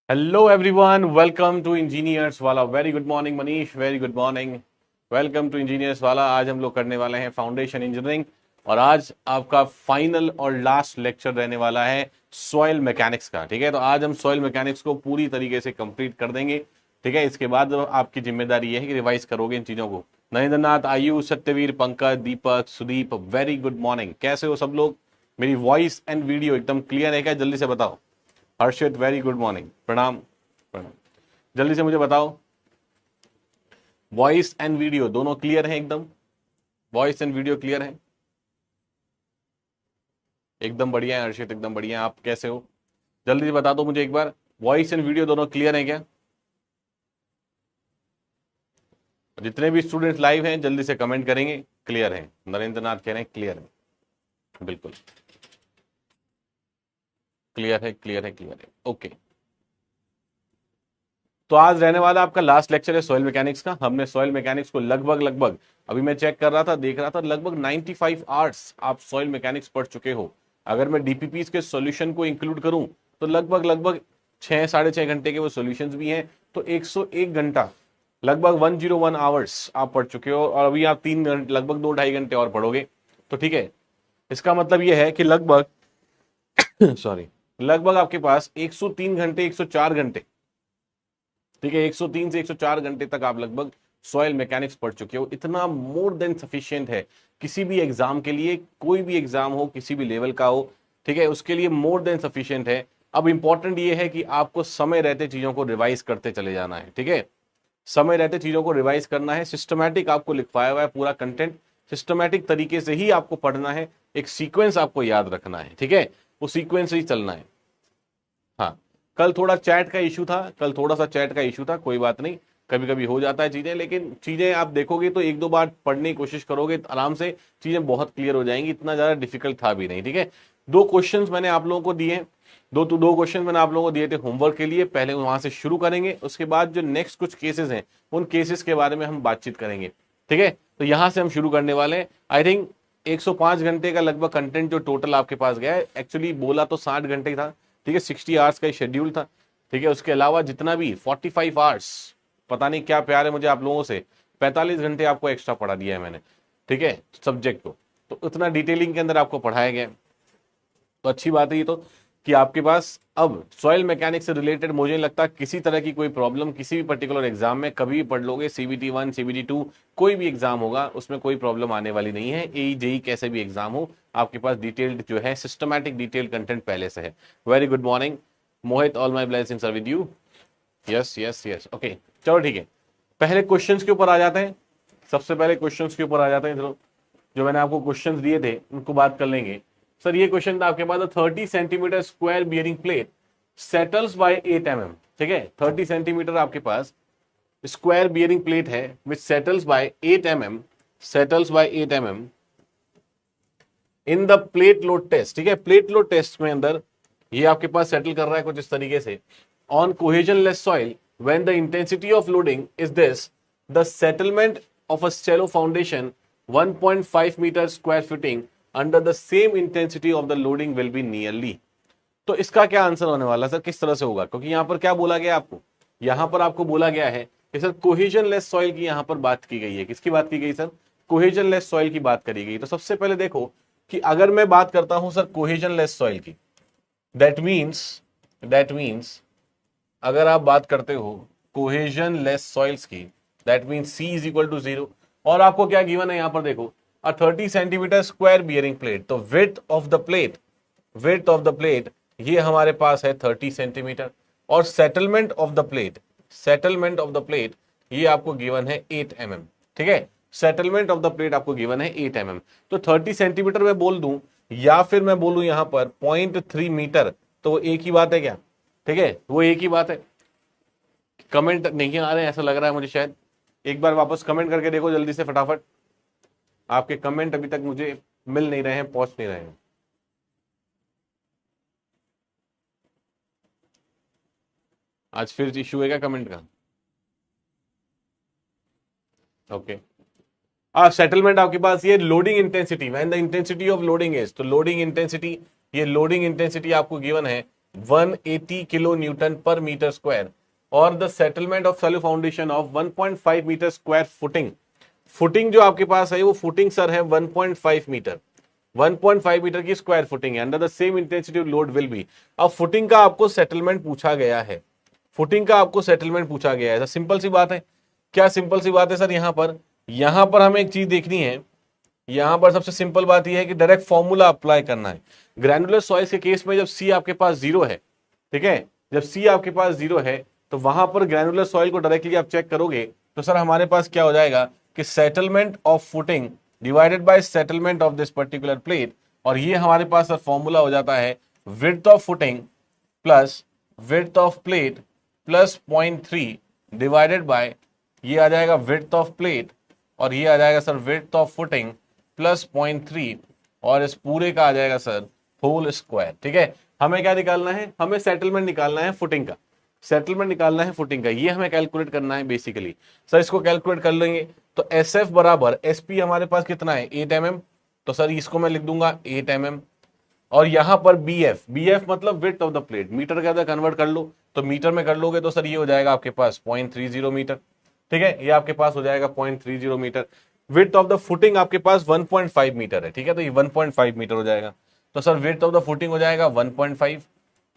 Hello everyone, welcome to engineers वाला। Very good morning Manish, very good morning. Welcome to engineers वाला। आज हम लोग करने वाले हैं फाउंडेशन इंजीनियरिंग और आज आपका फाइनल और लास्ट लेक्चर रहने वाला है सॉइल मैकेनिक्स का। ठीक है, तो आज हम सॉइल मैकेनिक्स को पूरी तरीके से कंप्लीट कर देंगे। ठीक है, इसके बाद आपकी जिम्मेदारी ये है कि रिवाइज करोगे इन चीजों को। नरेंद्र नाथ, आयुष, सत्यवीर, पंकज, दीपक, सुदीप, वेरी गुड मॉर्निंग। कैसे हो सब लोग? मेरी वॉइस एंड वीडियो एकदम क्लियर है क्या? जल्दी से बताओ। हर्षित, वेरी गुड मॉर्निंग, प्रणाम प्रणाम। जल्दी से मुझे बताओ, वॉइस एंड वीडियो दोनों क्लियर है एकदम? वॉइस एंड वीडियो क्लियर है? एकदम बढ़िया है हर्षित, एकदम बढ़िया है। आप कैसे हो? जल्दी से बता दो मुझे एक बार, वॉइस एंड वीडियो दोनों क्लियर है क्या? जितने भी स्टूडेंट्स लाइव हैं जल्दी से कमेंट करेंगे क्लियर है। नरेंद्र नाथ कह रहे हैं क्लियर है, बिल्कुल क्लियर है, क्लियर है, क्लियर है। ओके, तो आज रहने वाला आपका लास्ट लेक्चर है सॉइल मैकेनिक्स का। हमने सॉइल मैकेनिक्स को लगभग लगभग, अभी मैं चेक कर रहा था, देख रहा था, लगभग 95 आवर्स आप सॉइल मैकेनिक्स पढ़ चुके हो। अगर मैं डीपीपीस के सॉल्यूशन को इंक्लूड करूं तो लगभग लगभग 6 साढ़े 6 घंटे के वो सॉल्यूशंस भी हैं, तो 101 घंटा, लगभग 101 आवर्स आप पढ़ चुके हो। और अभी आप 3 घंटे, लगभग 2 ढाई घंटे और पढ़ोगे। तो ठीक है, इसका मतलब यह है कि लगभग सॉरी, लगभग आपके पास 103 घंटे, 104 घंटे, ठीक है, 103 से 104 घंटे तक आप लगभग सॉइल मैकेनिक्स पढ़ चुके हो। इतना मोर देन सफिशियंट है किसी भी एग्जाम के लिए, कोई भी एग्जाम हो, किसी भी लेवल का हो, ठीक है, उसके लिए मोर देन सफिशियंट है। अब इंपॉर्टेंट ये है कि आपको समय रहते चीजों को रिवाइज करते चले जाना है। ठीक है, समय रहते चीजों को रिवाइज करना है। सिस्टमैटिक आपको लिखवाया हुआ है पूरा कंटेंट, सिस्टमैटिक तरीके से ही आपको पढ़ना है। एक सीक्वेंस आपको याद रखना है, ठीक है, वो सीक्वेंस ही चलना है। हाँ, कल थोड़ा चैट का इशू था, कल थोड़ा सा चैट का इशू था, कोई बात नहीं, कभी कभी हो जाता है चीजें, लेकिन चीजें आप देखोगे तो एक दो बार पढ़ने की कोशिश करोगे तो आराम से चीजें बहुत क्लियर हो जाएंगी। इतना ज्यादा डिफिकल्ट था भी नहीं। ठीक है, दो क्वेश्चंस मैंने आप लोगों को दिए, दो क्वेश्चन मैंने आप लोगों को दिए थे होमवर्क के लिए। पहले वहां से शुरू करेंगे, उसके बाद जो नेक्स्ट कुछ केसेस हैं उन केसेस के बारे में हम बातचीत करेंगे। ठीक है, तो यहां से हम शुरू करने वाले हैं। आई थिंक 105 घंटे का लगभग कंटेंट जो टोटल आपके पास गया है, एक्चुअली बोला तो 60 घंटे था, ठीक है, 60 आवर्स का शेड्यूल था। ठीक है, उसके अलावा जितना भी 45 आवर्स, पता नहीं क्या प्यार है मुझे आप लोगों से, 45 घंटे आपको एक्स्ट्रा पढ़ा दिया है मैंने, ठीक है, सब्जेक्ट को। तो उतना डिटेलिंग के अंदर आपको पढ़ाया गया है। तो अच्छी बात है ये तो, कि आपके पास अब सॉइल मैकेनिक्स से रिलेटेड मुझे नहीं लगता किसी तरह की कोई प्रॉब्लम किसी भी पर्टिकुलर एग्जाम में कभी भी पढ़ लोगे। सीबीटी 1, सीबीटी 2, कोई भी एग्जाम होगा उसमें कोई प्रॉब्लम आने वाली नहीं है। एई जेई कैसे भी एग्जाम हो, आपके पास डिटेल्ड जो है सिस्टमैटिक डिटेल्ड कंटेंट पहले से है। Very good morning Mohit, all my blessings are with you. Yes yes yes, okay, चलो ठीक है, पहले क्वेश्चंस के ऊपर आ जाते हैं। सबसे पहले क्वेश्चंस के ऊपर आ जाते हैं। चलो, जो मैंने आपको क्वेश्चंस दिए थे उनको बात कर लेंगे। सर ये क्वेश्चन था आपके पास, 30 centimetre square bearing plate settles by 8 mm। ठीक है, 30 सेंटीमीटर आपके पास स्क्वायर बियरिंग प्लेट है which settles by 8 mm, settles by 8 mm in the plate load test. ठीक है, प्लेट लोड टेस्ट में अंदर ये आपके पास सेटल कर रहा है कुछ इस तरीके से, on cohesion less soil when the intensity of loading is this, the settlement of a shallow foundation 1.5 metre square footing under the same intensity of the loading will be nearly. तो इसका क्या आंसर होने वाला sir, किस तरह से होगा? क्योंकि यहां पर क्या बोला गया आपको, यहां पर आपको बोला गया है कि सर कोहेजन लेस सॉइल की यहां पर बात की गई है। किसकी बात की गई सर? कोहेजन लेस सॉइल की बात करी गई। तो सबसे पहले देखो कि अगर मैं बात करता हूं सर कोहेजन लेस सॉइल की, दैट मीन्स अगर आप बात करते हो कोहेजन लेस सॉइल्स की, that means C is equal to 0। और आपको क्या गिवन है यहां पर देखो, a 30 centimetre square bearing plate, तो width of the plate, width of the plate ये हमारे पास है 30 सेंटीमीटर, और settlement of the plate, settlement of the plate ये आपको गिवन है 8 mm। ठीक है, सेटलमेंट ऑफ द प्लेट आपको गिवन है 8 mm। तो 30 सेंटीमीटर मैं बोल दूं या फिर मैं बोलूं यहां पर 0.3 मीटर, तो वो एक ही बात है क्या? ठीक है, वो एक ही बात है। कमेंट नहीं आ रहे हैं ऐसा लग रहा है मुझे शायद, एक बार वापस कमेंट करके देखो जल्दी से फटाफट। आपके कमेंट अभी तक मुझे मिल नहीं रहे हैं, पहुंच नहीं रहे हैं। आज फिर इशू है क्या कमेंट का? ओके, सेटलमेंट आपके पास ये loading intensity, when the intensity of loading is, तो लोडिंग इंटेंसिटी, ये लोडिंग इंटेंसिटी आपको गिवन है 180 kilo newton per metre square और the settlement of solid foundation of 1.5 metre square footing. Footing जो आपके पास है वो फुटिंग सर है 1.5 मीटर, 1.5 मीटर की स्क्वायर फुटिंग है। Under the same intensity load will be. अब फुटिंग का आपको सेटलमेंट पूछा गया है, फुटिंग का आपको सेटलमेंट पूछा गया है। सिंपल सी बात है। क्या सिंपल सी बात है सर? यहां पर हमें एक चीज देखनी है। यहां पर सबसे सिंपल बात यह है कि डायरेक्ट फॉर्मूला अप्लाई करना है। ग्रैनुलर सॉइल के केस में जब सी आपके पास जीरो है, ठीक है, जब सी आपके पास जीरो है तो वहां पर ग्रैनुलर सॉइल को डायरेक्टली आप चेक करोगे तो सर हमारे पास क्या हो जाएगा कि settlement of footing divided by settlement of this particular plate, और ये हमारे पास सर फॉर्मूला हो जाता है width of footing plus width of plate plus 0.3 divided by, ये आ जाएगा विड्थ ऑफ प्लेट और ये आ जाएगा sir width of footing plus 0.3 और इस पूरे का आ जाएगा सर होल स्क्वायर। ठीक है, हमें क्या निकालना है? हमें सेटलमेंट निकालना है फुटिंग का, सेटलमेंट निकालना है फुटिंग का, ये हमें कैलकुलेट करना है बेसिकली। सर इसको कैलकुलेट कर लेंगे तो एस एफ बराबर एस पी हमारे पास कितना है 8 mm, तो सर इसको मैं लिख दूंगा 8 mm और यहां पर बी एफ मतलब width of the plate, metre के अंदर कन्वर्ट कर लो तो मीटर में कर लोगे तो सर ये हो जाएगा आपके पास 0.30 मीटर। ठीक है, ये आपके पास हो जाएगा 0.30 metre. Width of the footing आपके पास 1.5 मीटर है, ठीक है, तो ये 1.5 मीटर हो जाएगा। तो sir width of the footing हो जाएगा 1.5,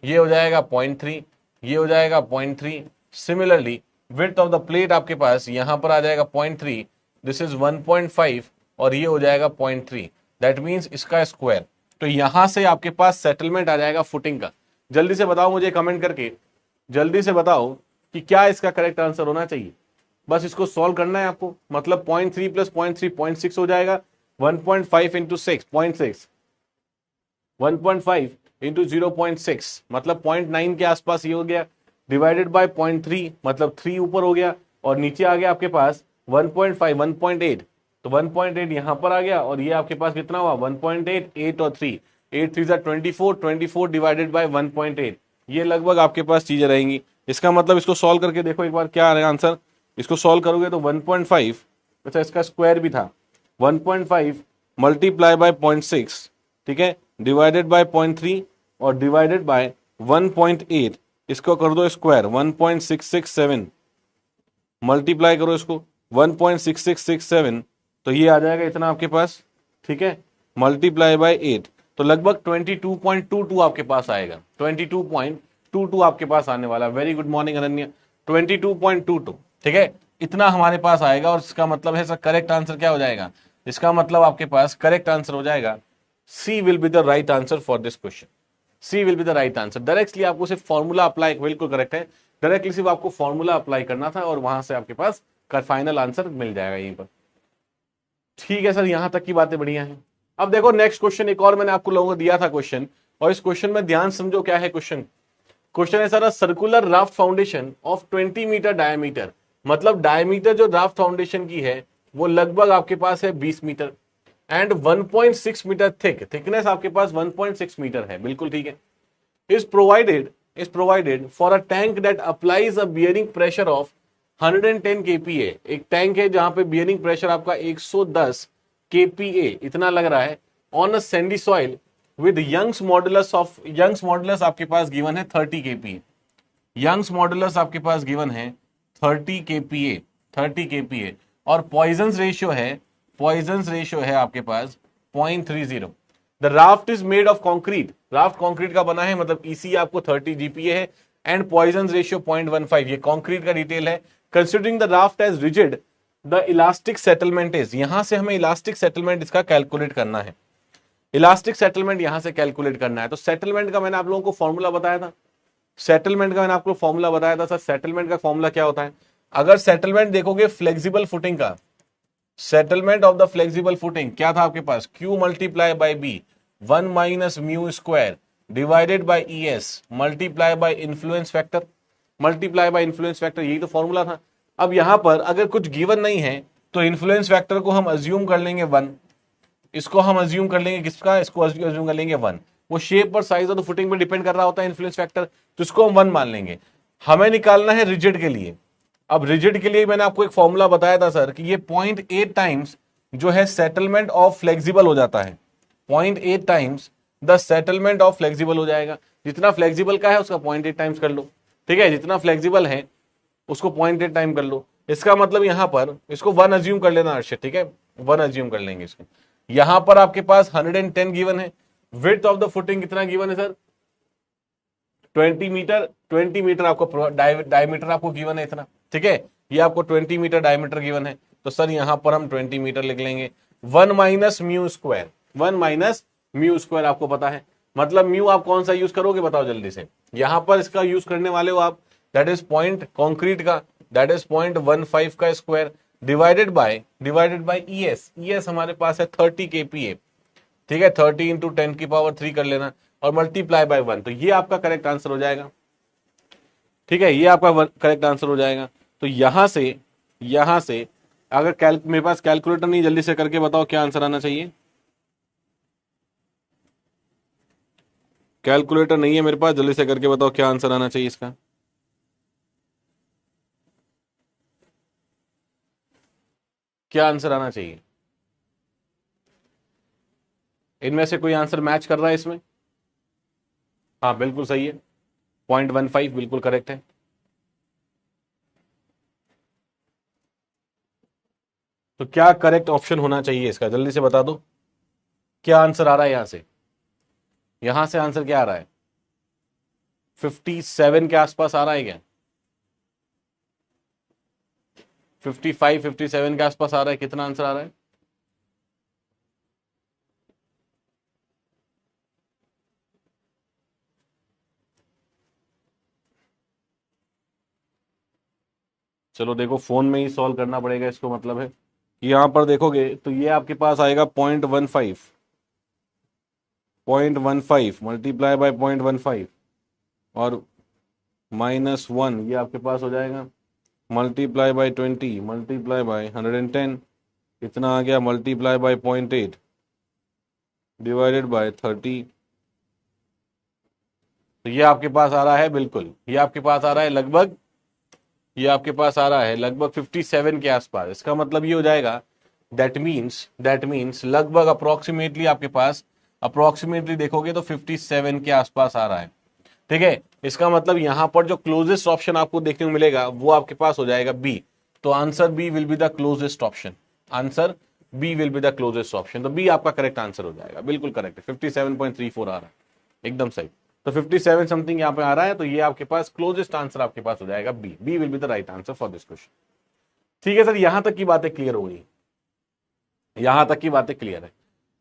ये हो जाएगा 0.3, ये हो जाएगा 0.3। Similarly width of the plate आपके पास यहां पर आ जाएगा 0.3, दिस इज 1.5 और ये हो जाएगा 0.3, दैट मीन्स इसका स्क्वायर। तो यहां से आपके पास सेटलमेंट आ जाएगा फुटिंग का। जल्दी से बताओ मुझे कमेंट करके, जल्दी से बताओ कि क्या इसका करेक्ट आंसर होना चाहिए। बस इसको सॉल्व करना है आपको, मतलब 0.3 प्लस 0.3 0.6 हो जाएगा, 1.5 इंटू 6 0.6, 1.5 इंटू 0.6 मतलब 0.9 के आसपास ये हो गया, डिवाइडेड बाय 0.3 मतलब 3 ऊपर हो गया और नीचे आ गया आपके पास 1.5 1.8, तो 1.8 यहां पर आ गया और ये आपके पास कितना हुआ 1.8, 8 और 3, 8 3 24, 24 डिवाइडेड बाय 1.8, ये लगभग आपके पास चीजें रहेंगी। इसका मतलब इसको सॉल्व करके देखो एक बार क्या आ रहा है आंसर। इसको सॉल्व करोगे तो 1.5, अच्छा इसका स्क्वायर भी था, 1.5 मल्टीप्लाई बाय 0.6, ठीक है, डिवाइडेड बाय 0.3 और डिवाइडेड बाय 1.8, इसको कर दो स्क्वायर 1.6667, मल्टीप्लाई करो इसको 1.6667 तो ये आ जाएगा इतना आपके पास, ठीक है, मल्टीप्लाई बाय 8 तो लगभग 22.22 आपके पास आएगा, 22.22 आपके पास आने वाला। वेरी गुड मॉर्निंग अनन्या, 22.22, ठीक है, इतना हमारे पास आएगा। और इसका मतलब है सर करेक्ट आंसर क्या हो जाएगा? इसका मतलब आपके पास करेक्ट आंसर हो जाएगा C will be the right answer for this question. C will be the right answer. Directly आपको सिर्फ फॉर्मूला अप्लाई, बिल्कुल करेक्ट है, डायरेक्टली सिर्फ आपको फॉर्मूला अप्लाई करना था और वहां से आपके पास फाइनल आंसर मिल जाएगा यहीं पर। ठीक है सर, यहां तक की बातें बढ़िया हैं। अब देखो नेक्स्ट क्वेश्चन, एक और मैंने आपको लोगों को दिया था क्वेश्चन, और इस क्वेश्चन में ध्यान समझो क्या है क्वेश्चन। क्वेश्चन है sir circular raft foundation of 20 metre diameter, मतलब डायमीटर जो राफ्ट फाउंडेशन की है वो लगभग आपके पास है 20 metre and 1.6 metre thick, thickness आपके पास 1.6 मीटर है, बिल्कुल ठीक है। Is provided for a tank that applies a bearing pressure of 110 kPa। एक टैंक है जहां पे बियरिंग प्रेशर आपका 110 kPa इतना लग रहा है on a sandy soil with Young's modulus आपके पास गिवन है 30 kPa। यंग्स मॉडुलस आपके पास गिवन है 30 kPa और पॉइजंस रेशियो है आपके पास 0.30। The raft is made of concrete, raft concrete का बना है, मतलब ईसी आपको 30 GPa है एंड पॉइजंस रेशियो 0.15, ये कॉन्क्रीट का डिटेल है। Considering the raft as rigid the elastic settlement is, यहां से हमें इलास्टिक सेटलमेंट इसका कैलकुलेट करना है, इलास्टिक सेटलमेंट यहां से कैलकुलेट करना है। तो सेटलमेंट का मैंने आप लोगों को फॉर्मूला बताया था, सेटलमेंट का मैंने आपको फॉर्मूला बताया था। सर सेटलमेंट का फॉर्मूला क्या होता है? अगर सेटलमेंट देखोगे फ्लेक्सिबल फुटिंग का, settlement of the flexible footing क्या था आपके पास? Q multiply by B 1 minus mu square divided by ES multiply by influence factor, यही तो फॉर्मूला था। अब यहां पर अगर कुछ गिवन नहीं है तो इन्फ्लुएंस फैक्टर को हम अज्यूम कर लेंगे 1, इसको हम अज्यूम कर लेंगे किसका? इसको अज्यूम कर लेंगे 1। वो शेप और साइज ऑफ द फुटिंग पे डिपेंड कर रहा होता है इन्फ्लुएंस फैक्टर, तो इसको हम 1 मान लेंगे। हमें निकालना है रिजिड के लिए। अब रिजिड के लिए मैंने आपको एक फॉर्मूला बताया था सर कि ये 0.8 टाइम्स जो है सेटलमेंट ऑफ फ्लेक्सिबल हो जाता है, 0.8 times the settlement of flexible हो जाएगा। जितना फ्लेक्सिबल का है उसका 0.8 टाइम्स कर लो, ठीक है, जितना फ्लेक्सिबल है उसको 0.8 टाइम कर लो। इसका मतलब यहां पर इसको 1 अज्यूम कर लेना अर्षित, ठीक है, 1 अज्यूम कर लेंगे इसको। यहां पर आपके पास 110 गिवन है, विड्थ ऑफ द फुटिंग कितना गिवन है सर, 20 मीटर, 20 मीटर आपको डायमीटर आपको गिवन है इतना, ठीक है, ये आपको 20 मीटर डायमीटर गिवन है, तो सर यहां पर हम 20 मीटर लिख लेंगे। 1 minus mu square, 1 minus mu square आपको पता है, मतलब म्यू आप कौन सा यूज करोगे बताओ जल्दी से, यहां पर इसका यूज करने वाले हो आप, दैट इज पॉइंट कॉन्क्रीट का, दैट इज 0.15 का square divided by ES, ES हमारे पास है 30 kPa, ठीक है, 30 इंटू 10 की पावर 3 कर लेना और मल्टीप्लाई बाय 1, तो ये आपका करेक्ट आंसर हो जाएगा, ठीक है, ये आपका करेक्ट आंसर हो जाएगा। तो यहां से अगर मेरे पास कैलकुलेटर नहीं, जल्दी से करके बताओ क्या आंसर आना चाहिए, कैलकुलेटर नहीं है मेरे पास, जल्दी से करके बताओ क्या आंसर आना चाहिए इसका, क्या आंसर आना चाहिए, इनमें से कोई आंसर मैच कर रहा है इसमें, हाँ बिल्कुल सही है, 0.15 बिल्कुल करेक्ट है। तो क्या करेक्ट ऑप्शन होना चाहिए इसका, जल्दी से बता दो, क्या आंसर आ रहा है यहां से आंसर क्या आ रहा है, 57 के आसपास आ रहा है क्या, 55 57 के आसपास आ रहा है, कितना आंसर आ रहा है, चलो देखो फोन में ही सॉल्व करना पड़ेगा इसको, मतलब है यहां पर देखोगे तो ये आपके पास आएगा 0.15 मल्टीप्लाई बाय 0.15 और -1, ये आपके पास हो जाएगा मल्टीप्लाई बाय 20 मल्टीप्लाई बाय 110, कितना आ गया, मल्टीप्लाई बाय 0.8 डिवाइडेड बाय 30, तो ये आपके पास आ रहा है बिल्कुल, ये आपके पास आ रहा है लगभग, ये आपके पास आ रहा है लगभग 57 के आसपास। इसका मतलब ये हो जाएगा दैट मीन्स लगभग अप्रोक्सीमेटली आपके पास, अप्रोक्सीमेटली देखोगे तो 57 के आसपास आ रहा है, ठीक है। इसका मतलब यहां पर जो क्लोजेस्ट ऑप्शन आपको देखने को मिलेगा वो आपके पास हो जाएगा बी, तो answer B will be the closest option, answer B will be the closest option, तो बी आपका करेक्ट आंसर हो जाएगा, बिल्कुल करेक्ट है, 57.34 आ रहा है, एकदम सही, तो 57 समथिंग यहाँ पे आ रहा है, तो ये आपके पास क्लोजेस्ट आंसर आपके पास हो जाएगा B, B will be the right answer for this question. ठीक है सर, यहां तक की बातें क्लियर हो गई, यहां तक की बातें क्लियर है।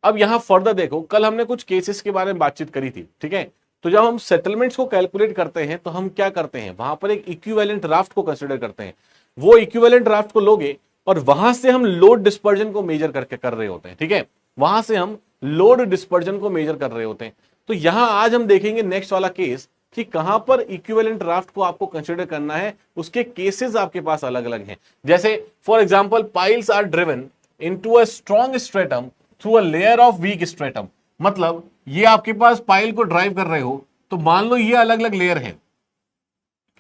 अब यहां फर्दर देखो, कल हमने कुछ केसेस के बारे में बातचीत करी थी, ठीक है, तो जब हम सेटलमेंट्स को कैलकुलेट करते हैं तो हम क्या करते हैं, वहां पर एक इक्विवेलेंट ड्राफ्ट को कंसीडर करते हैं, वो इक्विवेलेंट ड्राफ्ट को लोगे और वहां से हम लोड डिस्पर्जन को मेजर करके कर रहे होते हैं, ठीक है, वहां से हम लोड डिस्पर्जन को मेजर कर रहे होते हैं। तो यहां आज हम देखेंगे नेक्स्ट वाला केस कि कहां पर इक्विवेलेंट ड्राफ्ट को आपको कंसीडर करना है, उसके केसेस आपके पास अलग अलग हैं। जैसे for example piles are driven into a strong stratum through a layer of weak stratum, मतलब ये आपके पास पाइल को ड्राइव कर रहे हो, तो मान लो ये अलग अलग लेयर है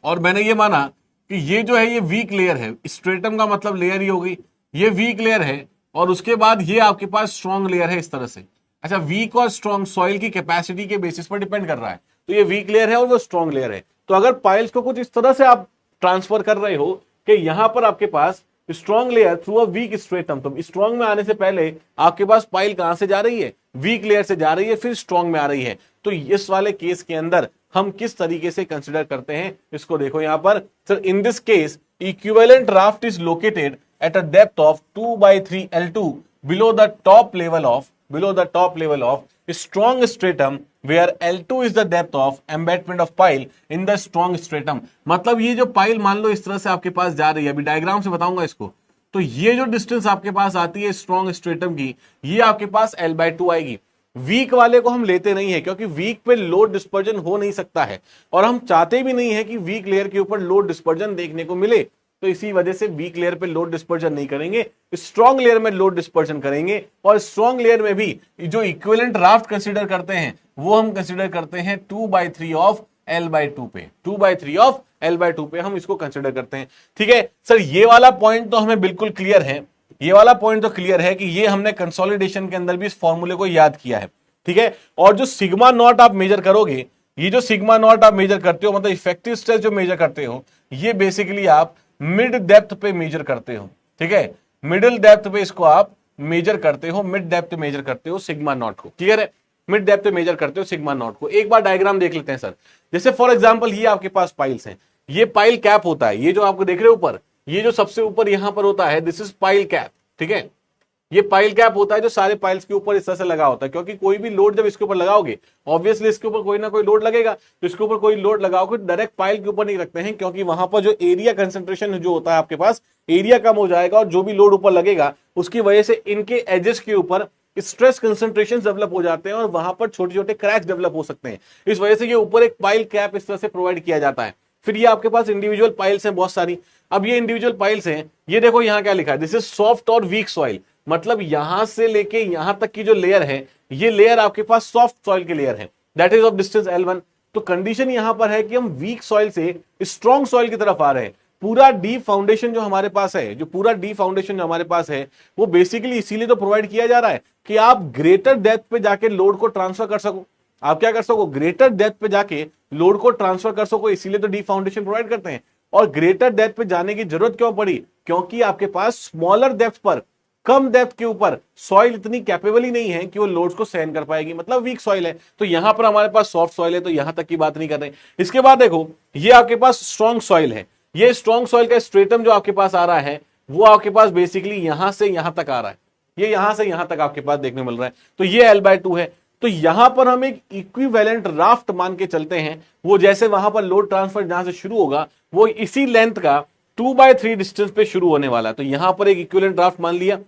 और मैंने ये माना कि ये जो है ये वीक लेयर है, स्ट्रेटम का मतलब लेयर ही हो गई, ये वीक लेयर है और उसके बाद ये आपके पास स्ट्रॉन्ग लेयर है इस तरह से। अच्छा, वीक और स्ट्रॉन्ग सॉइल की कैपेसिटी के बेसिस पर डिपेंड कर रहा है, तो ये वीक लेयर है और वो स्ट्रॉन्ग लेयर है। तो अगर पाइल्स को कुछ इस तरह से आप ट्रांसफर कर रहे हो कि यहां पर आपके पास strong layer through a weak stratum, तो स्ट्रॉन्ग में आने से पहले आपके पास पाइल कहां से जा रही है, वीक लेयर से जा रही है, फिर स्ट्रॉन्ग में आ रही है। तो इस वाले केस के अंदर हम किस तरीके से कंसिडर करते हैं इसको देखो यहां पर। Sir in this case equivalent draft is located at a depth of 2/3 L2 below the top level of strong stratum where L2 is the depth of embedment of pile in the strong stratum। मतलब ये जो pile मान लो इस तरह से आपके पास जा रही है, अभी डायग्राम से बताऊंगा इसको, तो ये जो डिस्टेंस आपके पास आती है स्ट्रॉन्ग स्ट्रेटम की, ये आपके पास L/2 आएगी। वीक वाले को हम लेते नहीं है क्योंकि वीक पे लोड डिस्पर्जन हो नहीं सकता है और हम चाहते भी नहीं है कि वीक लेयर के ऊपर लोड डिस्पर्जन देखने को मिले, तो इसी वजह से वीक लेयर पे लोड डिस्पर्जन नहीं करेंगे, स्ट्रॉन्ग लेयर में लोड डिस्पर्जन करेंगे। और स्ट्रॉन्ग लेयर में भी जो इक्विवेलेंट ड्राफ्ट कंसीडर करते हैं वो हम कंसीडर करते हैं 2/3 ऑफ L/2 पे, 2/3 ऑफ L/2 पे हम इसको कंसीडर करते हैं। ठीक है सर, ये वाला पॉइंट तो हमें बिल्कुल क्लियर है, ये वाला पॉइंट तो क्लियर है कि ये हमने कंसोलिडेशन के अंदर भी इस फॉर्मूले को याद किया है। ठीक है, और जो सिग्मा नॉट आप मेजर करोगे ये जो सिग्मा नॉट आप मेजर करते हो, मतलब इफेक्टिव स्ट्रेस जो मेजर करते हो, ये बेसिकली आप मिड डेप्थ पे मेजर करते हो, ठीक है, मिडिल डेप्थ पे इसको आप मेजर करते हो, मिड डेप्थ मेजर करते हो सिग्मा नॉट को, क्लियर है, मिड डेप्थ मेजर करते हो सिग्मा नॉट को। एक बार डायग्राम देख लेते हैं सर। जैसे फॉर एग्जांपल ये आपके पास पाइल्स हैं, ये पाइल कैप होता है, ये जो आपको देख रहे हो ऊपर, ये जो सबसे ऊपर यहां पर होता है, दिस इज पाइल कैप, ठीक है, ये पाइल कैप होता है जो सारे पाइल्स के ऊपर इस तरह से लगा होता है, क्योंकि कोई भी लोड जब इसके ऊपर लगाओगे, ऑब्वियसली इसके ऊपर कोई ना कोई लोड लगेगा, तो इसके ऊपर कोई लोड लगाओगे डायरेक्ट पाइल के ऊपर नहीं रखते हैं, क्योंकि वहां पर जो एरिया कंसेंट्रेशन जो होता है आपके पास, एरिया कम हो जाएगा, और जो भी लोड ऊपर लगेगा उसकी वजह से इनके एजेस के ऊपर स्ट्रेस कंसेंट्रेशन डेवलप हो जाते हैं, और वहां पर छोटे छोटे क्रैक्स डेवलप हो सकते हैं। इस वजह से ये ऊपर एक पाइल कैप इस तरह से प्रोवाइड किया जाता है। फिर ये आपके पास इंडिविजुअल पाइल्स हैं बहुत सारी। अब ये इंडिविजुअल पाइल्स हैं, ये देखो यहां क्या लिखा है, दिस इज सॉफ्ट और वीक सॉइल, मतलब यहां से लेके यहां तक की जो लेयर है, ये लेयर आपके पास सॉफ्ट सॉइल की लेयर है, that is of distance L1। तो कंडीशन यहां पर है कि हम वीक सॉइल से स्ट्रॉन्ग सॉइल की तरफ आ रहे हैं। पूरा डीप फाउंडेशन जो हमारे पास है, जो पूरा डीप फाउंडेशन जो हमारे पास है, वो बेसिकली इसीलिए तो प्रोवाइड किया जा रहा है कि आप ग्रेटर डेप्थ पे जाके लोड को ट्रांसफर कर सको। आप क्या कर सको, ग्रेटर डेप्थ पे जाके लोड को ट्रांसफर कर सको, इसीलिए तो डीप फाउंडेशन प्रोवाइड करते हैं। और ग्रेटर डेप्थ पे जाने की जरूरत क्यों पड़ी, क्योंकि आपके पास स्मॉलर डेप्थ पर, कम डेप्थ के ऊपर सॉइल इतनी कैपेबल ही नहीं है कि वो लोड्स को सहन कर पाएगी, मतलब वीक सॉइल है। तो यहां पर हमारे पास सॉफ्ट सॉइल है, तो यहां तक की बात नहीं कर रहे। इसके बाद देखो, ये आपके पास स्ट्रॉन्ग सॉइल है, ये स्ट्रॉन्ग सॉइल का स्ट्रेटम जो आपके पास आ रहा है, वो आपके पास बेसिकली यहां से यहां तक आ रहा है, ये यहां से यहां तक आपके पास देखने मिल रहा है, तो ये L/2 है। तो यहां पर हम एक इक्विवेलेंट राफ्ट मान के चलते हैं, वो जैसे वहां पर लोड ट्रांसफर जहां से शुरू होगा, वो इसी लेंथ का 2/3 डिस्टेंस पे शुरू होने वाला है। तो यहां पर एक इक्विवेलेंट राफ्ट मान लिया,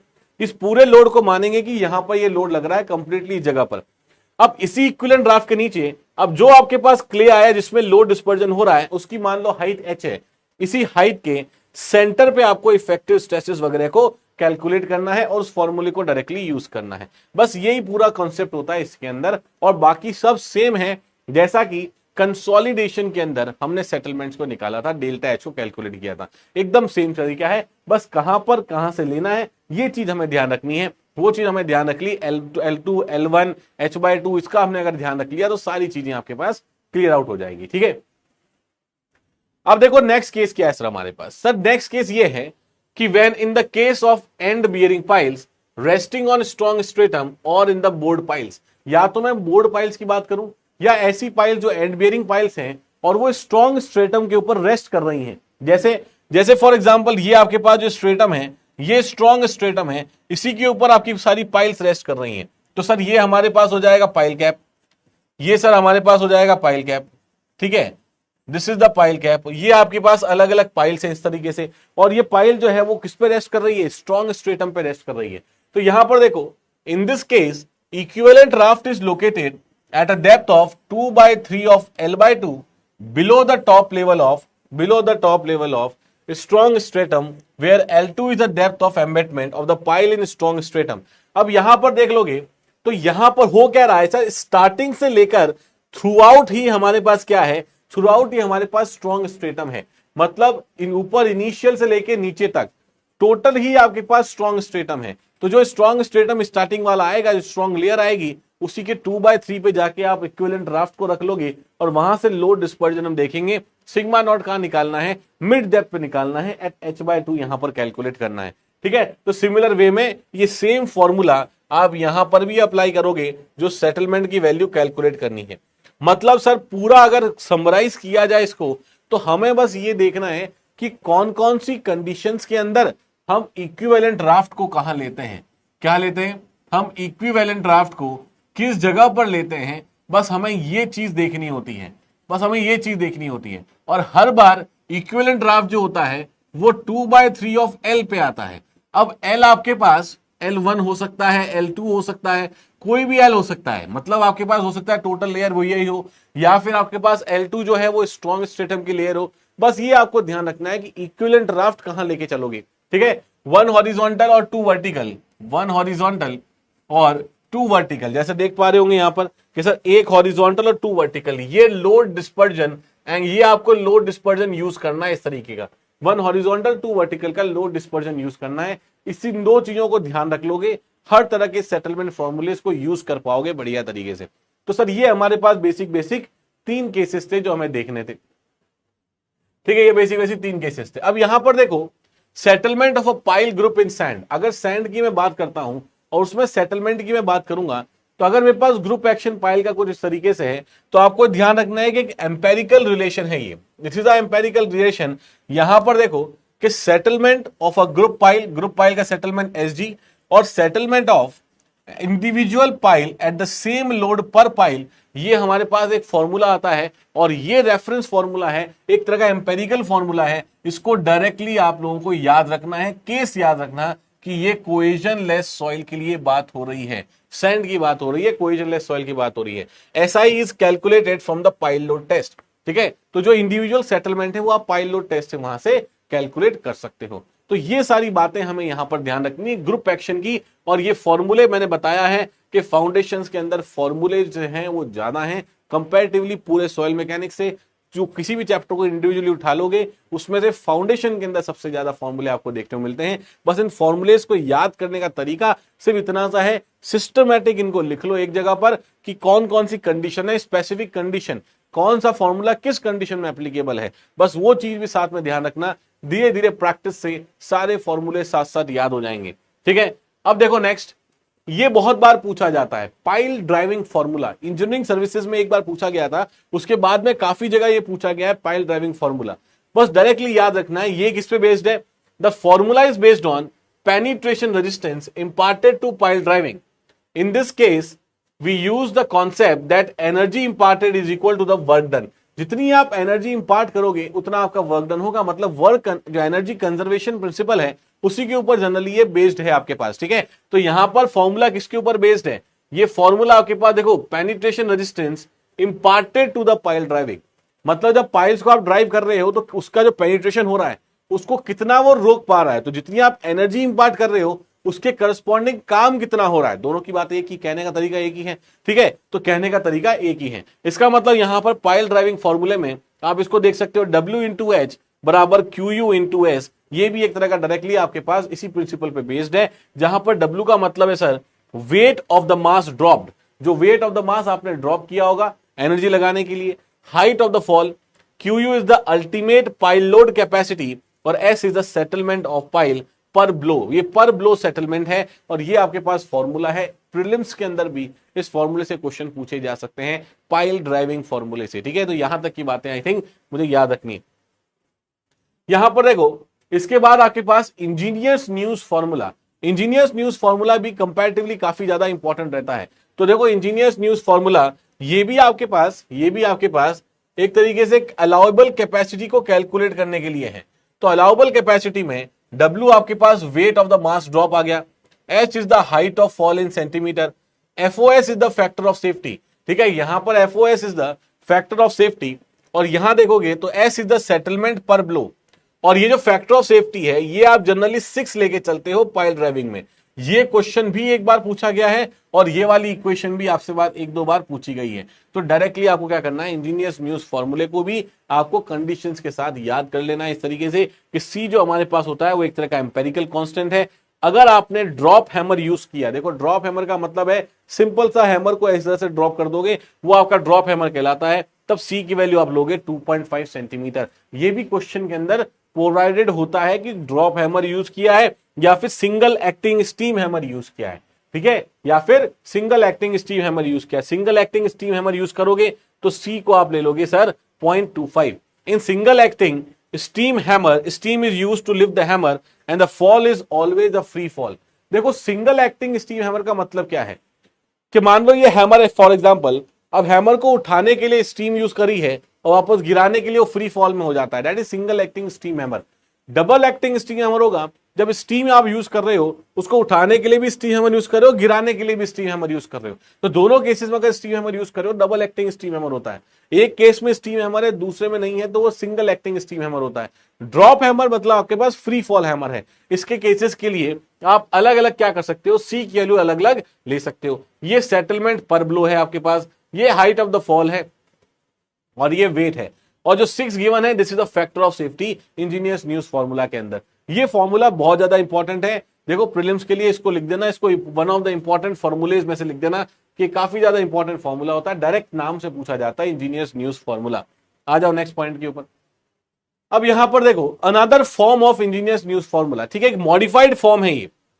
इस पूरे लोड को मानेंगे कि यहां पर ये लोड लग रहा है कंप्लीटली इस जगह पर। अब इसी इक्विवेलेंट राफ्ट के नीचे अब जो आपके पास क्ले आया जिसमें लोड डिस्पर्जन हो रहा है, उसकी मान लो हाइट h है, इसी हाइट के सेंटर पे आपको इफेक्टिव स्ट्रेसेस वगैरह को कैलकुलेट करना है और उस फॉर्मूले को डायरेक्टली यूज करना है। बस यही पूरा कॉन्सेप्ट होता है इसके अंदर, और बाकी सब सेम है जैसा कि कंसोलिडेशन के अंदर हमने सेटलमेंट्स को निकाला था, डेल्टा एच को कैलकुलेट किया था, एकदम सेम तरीका है। बस कहां पर कहां से लेना है ये चीज हमें ध्यान रखनी है, वो चीज हमें ध्यान रख ली, L2 L1 H/2, इसका हमने अगर ध्यान रख लिया तो सारी चीजें आपके पास क्लियर आउट हो जाएगी, ठीक है। अब देखो नेक्स्ट केस क्या है सर हमारे पास। सर नेक्स्ट केस ये है कि when in the case of and bearing piles resting on strong stratum और इन द बोर्ड पाइल्स, या तो मैं बोर्ड पाइल्स की बात करूं या ऐसी पाइल जो एंड बियरिंग पाइल्स हैं और वो स्ट्रॉन्ग स्ट्रेटम के ऊपर रेस्ट कर रही हैं, जैसे जैसे फॉर एग्जांपल ये आपके पास जो स्ट्रेटम है, ये स्ट्रॉन्ग स्ट्रेटम है, इसी के ऊपर आपकी सारी पाइल्स रेस्ट कर रही हैं। तो सर ये हमारे पास हो जाएगा पाइल कैप, ये सर हमारे पास हो जाएगा पाइल कैप, ठीक है, this is the pile cap. ये आपके पास अलग अलग पाइल्स हैं इस तरीके से, और ये पाइल जो है वो किस पे रेस्ट कर रही है, स्ट्रॉन्ग स्ट्रेटम पे रेस्ट कर रही है। तो यहां पर देखो, इन this case equivalent raft is located at a depth of 2/3 of L/2 below the top level of strong stratum, where L2 is the depth of embedment of the pile in strong stratum। अब यहां पर देख लोगे तो यहां पर हो क्या रहा है सर, स्टार्टिंग से लेकर थ्रू आउट ही हमारे पास क्या है, थ्रू आउट ही हमारे पास स्ट्रॉन्ग स्ट्रेटम है, मतलब इन ऊपर इनिशियल से लेकर नीचे तक टोटल ही आपके पास स्ट्रॉन्ग स्ट्रेटम है। तो जो स्ट्रॉन्ग स्ट्रेटम स्टार्टिंग वाला आएगा, जो स्ट्रॉन्ग लेयर आएगी, उसी के 2/3 पे जाके आप इक्विवेलेंट राफ्ट को रख लोगे, और वहां से लोड डिस्पर्जन हम देखेंगे, सिग्मा नॉट कहां निकालना है, मिड डेप्थ पे निकालना है, एट H/2 यहां पर कैलकुलेट करना है, ठीक है। तो सिमिलर वे में ये सेम फॉर्मूला आप यहां पर भी अप्लाई करोगे, जो सेटलमेंट की वैल्यू कैलकुलेट करनी है। मतलब सर पूरा अगर समराइज किया जाए इसको, तो हमें बस ये देखना है कि कौन कौन सी कंडीशंस के अंदर हम इक्विवेलेंट राफ्ट को कहां लेते हैं, क्या लेते हैं हम इक्विवेलेंट राफ्ट को किस जगह पर लेते हैं, बस हमें ये चीज देखनी होती है, बस हमें ये चीज देखनी होती है। और हर बार इक्विवेलेंट राफ्ट जो होता है वो 2/3 ऑफ L पे आता है। अब L आपके पास L1 हो सकता है, L2 हो सकता है, कोई भी L हो सकता है, मतलब आपके पास हो सकता है टोटल लेयर वो यही हो, या फिर आपके पास L2 जो है वो स्ट्रॉन्ग स्ट्रेटम की लेयर हो। बस ये आपको ध्यान रखना है कि इक्विवेलेंट राफ्ट कहां लेके चलोगे, ठीक है। 1 हॉरिजॉन्टल और 2 वर्टिकल, 1 हॉरिजॉन्टल और 2 वर्टिकल, जैसे देख पा रहे होंगे यहां पर कि सर एक हॉरिजॉन्टल और 2 वर्टिकल, ये लोड डिस्पर्जन, एंड ये आपको लोड डिस्पर्जन यूज करना है इस तरीके का, 1 हॉरिजॉन्टल 2 वर्टिकल का लोड डिस्पर्जन यूज करना है। इसी दो चीजों को ध्यान रख लोगे, हर तरह के सेटलमेंट फॉर्मूलेस को यूज कर पाओगे बढ़िया तरीके से। तो सर ये हमारे पास बेसिक तीन केसेस थे जो हमें देखने थे। ठीक है, ये बेसिक 3 केसेस थे। अब यहां पर देखो, settlement of a pile group in sand, अगर सैंड की मैं बात करता हूं और उसमें सेटलमेंट की मैं बात करूंगा, तो अगर मेरे पास ग्रुप एक्शन पाइल का कुछ इस तरीके से है, तो आपको ध्यान रखना है कि एक एम्पेरिकल रिलेशन है ये, this is a empirical relation. यहां पर देखो कि settlement of a group pile का सेटलमेंट एसजी और settlement of individual pile at the same load पर पाइल, ये हमारे पास एक फॉर्मूला आता है और ये रेफरेंस फॉर्मूला है, एक तरह का एम्पेरिकल फॉर्मूला है। इसको डायरेक्टली आप लोगों को याद रखना है, केस याद रखना कि ये कोहेजन लेस सॉइल के लिए बात हो रही है, सैंड की बात हो रही है, कोहेजन लेस सॉइल की बात हो रही है। SI is calculated from the pile load test. ठीक है, तो जो इंडिविजुअल सेटलमेंट है वो आप पाइल लोड टेस्ट से वहां से कैलकुलेट कर सकते हो। तो ये सारी बातें हमें यहां पर ध्यान रखनी है ग्रुप एक्शन की। और ये फॉर्मूले मैंने बताया है कि फाउंडेशंस के अंदर फॉर्मूले जो हैं वो ज्यादा हैं कंपैरेटिवली पूरे सॉइल मैकेनिक्स से। जो किसी भी चैप्टर को इंडिविजुअली उठा लोगे उसमें से फाउंडेशन के अंदर सबसे ज्यादा फॉर्मूले आपको देखने को मिलते हैं। बस इन फॉर्मूलेस को याद करने का तरीका सिर्फ इतना सा है, सिस्टमैटिक इनको लिख लो एक जगह पर कि कौन कौन सी कंडीशन है, स्पेसिफिक कंडीशन, कौन सा फॉर्मूला किस कंडीशन में एप्लीकेबल है, बस वो चीज भी साथ में ध्यान रखना। धीरे धीरे प्रैक्टिस से सारे फॉर्मूले साथ साथ याद हो जाएंगे। ठीक है, अब देखो नेक्स्ट, ये बहुत बार पूछा जाता है pile driving formula. Engineering services में एक बार पूछा गया था, उसके बाद में काफी जगह ये पूछा गया है पाइल ड्राइविंग फॉर्मूला। बस डायरेक्टली याद रखना है ये किस पे बेस्ड है। The formula is based on penetration resistance imparted to pile driving. In this case we use the concept that energy imparted is equal to the work done. जितनी आप एनर्जी इंपार्ट करोगे उतना आपका वर्क डन होगा, मतलब work जो energy conservation principal है उसी के ऊपर जनरली ये बेस्ड है आपके पास। ठीक है, तो यहां पर फॉर्मूला किसके ऊपर बेस्ड है, ये फॉर्मूला आपके पास देखो, penetration resistance imparted to the pile driving, मतलब जब पाइल्स को आप ड्राइव कर रहे हो तो उसका जो पेनिट्रेशन हो रहा है उसको कितना वो रोक पा रहा है। तो जितनी आप एनर्जी इंपार्ट कर रहे हो उसके करस्पॉन्डिंग काम कितना हो रहा है। दोनों की बात एक ही, कहने का तरीका एक ही है। ठीक है, तो कहने का तरीका एक ही है। इसका मतलब यहां पर पाइल ड्राइविंग फॉर्मूले में आप इसको देख सकते हो, W इंटू एच बराबर QU इंटू एस। ये भी एक तरह का डायरेक्टली आपके पास इसी प्रिंसिपल पे बेस्ड है, जहां पर W का मतलब है sir wait of the mass dropped, जो वेट ऑफ द मास आपने ड्रॉप किया होगा एनर्जी लगाने के लिए। Height of the fall, QU is the ultimate pile load capacity और S is the settlement of pile पर ब्लो। ये पर ब्लो सेटलमेंट है और ये आपके पास फॉर्मूला है। प्रीलिम्स के अंदर भी इस फॉर्मूले से क्वेश्चन पूछे जा सकते हैं, पाइल ड्राइविंग फॉर्मूले से। ठीक है, तो यहां तक की बातें आई थिंक मुझे याद रखनी है। यहां पर देखो, इसके बाद आपके पास engineers news formula. Engineers news formula भी कंपैरेटिवली काफी ज्यादा इंपॉर्टेंट रहता है। तो देखो इंजीनियर्स न्यूज फॉर्मूला ये भी आपके पास एक तरीके से अलाउएबल कैपेसिटी को कैलकुलेट करने के लिए है। तो अलाउएबल कैपेसिटी में W आपके पास weight of the mass drop आ गया, H is the height of fall in centimetre, FOS is the factor of safety. ठीक है, यहां पर FOS is the factor of safety और यहां देखोगे तो S is the settlement per blow. और ये जो फैक्टर ऑफ सेफ्टी है ये आप जनरली 6 लेके चलते हो पाइल ड्राइविंग में। ये क्वेश्चन भी एक बार पूछा गया है और ये वाली इक्वेशन भी आपसे बात 1-2 बार पूछी गई है। तो डायरेक्टली आपको क्या करना है, इंजीनियर्स न्यूज फॉर्मूले को भी आपको कंडीशंस के साथ याद कर लेना है इस तरीके से कि सी जो हमारे पास होता है वो एक तरह का एम्पेरिकल कांस्टेंट है। अगर आपने ड्रॉप हैमर यूज किया, देखो ड्रॉप हैमर का मतलब है सिंपल सा हैमर को इस तरह से ड्रॉप कर दोगे वो आपका ड्रॉप हैमर कहलाता है, तब सी की वैल्यू आप लोगे 2.5 सेंटीमीटर। ये भी क्वेश्चन के अंदर प्रोवाइडेड होता है कि ड्रॉप हैमर यूज किया है या फिर single acting steam hammer use किया है। ठीक है, या फिर single acting steam hammer use किया। Single acting steam hammer use करोगे तो सी को आप ले लोगे sir 0.25। In single acting steam hammer, steam is used to lift the hammer and the fall is always a free fall. देखो single acting steam hammer का मतलब क्या है कि मान लो ये हैमर है फॉर एग्जांपल, अब हैमर को उठाने के लिए स्टीम यूज करी है और वापस गिराने के लिए वो फ्री फॉल में हो जाता है, that is single acting steam hammer. Double acting steam hammer होगा जब स्टीम आप यूज कर रहे हो, उसको उठाने के लिए भी स्टीम हैमर यूज कर रहे हो, गिराने के लिए भी स्टीम हैमर यूज कर रहे हो। तो दोनों केसेस में अगर स्टीम हैमर यूज कर रहे हो डबल एक्टिंग स्टीम हैमर होता है। एक केस में स्टीम हैमर है दूसरे में नहीं है तो वो सिंगल एक्टिंग स्टीम हैमर होता है। ड्रॉप हैमर मतलब आपके पास फ्री फॉल हैमर है। इसके केसेस के लिए आप अलग अलग क्या कर सकते हो, सी की वैल्यू अलग अलग ले सकते हो। ये सेटलमेंट पर ब्लो है आपके पास, ये हाइट ऑफ द फॉल है और ये वेट है, और जो 6 गिवन है this is the factor of safety engineers news formula के अंदर। ये फॉर्मूला बहुत ज्यादा इंपॉर्टेंट है। देखो प्रीलिम्स के लिए इसको लिख देना, इसको one of the important formulas में से लिख देना कि काफी ज्यादा इंपॉर्टेंट फॉर्मूला होता है, डायरेक्ट नाम से पूछा जाता है, इंजीनियर्स न्यूज फॉर्मूला। आ जाओ नेक्स्ट पॉइंट के ऊपर। अब यहां पर देखो another form of engineers news formula, ठीक है, एक मॉडिफाइड फॉर्म है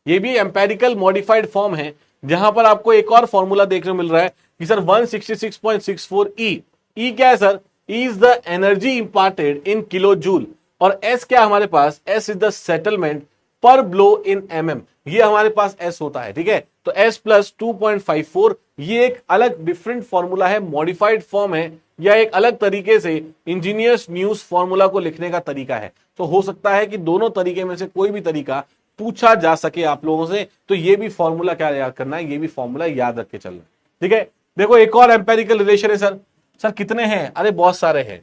ये भी एम्पेरिकल मॉडिफाइड फॉर्म है, जहां पर आपको एक और फॉर्मूला देखने को मिल रहा है कि सर 166.64 ई क्या है sir, E is the energy imparted in kilo joule, और एस क्या हमारे पास, S is the settlement per blow in MM, ये हमारे पास एस होता है, ठीक है। तो एस प्लस 2.54 ये एक अलग डिफरेंट फॉर्मूला है, मॉडिफाइड फॉर्म है, या एक अलग तरीके से इंजीनियर्स न्यूज फॉर्मूला को लिखने का तरीका है। तो हो सकता है कि दोनों तरीके में से कोई भी तरीका पूछा जा सके आप लोगों से, तो ये भी फॉर्मूला क्या याद करना है, ये भी फॉर्मूला याद रख के चलना, ठीक है। देखो एक और एम्पेरिकल रिलेशन है सर कितने हैं, अरे बहुत सारे हैं।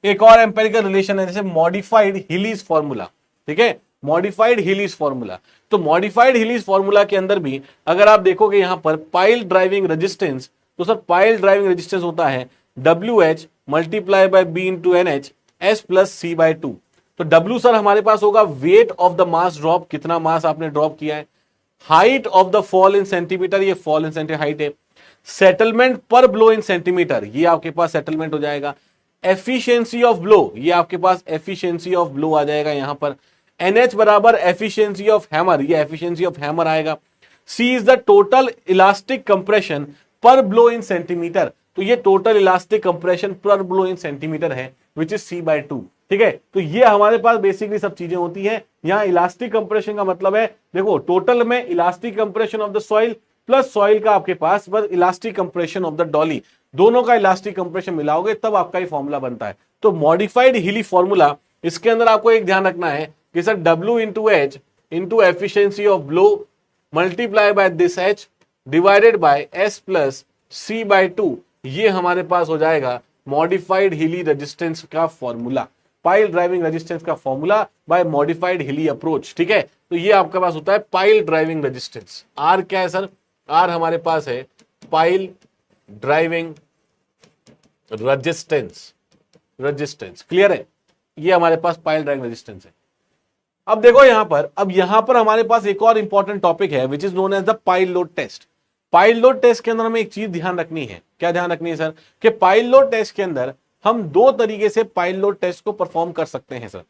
एक और एम्पेरिकल रिलेशन है जैसे मॉडिफाइड हिलीज फॉर्मूला, ठीक है, मॉडिफाइड हिलीज फॉर्मूला। तो मॉडिफाइड हिलीज फॉर्मूला के अंदर भी अगर आप देखोगे यहां पर पाइल ड्राइविंग रेजिस्टेंस, तो सर पाइल ड्राइविंग रेजिस्टेंस होता है WH multiply by B into NH S plus C by 2। तो W सर हमारे पास होगा weight of the mass drop, कितना मास आपने ड्रॉप किया है, height of the fall in centimetre, ये फॉल इन सेंटीमीटर हाइट है, सेटलमेंट पर ब्लो इन सेंटीमीटर, ये आपके पास सेटलमेंट हो जाएगा, एफिशिएंसी ऑफ ब्लो, ये आपके पास एफिशिएंसी ऑफ ब्लो आ जाएगा यहां पर, NH बराबर एफिशिएंसी ऑफ हैमर, ये एफिशिएंसी ऑफ हैमर आएगा, C is the total elastic compression पर ब्लो इन सेंटीमीटर, तो ये टोटल इलास्टिक कंप्रेशन पर ब्लो इन सेंटीमीटर है विच इज C बाय 2, ठीक है। तो ये हमारे पास बेसिकली सब चीजें होती हैं। यहां इलास्टिक कंप्रेशन का मतलब है, देखो टोटल में elastic compression of the soil plus soil का आपके पास बस elastic compression of the Dolly, दोनों का इलास्टिक कंप्रेशन मिलाओगे तब आपका ये फॉर्मूला बनता है। तो मॉडिफाइड हिली फॉर्मूला, इसके अंदर आपको एक ध्यान रखना है कि sir W into H into efficiency of blow multiply by this H divided by S plus C by 2, ये हमारे पास हो जाएगा मॉडिफाइड हिली रेजिस्टेंस का फॉर्मूला, पाइल ड्राइविंग रेजिस्टेंस का फॉर्मूला बाय मॉडिफाइड हिली अप्रोच, ठीक है। तो ये आपके पास होता है पाइल ड्राइविंग रेजिस्टेंस। आर क्या है सर, आर हमारे पास है पाइल ड्राइविंग रेजिस्टेंस, क्लियर है, ये हमारे पास पाइल ड्राइविंग रेजिस्टेंस है। अब देखो यहां पर हमारे पास एक और इंपॉर्टेंट टॉपिक है which is known as the pile load test. Pile load test के अंदर हमें एक चीज ध्यान रखनी है, क्या ध्यान रखनी है सर, कि पाइल लोड टेस्ट के अंदर हम दो तरीके से पाइल लोड टेस्ट को परफॉर्म कर सकते हैं सर।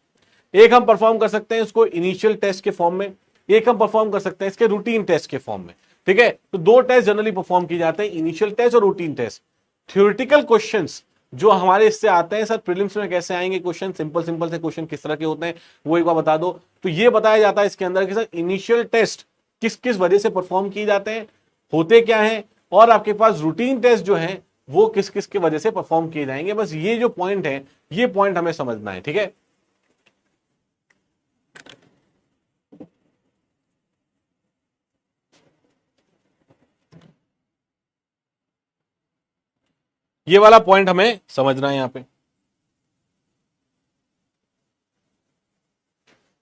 एक हम परफॉर्म कर सकते हैं इसको इनिशियल टेस्ट के फॉर्म में, एक हम परफॉर्म कर सकते हैं इसके रूटीन टेस्ट के फॉर्म में, ठीक है। तो दो टेस्ट जनरली परफॉर्म किए जाते हैं, इनिशियल टेस्ट और रूटीन टेस्ट। थ्योरेटिकल क्वेश्चंस जो हमारे इससे आते हैं सर, प्रीलिम्स में कैसे आएंगे क्वेश्चन, सिंपल से क्वेश्चन किस तरह के होते हैं वो एक बार बता दो। तो ये बताया जाता है इसके अंदर कि सर इनिशियल टेस्ट किस किस वजह से परफॉर्म किए जाते हैं, होते क्या है, और आपके पास रूटीन टेस्ट जो है वो किस किस की वजह से परफॉर्म किए जाएंगे। बस ये जो पॉइंट है ये पॉइंट हमें समझना है, ठीक है। ये वाला पॉइंट हमें समझना है यहां पे।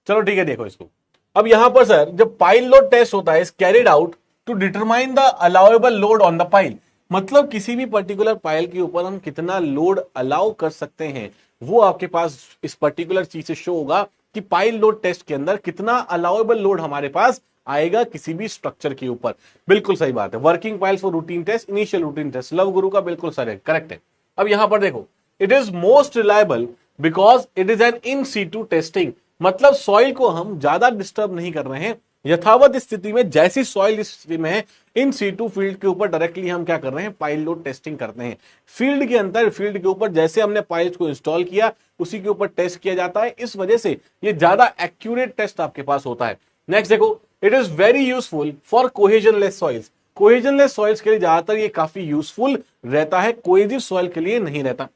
चलो ठीक है, देखो इसको। अब यहां पर सर जब पाइल लोड टेस्ट होता है is carried out to determine the allowable load on the pile, मतलब किसी भी पर्टिकुलर पाइल के ऊपर हम कितना लोड अलाउ कर सकते हैं वो आपके पास इस पर्टिकुलर चीज से शो होगा कि पाइल लोड टेस्ट के अंदर कितना अलाउएबल लोड हमारे पास आएगा किसी भी स्ट्रक्चर के ऊपर। बिल्कुल सही बात है, working piles for routine test, initial routine test, love guru का बिल्कुल सही करेक्ट है। अब यहां पर देखो it is most reliable because it is an in situ testing, मतलब सॉइल को हम ज्यादा डिस्टर्ब नहीं कर रहे हैं, यथावत स्थिति में जैसी सॉइल स्थिति में है इन सीटू फील्ड के ऊपर डायरेक्टली हम क्या कर रहे हैं, पाइल लोड टेस्टिंग करते हैं। फील्ड के अंदर फील्ड के ऊपर जैसे हमने पाइल्स को इंस्टॉल किया उसी के ऊपर टेस्ट किया जाता है, इस वजह से ये ज्यादा एक्यूरेट टेस्ट आपके पास होता है। नेक्स्ट देखो, it is very useful for cohesionless soils, cohesionless soils के लिए ज्यादातर ये काफी यूजफुल रहता है, कोहेजिव सॉइल के लिए नहीं रहता।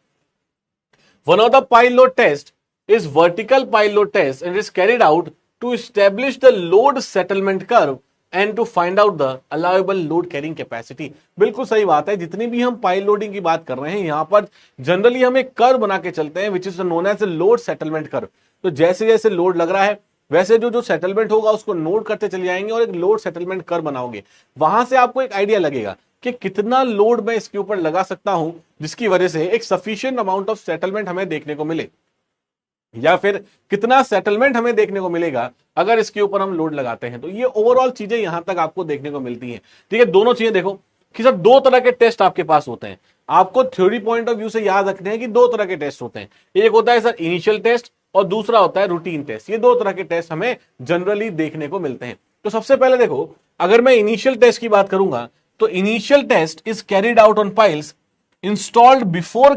One of the pile load test is vertical pile load test and it is carried out to establish the load settlement curve and to find out the allowable load carrying capacity। बिल्कुल सही बात है, जितनी भी हम pile loading की बात कर रहे हैं यहां पर जनरली हम एक कर्व बना के चलते हैं which is known as load settlement curve. तो जैसे जैसे लोड लग रहा है वैसे जो जो सेटलमेंट होगा उसको नोट करते चले जाएंगे और एक लोड सेटलमेंट कर्व बनाओगे, वहां से आपको एक आइडिया लगेगा कि कितना लोड मैं इसके ऊपर लगा सकता हूं जिसकी वजह से एक सफिशिएंट अमाउंट ऑफ सेटलमेंट हमें देखने को मिले, या फिर कितना सेटलमेंट हमें देखने को मिलेगा अगर इसके ऊपर हम लोड लगाते हैं। तो ये ओवरऑल चीजें यहां तक आपको देखने को मिलती हैं, ठीक है। दोनों चीजें देखो कि सर दो तरह के टेस्ट आपके पास होते हैं, आपको थ्योरी पॉइंट ऑफ व्यू से याद रखने हैं कि दो तरह के टेस्ट होते हैं, एक होता है सर इनिशियल टेस्ट और दूसरा होता है रूटीन टेस्ट। ये दो तरह के टेस्ट हमें जनरली देखने को मिलते हैं। तो सबसे पहले देखो, अगर मैं इनिशियल टेस्ट की बात करूंगा तो initial test is carried out on piles installed before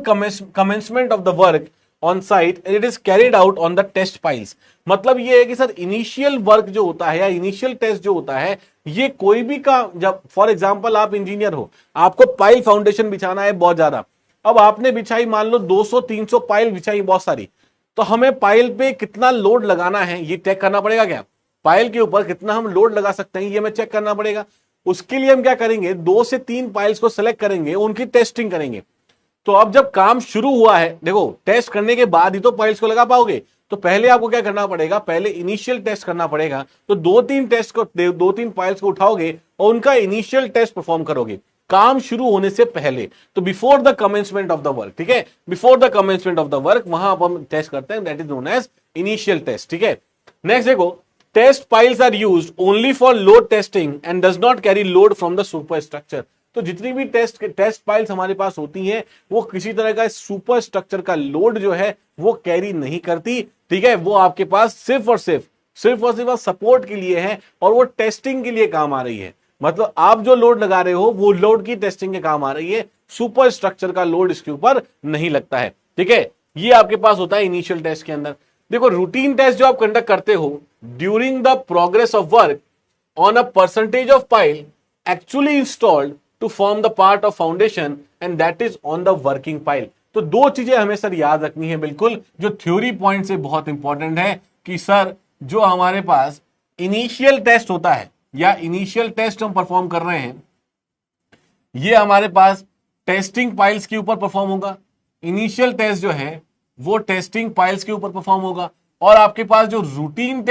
commencement of the work on site and it is carried out on the test piles. मतलब ये है कि सर इनिशियल वर्क जो होता है या इनिशियल टेस्ट जो होता है, ये कोई भी काम, जब फॉर एग्जांपल आप इंजीनियर हो, आपको पाइल फाउंडेशन बिछाना है बहुत ज्यादा, अब आपने बिछाई मान लो 200-300 पाइल बिछाई बहुत सारी, तो हमें पाइल पे कितना लोड लगाना है ये चेक करना पड़ेगा। क्या पाइल के ऊपर कितना हम लोड लगा सकते हैं ये हमें चेक करना पड़ेगा। उसके लिए हम क्या करेंगे, 2 से 3 पाइल्स को सिलेक्ट करेंगे, उनकी टेस्टिंग करेंगे। तो अब जब काम शुरू हुआ है, देखो टेस्ट करने के बाद ही तो पाइल्स को लगा पाओगे, तो पहले आपको क्या करना पड़ेगा, पहले इनिशियल टेस्ट करना पड़ेगा। तो 2-3 पाइल्स को उठाओगे और उनका इनिशियल टेस्ट परफॉर्म करोगे काम शुरू होने से पहले, तो before the commencement of the work. ठीक है, before the commencement of the work वहां हम टेस्ट करते हैं, that is known as initial test. ठीक है, नेक्स्ट देखो, test piles are used only for load testing and does not carry load from the superstructure. तो जितनी भी टेस्ट पाइल्स हमारे पास होती हैं वो किसी तरह का सुपर स्ट्रक्चर का लोड जो है वो कैरी नहीं करती। ठीक है, वो आपके पास सिर्फ और सिर्फ सपोर्ट के लिए है और वो टेस्टिंग के लिए काम आ रही है। मतलब आप जो लोड लगा रहे हो वो लोड की टेस्टिंग के काम आ रही है, सुपर स्ट्रक्चर का लोड इसके ऊपर नहीं लगता है। ठीक है, ये आपके पास होता है इनिशियल टेस्ट के अंदर। देखो रूटीन टेस्ट जो आप कंडक्ट करते हो during the progress of work on a percentage of pile actually installed to form the part of foundation and that is on the working pile. तो दो चीजें हमें सर याद रखनी है बिल्कुल, जो थ्योरी पॉइंट से बहुत इंपॉर्टेंट है कि सर जो हमारे पास इनिशियल टेस्ट होता है या इनिशियल टेस्ट हम परफॉर्म कर रहे हैं, ये हमारे पास टेस्टिंग पाइल्स के ऊपर परफॉर्म होगा। इनिशियल टेस्ट जो है वो टेस्टिंग पाइल्स के ऊपर परफॉर्म होगा, और आपके पास जो रूटीन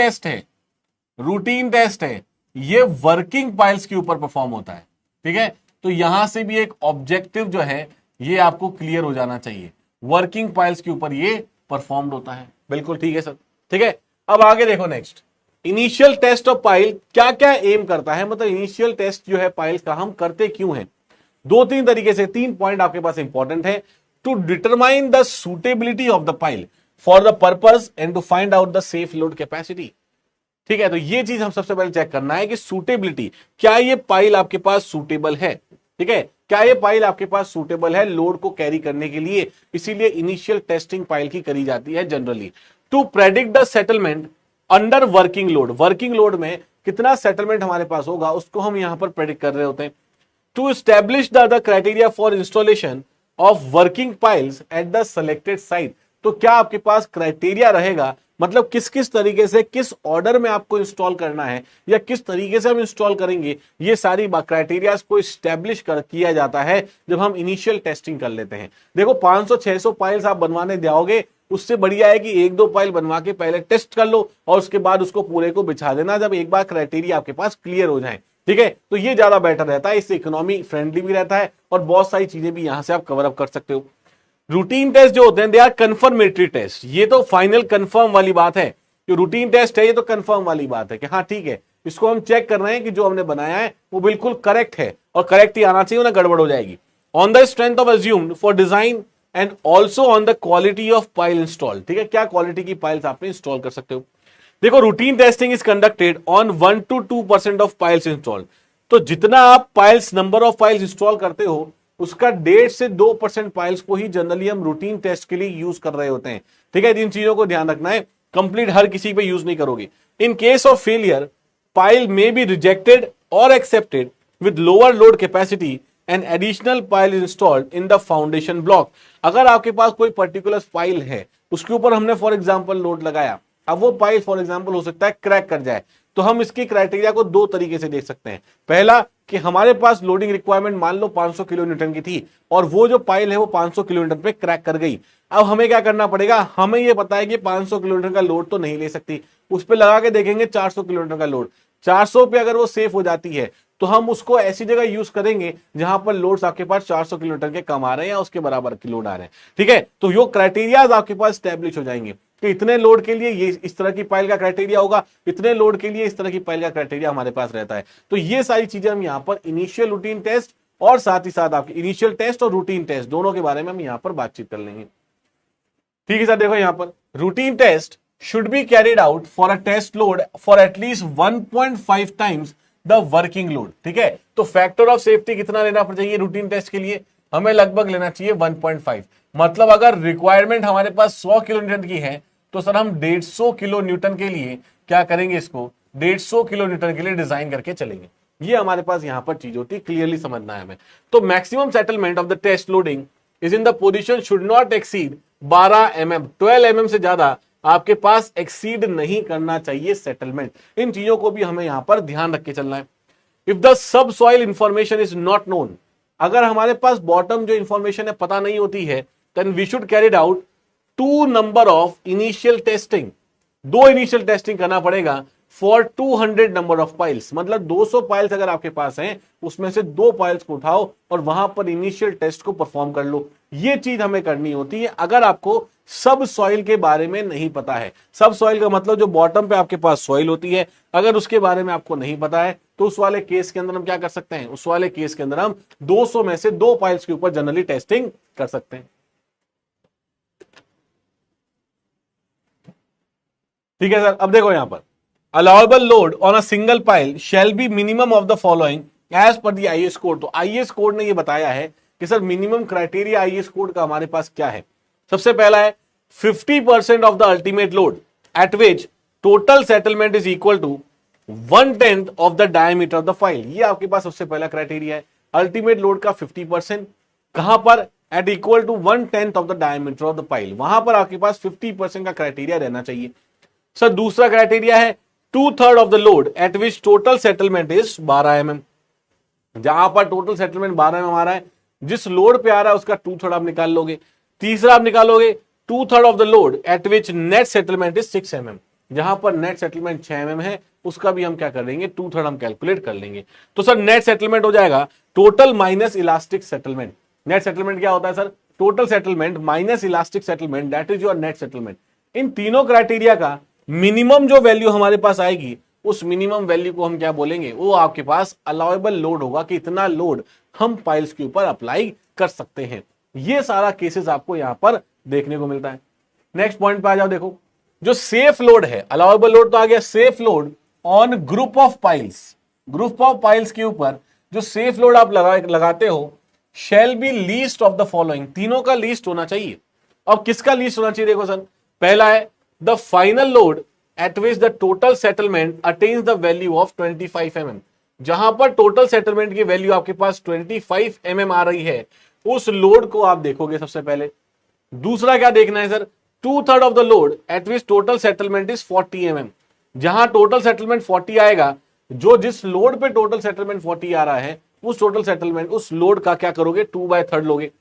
टेस्ट है ये वर्किंग पाइल्स के ऊपर परफॉर्म होता है। ठीक है, तो यहां से भी एक ऑब्जेक्टिव जो है ये आपको क्लियर हो जाना चाहिए, वर्किंग पाइल्स के ऊपर ये परफॉर्म्ड होता है। बिल्कुल ठीक है सर। ठीक है, अब आगे देखो next, initial test of pile क्या क्या एम करता है, मतलब इनिशियल टेस्ट जो है पाइल्स का हम करते क्यों हैं। 2-3 तरीके से 3 पॉइंट आपके पास इंपॉर्टेंट है। To determine the suitability of the pile for the purpose and to find out the safe load capacity. ठीक है, तो ये चीज हम सबसे पहले चेक करना है कि सूटेबिलिटी, क्या ये पाइल आपके पास सूटेबल है। ठीक है, क्या ये पाइल आपके पास सूटेबल है लोड को कैरी करने के लिए, इसीलिए इनिशियल टेस्टिंग पाइल की करी जाती है generally. To predict the settlement under working load, working load में कितना सेटलमेंट हमारे पास होगा उसको हम यहां पर प्रेडिक्ट कर रहे होते हैं। To establish the criteria for installation of working piles at the selected site. तो क्या आपके पास क्राइटेरिया रहेगा, मतलब किस किस तरीके से किस ऑर्डर में आपको इंस्टॉल करना है या किस तरीके से हम इंस्टॉल करेंगे, ये सारी क्राइटेरिया को स्टैब्लिश किया जाता है जब हम इनिशियल टेस्टिंग कर लेते हैं। देखो 500-600 पाइल्स आप बनवाने जाओगे, उससे बढ़िया है कि 1-2 पाइल बनवा के पहले टेस्ट कर लो और उसके बाद उसको पूरे को बिछा देना जब एक बार क्राइटेरिया आपके पास क्लियर हो जाए। ठीक है, तो ये ज्यादा बेटर रहता है, इससे इकोनॉमी फ्रेंडली भी रहता है और बहुत सारी चीजें भी यहां से आप कवर अप कर सकते हो। रूटीन टेस्ट जो होते हैं दे आर कंफर्मेटरी टेस्ट, ये तो फाइनल कंफर्म वाली बात है। जो रूटीन टेस्ट है ये तो कंफर्म वाली बात है कि हाँ ठीक है, इसको हम चेक कर रहे हैं कि जो हमने बनाया है वो बिल्कुल करेक्ट है, और करेक्ट ही आना चाहिए ना गड़बड़ हो जाएगी। On the strength of assumed for design and also on the quality of pile install. ठीक है, क्या क्वालिटी की पाइल्स आप इंस्टॉल कर सकते हो। देखो routine testing is conducted on 1 to 2% of piles installed. तो जितना आप piles number of piles install करते हो उसका 1.5 से 2% पाइल्स को ही जनरली हम रूटीन टेस्ट के लिए यूज कर रहे होते हैं। ठीक है, इन चीजों को ध्यान रखना है, कंप्लीट हर किसी पे यूज नहीं करोगे। In case of failure pile may be rejected और accepted with lower load capacity and additional pile installed in the foundation block. अगर आपके पास कोई पर्टिकुलर पाइल है, उसके ऊपर हमने फॉर एग्जाम्पल लोड लगाया, अब वो पाइल फॉर एग्जाम्पल हो सकता है क्रैक कर जाए, तो हम इसकी क्राइटेरिया को 2 तरीके से देख सकते हैं। पहला कि हमारे पास लोडिंग रिक्वायरमेंट मान लो 500 किलो न्यूटन की थी और वो जो पाइल है वो 500 किलो न्यूटन पे क्रैक कर गई। अब हमें क्या करना पड़ेगा, हमें ये पता है कि 500 किलो न्यूटन का लोड तो नहीं ले सकती, उस पर लगा के देखेंगे 400 किलो न्यूटन का लोड। 400 पे अगर वो सेफ हो जाती है तो हम उसको ऐसी जगह यूज करेंगे जहां पर लोड्स आपके पास 400 किलोमीटर के कम आ रहे हैं या उसके बराबर की लोड आ रहे हैं। ठीक है, तो यो क्राइटेरियाज आपके पास स्टैब्लिश हो जाएंगे कि इतने लोड के लिए ये इस तरह की पाइल का क्राइटेरिया होगा, इतने लोड के लिए इस तरह की पाइल का क्राइटेरिया हमारे पास रहता है। तो ये सारी चीजें हम यहां पर इनिशियल रूटीन टेस्ट और साथ ही साथ आपके इनिशियल टेस्ट और रूटीन टेस्ट दोनों के बारे में हम यहां पर बातचीत कर लेंगे। ठीक है सर, देखो यहां पर routine test should be carried out for a test load for at least 1.5 times the working load. ठीक है, तो फैक्टर ऑफ सेफ्टी कितना लेना पड़ चाहिए रूटीन टेस्ट के लिए? हमें लगभग लेना चाहिए 1.5। मतलब अगर रिक्वायरमेंट हमारे पास 100 किलो न्यूटन की है तो सर हम 150 किलो न्यूटन के लिए क्या करेंगे, इसको 150 किलो न्यूटन के लिए डिजाइन करके चलेंगे। ये हमारे पास यहां पर चीज होती है, क्लियरली समझना है हमें। तो maximum settlement of the test loading is in the position should not exceed 12 mm। 12 mm से ज्यादा आपके पास एक्सीड नहीं करना चाहिए सेटलमेंट। इन चीजों को भी हमें यहां पर ध्यान रख के चलना है। If the sub soil information is not known, अगर हमारे पास बॉटम जो इंफॉर्मेशन है पता नहीं होती है, then we should carried out 2 number of initial testing. 2 initial testing करना पड़ेगा फॉर 200 नंबर ऑफ पाइल्स। मतलब 200 पाइल्स अगर आपके पास हैं, उसमें से 2 पाइल्स को उठाओ और वहां पर इनिशियल टेस्ट को परफॉर्म कर लो। ये चीज हमें करनी होती है अगर आपको सब सॉइल के बारे में नहीं पता है। सब सॉइल का मतलब जो बॉटम पे आपके पास सॉइल होती है, अगर उसके बारे में आपको नहीं पता है तो उस वाले केस के अंदर हम क्या कर सकते हैं, उस वाले केस के अंदर हम 200 में से 2 पाइल्स के ऊपर जनरली टेस्टिंग कर सकते हैं। ठीक है सर, अब देखो यहां पर allowable load on a single pile shall be minimum of the following as per the IS code। तो IS कोड ने ये बताया है कि sir minimum criteria IS code का हमारे पास क्या है। सबसे पहला है 50% of the ultimate load at which total settlement is equal to 1/10 of the diameter of the pile. ये आपके पास सबसे पहला क्राइटेरिया है, अल्टीमेट लोड का 50%। कहां पर? At equal to 1/10 of the diameter of the pile. वहां पर आपके पास 50% का क्राइटेरिया रहना चाहिए। सर दूसरा क्राइटेरिया है 2/3 of the load at which total settlement is 12 mm। जहां पर टोटल सेटलमेंट 12 mm आ रहा है, जिस लोड पे आ रहा है उसका 2/3 आप निकाल लोगे। तीसरा आप निकालोगे 2/3 of the load at which net settlement is 6 mm। जहां पर नेट सेटलमेंट 6 mm है, उसका भी हम क्या कर लेंगे, 2/3 हम कैलकुलेट कर लेंगे। तो सर नेट सेटलमेंट हो जाएगा total minus elastic settlement. Net settlement क्या होता है sir? Total settlement minus elastic settlement, that is your net settlement. इन तीनों क्राइटेरिया का मिनिमम जो वैल्यू हमारे पास आएगी, उस मिनिमम वैल्यू को हम क्या बोलेंगे, वो आपके पास अलाउएबल लोड होगा कि इतना लोड हम पाइल्स के ऊपर अप्लाई कर सकते हैं। ये सारा केसेस आपको यहां पर देखने को मिलता है। नेक्स्ट पॉइंट पे आ जाओ। देखो जो सेफ लोड है, अलाउएबल लोड तो आ गया, safe load on group of piles. Group of piles के ऊपर जो सेफ लोड आप लगाते हो, shall be least of the following. तीनों का लीस्ट होना चाहिए। अब किसका लीस्ट होना चाहिए? देखो सर, पहला है the final load at which the total settlement attains the value of 25 mm। जहां पर टोटल सेटलमेंट की वैल्यू आपके पास 25 mm आ रही है, उस लोड को आप देखोगे सबसे पहले। दूसरा क्या देखना है sir? 2/3 of the load at which total settlement is 40 mm। जहां टोटल सेटलमेंट 40 आएगा, जो जिस लोड पे टोटल सेटलमेंट 40 आ रहा है, उस टोटल सेटलमेंट, उस लोड का क्या करोगे, 2/3 लोगे।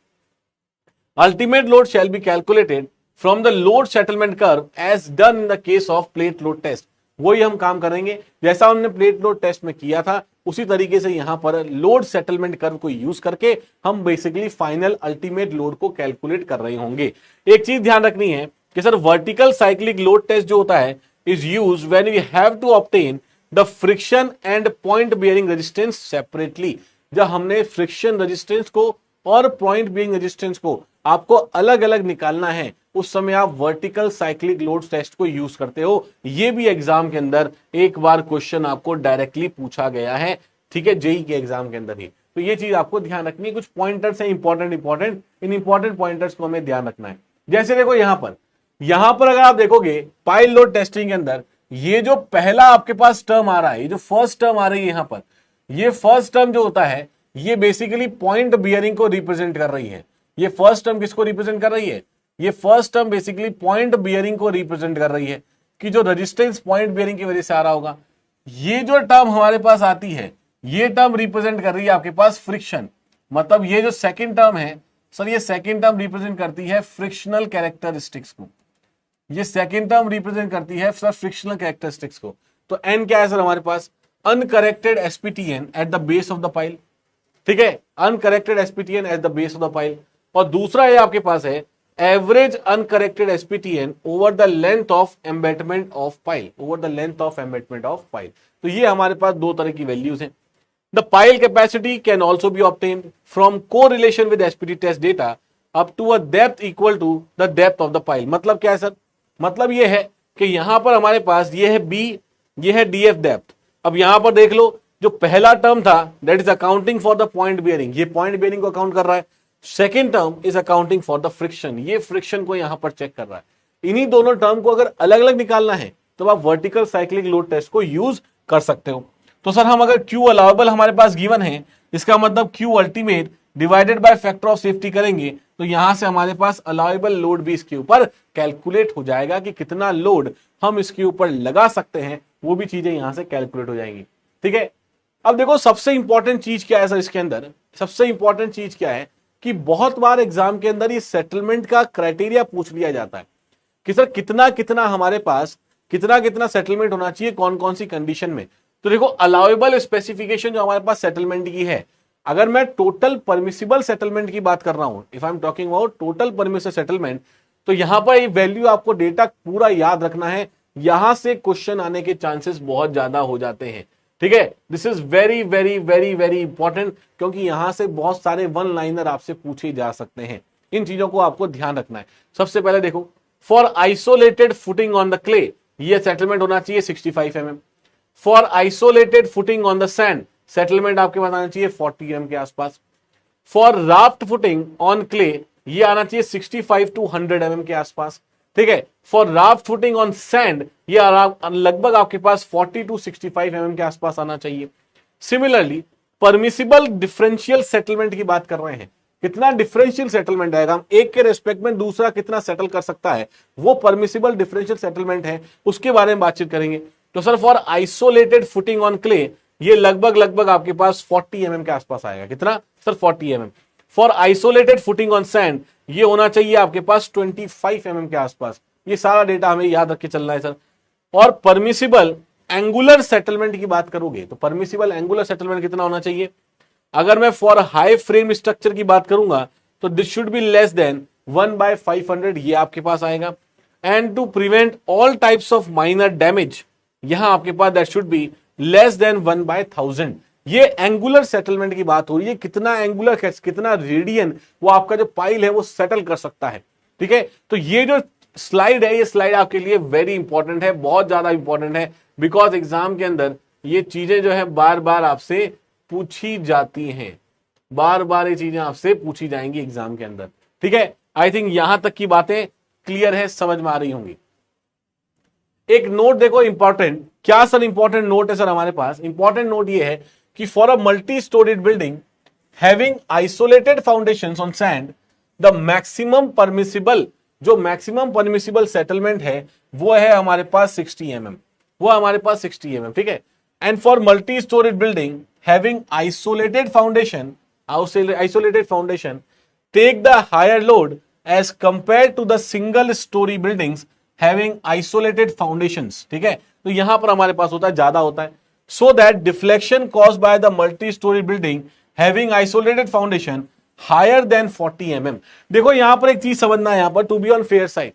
Ultimate load shall be calculated from the load settlement curve as done in the case of plate load test. वही हम काम करेंगे जैसा हमने प्लेट लोड टेस्ट में किया था, उसी तरीके से यहां पर लोड सेटलमेंट कर्व को यूज करके हम बेसिकली फाइनल अल्टीमेट लोड को कैलकुलेट कर रहे होंगे। एक चीज ध्यान रखनी है कि sir vertical cyclic load test जो होता है is use when we have to obtain the friction and point bearing resistance separately. जब हमने फ्रिक्शन रेजिस्टेंस को और पॉइंट बियरिंग रेजिस्टेंस को आपको अलग अलग निकालना है, उस समय आप वर्टिकल साइक्लिक लोड टेस्ट को यूज करते हो। ये भी एग्जाम के अंदर एक बार क्वेश्चन आपको डायरेक्टली पूछा गया है, ठीक है, जेई के एग्जाम के अंदर ही। तो ये चीज आपको ध्यान रखनी है। कुछ पॉइंटर्स हैं इंपॉर्टेंट, इन इंपॉर्टेंट पॉइंटर्स को हमें ध्यान रखना है। जैसे देखो यहां पर अगर आप देखोगे पाइल लोड टेस्टिंग के अंदर, ये जो पहला आपके पास टर्म आ रहा है, ये जो फर्स्ट टर्म आ रही है यहां पर, ये फर्स्ट टर्म जो होता है, ये बेसिकली पॉइंट बियरिंग को रिप्रेजेंट कर रही है। ये फर्स्ट टर्म किसको रिप्रेजेंट कर रही है? ये first term basically point bearing को रिप्रेजेंट कर रही है, कि जो रेजिस्टेंस पॉइंट बियरिंग की वजह से आ रहा होगा। ये जो टर्म हमारे पास आती है, ये टर्म रिप्रेजेंट कर रही है आपके पास फ्रिक्शन। मतलब ये जो सेकंड टर्म है सर, ये सेकंड टर्म रिप्रेजेंट करती है फ्रिक्शनल कैरेक्टरिस्टिक्स को। ये सेकंड टर्म रिप्रेजेंट करती है सर फ्रिक्शनल कैरेक्टरिस्टिक्स को। तो एन क्या है सर हमारे पास? Uncorrected SPTN at the base of the pile. ठीक है, uncorrected SPTN at the base of the pile. और दूसरा ये आपके पास है average uncorrected SPTN over the length of embedment of pile, over the length of embedment of pile. तो ये हमारे पास दो तरह की वैल्यूज हैं। The pile capacity can also be obtained from correlation with SPT test data up to a depth equal to the depth of the pile. मतलब क्या है सर? मतलब ये है कि यहां पर हमारे पास ये है बी, ये है डीएफ डेप्थ। अब यहां पर देख लो, जो पहला टर्म था that is accounting for the point bearing, ये पॉइंट बियरिंग को अकाउंट कर रहा है। Second term is accounting for the friction, ये फ्रिक्शन को यहां पर चेक कर रहा है। इन्हीं दोनों टर्म को अगर अलग अलग निकालना है तो आप वर्टिकल साइक्लिक लोड टेस्ट को यूज कर सकते हो। तो सर हम अगर क्यू अलाउेबल हमारे पास गिवन है, इसका मतलब Q ultimate divided by factor of safety करेंगे तो यहां से हमारे पास अलाउेबल लोड भी इसके ऊपर कैलकुलेट हो जाएगा कि कितना लोड हम इसके ऊपर लगा सकते हैं, वो भी चीजें यहां से कैलकुलेट हो जाएंगी। ठीक है, अब देखो सबसे इंपॉर्टेंट चीज क्या है सर इसके अंदर, सबसे इंपॉर्टेंट चीज क्या है कि बहुत बार एग्जाम के अंदर ये सेटलमेंट का क्राइटेरिया पूछ लिया जाता है कि सर कितना कितना हमारे पास कितना कितना सेटलमेंट होना चाहिए कौन कौन सी कंडीशन में। तो देखो अलाउेबल स्पेसिफिकेशन जो हमारे पास सेटलमेंट की है, अगर मैं टोटल परमिसिबल सेटलमेंट की बात कर रहा हूं, if I am talking about total permissible settlement, तो यहां पर ये वैल्यू आपको डेटा पूरा याद रखना है, यहां से क्वेश्चन आने के चांसेस बहुत ज्यादा हो जाते हैं। ठीक है, this is very very very very important, क्योंकि यहां से बहुत सारे वन लाइनर आपसे पूछे जा सकते हैं। इन चीजों को आपको ध्यान रखना है। सबसे पहले देखो, for isolated footing on the clay, ये सेटलमेंट होना चाहिए 65 mm। For isolated footing on the sand, settlement आपके पास आना चाहिए 40 mm के आसपास। For raft footing on clay, ये आना चाहिए 65 to 100 mm के आसपास। ठीक है, for raft footing on sand, ये लगभग आपके पास 40 to 65 mm के आसपास आना चाहिए। सिमिलरली परमिसिबल डिफरेंशियल सेटलमेंट की बात कर रहे हैं, कितना डिफरेंशियल सेटलमेंट आएगा, हम एक के रेस्पेक्ट में दूसरा कितना सेटल कर सकता है, वो परमिसिबल डिफरेंशियल सेटलमेंट है, उसके बारे में बातचीत करेंगे। तो sir for isolated footing on clay, ये लगभग आपके पास 40 mm के आसपास आएगा। कितना sir? 40 mm। For isolated footing on sand, ये होना चाहिए आपके पास 25 mm के आसपास। ये सारा डेटा हमें याद रख के चलना है सर। और परमिसिबल एंगुलर सेटलमेंट की बात करोगे तो परमिसिबल एंगुलर सेटलमेंट कितना होना चाहिए? अगर मैं फॉर हाई फ्रेम स्ट्रक्चर की बात करूंगा तो this should be less than 1/500, ये आपके पास आएगा। And to prevent all types of minor damage, यहां आपके पास that should be less than 1/1000। ये एंगुलर सेटलमेंट की बात हो रही है, कितना एंगुलर, कितना रेडियन वो आपका जो पाइल है वो सेटल कर सकता है। ठीक है, तो ये जो स्लाइड है, ये स्लाइड आपके लिए वेरी इंपॉर्टेंट है, बहुत ज्यादा इंपॉर्टेंट है, बिकॉज एग्जाम के अंदर ये चीजें जो है बार बार आपसे पूछी जाती हैं, बार बार ये चीजें आपसे पूछी जाएंगी एग्जाम के अंदर। ठीक है, आई थिंक यहां तक की बातें क्लियर है, समझ में आ रही होंगी। एक नोट देखो इंपॉर्टेंट, क्या सर इंपॉर्टेंट नोट है सर हमारे पास? इंपॉर्टेंट नोट ये है कि for a multi storeyed building having isolated foundations on sand, the maximum permissible, जो मैक्सिमम परमिसिबल सेटलमेंट है वो है हमारे पास 60 mm, वो हमारे पास 60 mm। ठीक है, and for multi storeyed building having isolated foundation, take the higher load as compared to the single story buildings having isolated foundations। ठीक है, तो यहां पर हमारे पास होता है, ज्यादा होता है। so that deflection caused by the multi story building having isolated foundation higher than 40 mm। देखो यहां पर एक चीज समझना है, यहां पर to be on fair side,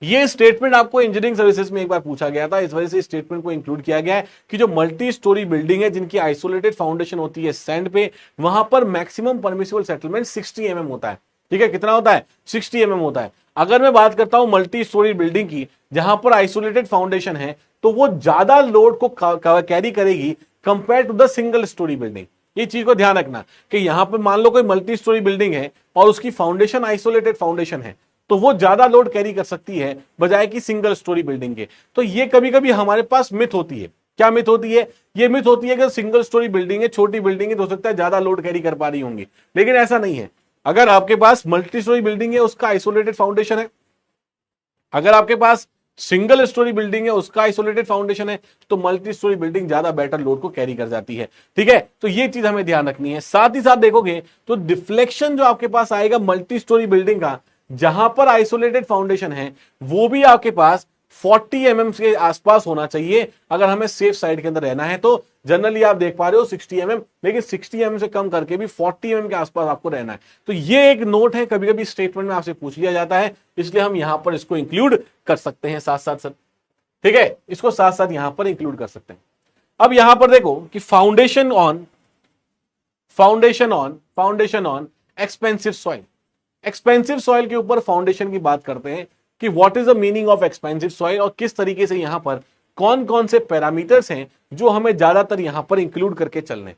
ये स्टेटमेंट आपको इंजीनियरिंग सर्विसेज में एक बार पूछा गया था, इस वजह से स्टेटमेंट को इंक्लूड किया गया है कि जो मल्टी स्टोरी बिल्डिंग है जिनकी आइसोलेटेड फाउंडेशन होती है सैंड पे, वहां पर मैक्सिमम परमिसिबल सेटलमेंट 60 mm होता है। ठीक है, कितना होता है? 60 mm होता है। अगर मैं बात करता हूं मल्टी स्टोरी बिल्डिंग की जहां पर आइसोलेटेड फाउंडेशन है, तो वो ज्यादा लोड को कैरी करेगी compare to the single storey building. ये चीज को ध्यान रखना कि यहां पर मान लो कोई मल्टी स्टोरी बिल्डिंग है और उसकी फाउंडेशन आइसोलेटेड फाउंडेशन है, तो वो ज्यादा लोड कैरी कर सकती है बजाय कि सिंगल स्टोरी बिल्डिंग के। तो ये कभी कभी हमारे पास मिथ होती है। क्या मिथ होती है? ये मिथ होती है कि सिंगल स्टोरी बिल्डिंग है, छोटी बिल्डिंग है, तो हो सकता है ज्यादा लोड कैरी कर पा रही होंगी, लेकिन ऐसा नहीं है। अगर आपके पास मल्टी स्टोरी बिल्डिंग है, उसका आइसोलेटेड फाउंडेशन है, अगर आपके पास सिंगल स्टोरी बिल्डिंग है, उसका आइसोलेटेड फाउंडेशन है, तो मल्टी स्टोरी बिल्डिंग ज्यादा बेटर लोड को कैरी कर जाती है। ठीक है, तो ये चीज हमें ध्यान रखनी है। साथ ही साथ देखोगे तो डिफ्लेक्शन जो आपके पास आएगा मल्टी स्टोरी बिल्डिंग का, जहां पर आइसोलेटेड फाउंडेशन है, वो भी आपके पास 40 mm के आसपास होना चाहिए अगर हमें सेफ साइड के अंदर रहना है। तो जनरली आप देख पा रहे हो 60 mm, लेकिन 60 mm से कम करके भी 40 mm के आसपास आपको रहना है। तो ये एक नोट है, कभी कभी स्टेटमेंट में आपसे पूछ लिया जाता है, इसलिए हम यहां पर इसको इंक्लूड कर सकते हैं साथ साथ सर। ठीक है, इसको साथ साथ यहां पर इंक्लूड कर सकते हैं। अब यहां पर देखो कि foundation on foundation on expensive soil. Expensive soil के ऊपर फाउंडेशन की बात करते हैं कि what is the meaning of expensive soil और किस तरीके से यहां पर कौन कौन से पैरामीटर्स हैं जो हमें ज्यादातर यहां पर इंक्लूड करके चलने।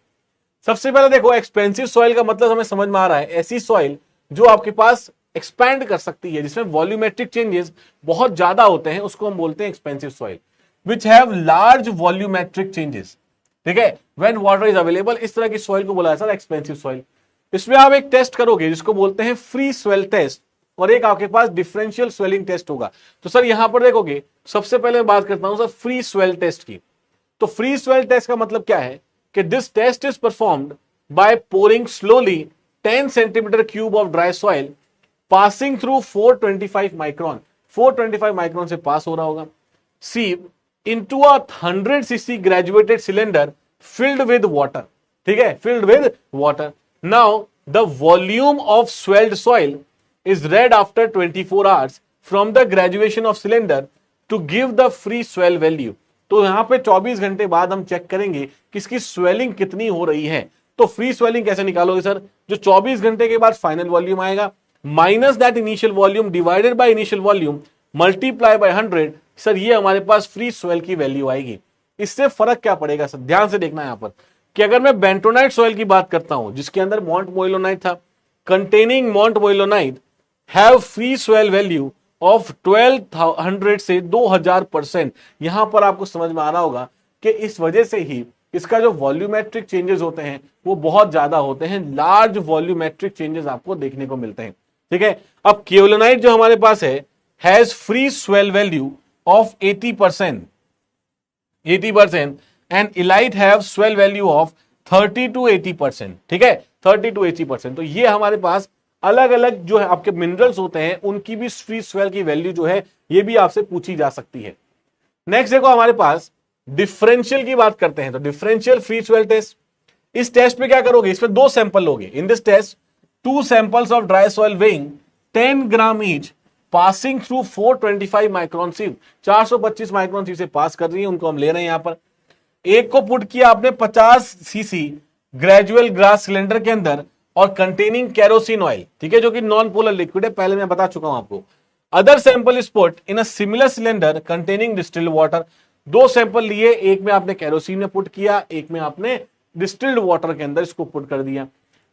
सबसे पहले देखो, एक्सपेंसिव सॉइल का मतलब हमें समझ में आ रहा है ऐसी सॉइल जो आपके पास एक्सपैंड कर सकती है, जिसमें वॉल्यूमेट्रिक चेंजेस बहुत ज्यादा होते हैं, उसको हम बोलते हैं expensive soil, which have large volumetric changes. ठीक है, व्हेन वाटर इज अवेलेबल, इस तरह की सॉइल को बोला है सर एक्सपेंसिव सॉइल। इसमें आप एक टेस्ट करोगे जिसको बोलते हैं फ्री स्वेल टेस्ट, और एक आपके पास डिफरेंशियल स्वेलिंग टेस्ट होगा। तो सर यहां पर देखोगे, सबसे पहले मैं बात करता हूं सर फ्री स्वेल टेस्ट की। तो फ्री स्वेल टेस्ट का मतलब क्या है कि this test is performed by pouring slowly 10 centimetre cube of dry soil passing through 425 micron, 425 micron से पास हो रहा होगा, सीव into a 100 cc graduated cylinder filled with water। ठीक है, filled with water। Now the volume of swelled soil is read after 24 hours from the graduation of cylinder to give the free swell value। तो यहां पे 24 घंटे बाद हम check करेंगे कि इसकी स्वेलिंग कितनी हो रही है। तो फ्री स्वेलिंग कैसे निकालोगे सर? जो 24 घंटे के बाद फाइनल वॉल्यूम आएगा minus that initial volume divided by initial volume multiply by 100, sir ये हमारे पास फ्री स्वेल की वैल्यू आएगी। इससे फर्क क्या पड़ेगा सर? ध्यान से देखना यहां पर कि अगर मैं बेंटोनाइट सॉइल की बात करता हूं जिसके अंदर मोंट मोइलोनाइट था, containing montmorillonite have free swell value of 1200 से 2000%। यहां पर आपको समझ में आ रहा होगा कि इस वजह से ही इसका जो वॉल्यूमेट्रिक चेंजेस होते हैं वो बहुत ज्यादा होते हैं, लार्ज वॉल्यूमेट्रिक चेंजेस आपको देखने को मिलते हैं। ठीक है, अब केओलिनाइट जो हमारे पास है has free swell value of 80% and elite have swell value of 30 to 80%। ठीक है, 30 to 80%। तो ये हमारे पास अलग अलग जो है आपके मिनरल्स होते हैं उनकी भी फ्री स्वेल की वैल्यू जो है ये भी आपसे पूछी जा सकती है। नेक्स्ट देखो, हमारे पास डिफरेंशियल की बात करते हैं। तो डिफरेंशियल फ्री स्वेल टेस्ट, इस टेस्ट में क्या करोगे? इसमें 2 सैंपल लोगे। In this test 2 samples of dry soil weighing 10 gram each passing through 425 micron sieve, 425 micron sieve से पास कर रही है, उनको हम ले रहे हैं यहां पर। एक को पुट किया आपने 50 सीसी ग्रेजुअल ग्लास सिलेंडर के अंदर और कंटेनिंग केरोसिन ऑयल, ठीक है, जो कि नॉन पोलर लिक्विड है, पहले मैं बता चुका हूं आपको। Other sample is put in a similar cylinder containing distilled water. 2 sample लिए, एक में आपने केरोसिन में पुट किया, एक में आपने डिस्टिल्ड वाटर के अंदर इसको पुट कर दिया।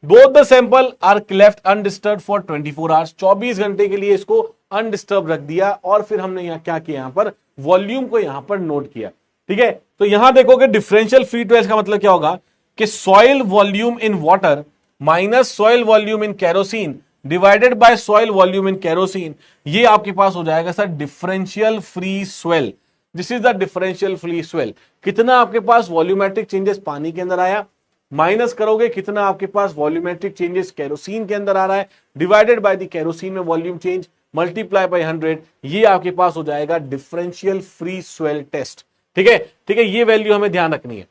Both the sample are left undisturb for 24 hours, 24 घंटे के लिए इसको अनडिस्टर्ब रख दिया। और फिर हमने यहां क्या किया? यहां पर वॉल्यूम को यहां पर नोट किया। ठीक है, तो यहां देखोगे डिफरेंशियल फ्री ट्वेल्स का मतलब क्या होगा कि soil volume in water minus soil volume in kerosene divided by soil volume in kerosene, ये आपके पास हो जाएगा sir differential free swell. This is the differential free swell. कितना आपके पास वॉल्यूमेट्रिक चेंजेस पानी के अंदर आया, माइनस करोगे कितना आपके पास वॉल्यूमेट्रिक चेंजेस केरोसिन के अंदर आ रहा है, डिवाइडेड बाय द केरोसिन में वॉल्यूम चेंज मल्टीप्लाई बाय 100, ये आपके पास हो जाएगा डिफरेंशियल फ्री स्वेल टेस्ट। ठीक है, ठीक है, ये वैल्यू हमें ध्यान रखनी है।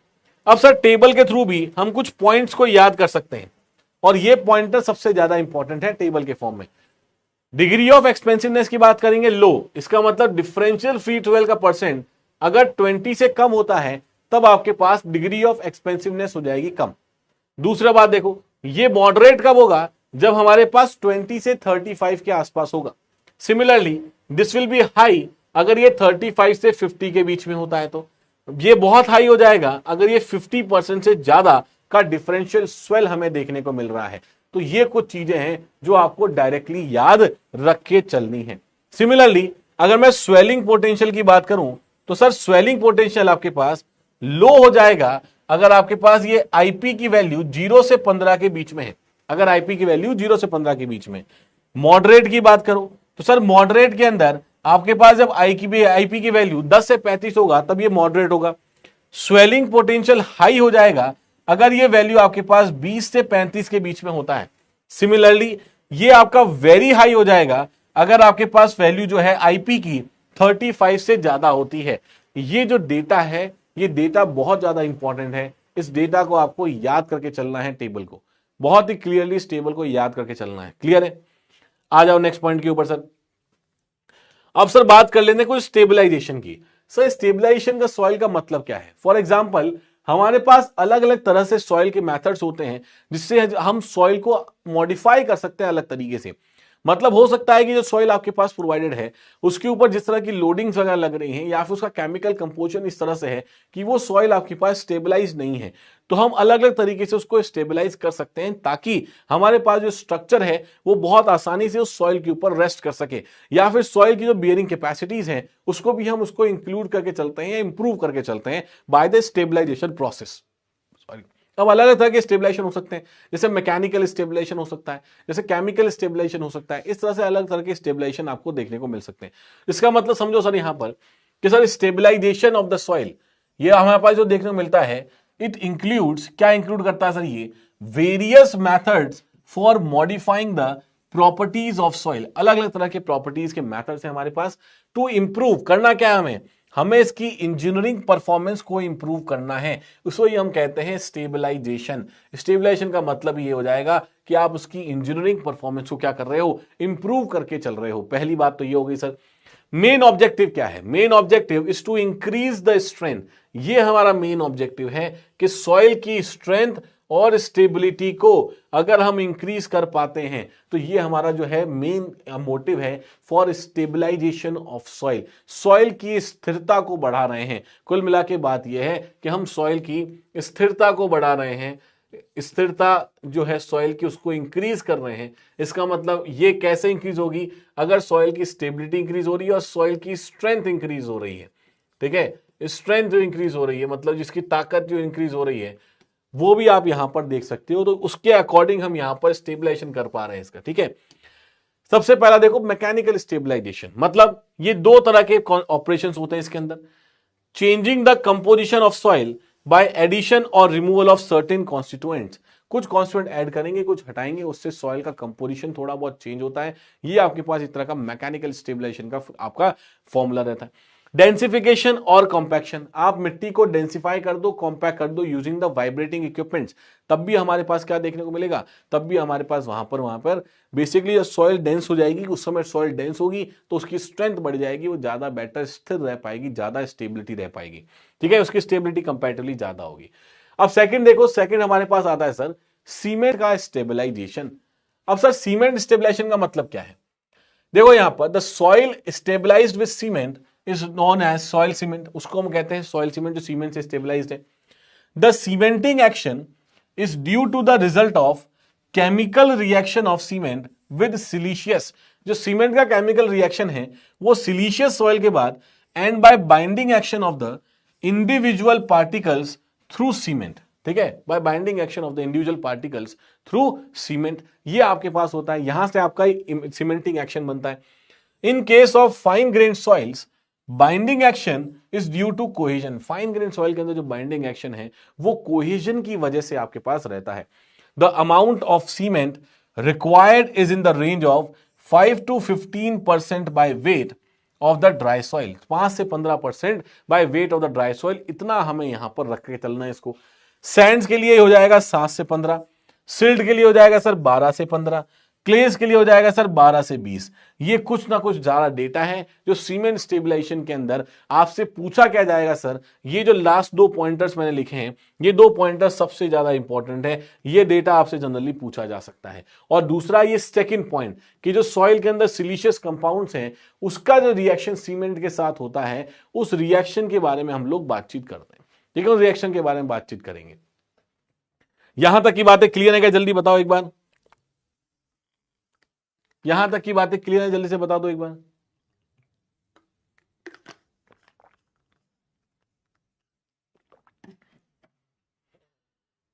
अब सर टेबल के थ्रू भी हम कुछ पॉइंट्स को याद कर सकते हैं, और ये पॉइंटर सबसे ज्यादा इंपॉर्टेंट है टेबल के फॉर्म में। डिग्री ऑफ एक्सपेंसिवनेस की बात करेंगे, लो, इसका मतलब डिफरेंशियल फ्री ट्वेल्व का परसेंट अगर 20 से कम होता है तब आपके पास डिग्री ऑफ एक्सपेंसिवनेस हो जाएगी कम। दूसरा बात देखो, ये मॉडरेट कब होगा? जब हमारे पास 20 से 35 के आसपास होगा। Similarly this will be high अगर ये 35 से 50 के बीच में होता है, तो ये बहुत हाई हो जाएगा अगर ये 50% से ज्यादा का डिफरेंशियल स्वेल हमें देखने को मिल रहा है। तो ये कुछ चीजें हैं जो आपको डायरेक्टली याद रख के चलनी है। सिमिलरली अगर मैं स्वेलिंग पोटेंशियल की बात करूं तो सर स्वेलिंग पोटेंशियल आपके पास लो हो जाएगा अगर आपके पास ये आईपी की वैल्यू 0 से 15 के बीच में है। अगर आईपी की वैल्यू 0 से 15 के बीच में। मॉडरेट की बात करो तो सर मॉडरेट के अंदर आपके पास जब आईपी की वैल्यू 10 से 35 होगा तब ये मॉडरेट होगा। स्वेलिंग पोटेंशियल हाई हो जाएगा अगर ये वैल्यू आपके पास 20 से 35 के बीच में होता है। सिमिलरली ये आपका वेरी हाई हो जाएगा अगर आपके पास वैल्यू जो है आईपी की 35 से ज्यादा होती है। ये जो डेटा है ये डेटा बहुत ज्यादा इंपॉर्टेंट है। इस डेटा को आपको याद करके चलना है, टेबल को बहुत ही क्लियरली इस टेबल को याद करके चलना है। क्लियर है? आ जाओ नेक्स्ट पॉइंट के ऊपर सर। अब सर बात कर लेते हैं कुछ स्टेबलाइजेशन की। सर स्टेबलाइजेशन का सॉइल का मतलब क्या है? फॉर एग्जांपल हमारे पास अलग अलग तरह से सॉइल के मेथड्स होते हैं जिससे हम सॉइल को मॉडिफाई कर सकते हैं अलग तरीके से। मतलब हो सकता है कि जो सॉइल आपके पास प्रोवाइडेड है उसके ऊपर जिस तरह की लोडिंग्स वगैरह लग रही हैं या फिर उसका केमिकल कंपोजिशन इस तरह से है कि वो सॉइल आपके पास स्टेबलाइज नहीं है, तो हम अलग अलग तरीके से उसको स्टेबलाइज कर सकते हैं ताकि हमारे पास जो स्ट्रक्चर है वो बहुत आसानी से उस सॉइल के ऊपर रेस्ट कर सके, या फिर सॉइल की जो बियरिंग कैपेसिटीज हैं उसको भी हम उसको इंक्लूड करके चलते हैं या इंप्रूव करके चलते हैं बाय द स्टेबलाइजेशन प्रोसेस। अब अलग अलग तरह के स्टेबलाइजेशन हो सकते हैं, जैसे मैकेनिकल स्टेबलाइजेशन हो सकता है, जैसे केमिकल स्टेबलाइजेशन हो सकता है। इस तरह से अलग तरह के स्टेबलाइजेशन आपको देखने को मिल सकते हैं। इसका मतलब समझो सर यहां पर कि sir stabilisation of the soil ये हमारे पास जो देखने को मिलता है इट इंक्लूड्स, क्या इंक्लूड करता है सर ये, various methods for modifying the properties of soil. अलग अलग तरह के प्रॉपर्टीज के मेथड्स हैं हमारे पास टू इंप्रूव, करना क्या है हमें इसकी इंजीनियरिंग परफॉर्मेंस को इंप्रूव करना है, उसको ही हम कहते हैं स्टेबलाइजेशन। स्टेबलाइजेशन का मतलब ये हो जाएगा कि आप उसकी इंजीनियरिंग परफॉर्मेंस को क्या कर रहे हो, इंप्रूव करके चल रहे हो। पहली बात तो ये हो गई सर। मेन ऑब्जेक्टिव क्या है, main objective is to increase the strength. ये हमारा मेन ऑब्जेक्टिव है कि सॉइल की स्ट्रेंथ और स्टेबिलिटी को अगर हम इंक्रीज कर पाते हैं तो ये हमारा जो है मेन मोटिव है for stabilization of soil. Soil की स्थिरता को बढ़ा रहे हैं। कुल मिला के बात यह है कि हम सॉइल की स्थिरता को बढ़ा रहे हैं, स्थिरता जो है सॉइल की उसको इंक्रीज कर रहे हैं। इसका मतलब ये कैसे इंक्रीज होगी, अगर सॉइल की स्टेबिलिटी इंक्रीज हो रही है और सॉइल की स्ट्रेंथ इंक्रीज हो रही है। ठीक है, स्ट्रेंथ जो इंक्रीज हो रही है मतलब जिसकी ताकत जो इंक्रीज हो रही है वो भी आप यहां पर देख सकते हो, तो उसके अकॉर्डिंग हम यहां पर स्टेबलाइजेशन कर पा रहे हैं इसका। ठीक है, सबसे पहला देखो मैकेनिकल स्टेबलाइजेशन, मतलब ये दो तरह के ऑपरेशंस होते हैं इसके अंदर। Changing the composition of soil by addition or removal of certain constituents. कुछ कॉन्स्टिट्यूएंट ऐड करेंगे कुछ हटाएंगे, उससे सॉइल का कंपोजिशन थोड़ा बहुत चेंज होता है। ये आपके पास इस तरह का मैकेनिकल स्टेबलाइजेशन का आपका फॉर्मूला रहता है। डेंसिफिकेशन और कॉम्पैक्शन, आप मिट्टी को डेंसिफाई कर दो, कॉम्पैक्ट कर दो यूजिंग द वाइब्रेटिंग इक्विपमेंट्स, तब भी हमारे पास क्या देखने को मिलेगा, तब भी हमारे पास वहां पर बेसिकली सॉइल डेंस हो जाएगी। उस समय सॉइल डेंस होगी तो उसकी स्ट्रेंथ बढ़ जाएगी, वो ज्यादा बेटर स्थिर रह पाएगी, ज्यादा स्टेबिलिटी रह पाएगी। ठीक है, उसकी स्टेबिलिटी कंपैरेटिवली ज्यादा होगी। अब सेकंड देखो, सेकंड हमारे पास आता है सर सीमेंट का स्टेबलाइजेशन। अब सर सीमेंट स्टेबलाइजेशन का मतलब क्या है, देखो यहां पर the soil stabilised with cement is known as soil cement, उसको हम कहते हैं सॉइल सीमेंट जो सीमेंट से स्टेबलाइज्ड है। The cementing action is due to the result of chemical reaction of cement with siliceous. जो सीमेंट का केमिकल रिएक्शन है वो सिलीशियस सॉइल के बाद and bye binding action of the individual particles through cement. ठीक है, bye binding action of the individual particles through cement, ये आपके पास होता है, यहां से आपका सीमेंटिंग एक्शन बनता है। In case of fine grain soils binding action is due to cohesion. Fine grain soil के अंदर जो बाइंडिंग एक्शन है वो कोहेजन की वजह से आपके पास रहता है। The amount of cement required is in the range of 5 to 15% by weight of the dry soil. 5 से 15% by weight of the dry soil, इतना हमें यहां पर रख के चलना है इसको। सैंड्स के लिए हो जाएगा 7 से 15, सिल्ट के लिए हो जाएगा सर 12 से 15, क्लेस के लिए हो जाएगा सर 12 से 20। ये कुछ ना कुछ ज्यादा डेटा है जो सीमेंट स्टेबलाइजेशन के अंदर आपसे पूछा क्या जाएगा सर। ये जो लास्ट दो पॉइंटर्स मैंने लिखे हैं ये दो पॉइंटर्स सबसे ज्यादा इंपॉर्टेंट है, ये डेटा आपसे जनरली पूछा जा सकता है। और दूसरा ये सेकंड पॉइंट कि जो सॉइल के अंदर सिलीशियस कंपाउंड्स हैं उसका जो रिएक्शन सीमेंट के साथ होता है उस रिएक्शन के बारे में हम लोग बातचीत करते हैं। ठीक है, उस रिएक्शन के बारे में बातचीत करेंगे। यहां तक की बातें क्लियर है क्या, जल्दी बताओ एक बार। यहां तक की बातें क्लियर है, जल्दी से बता दो एक बार।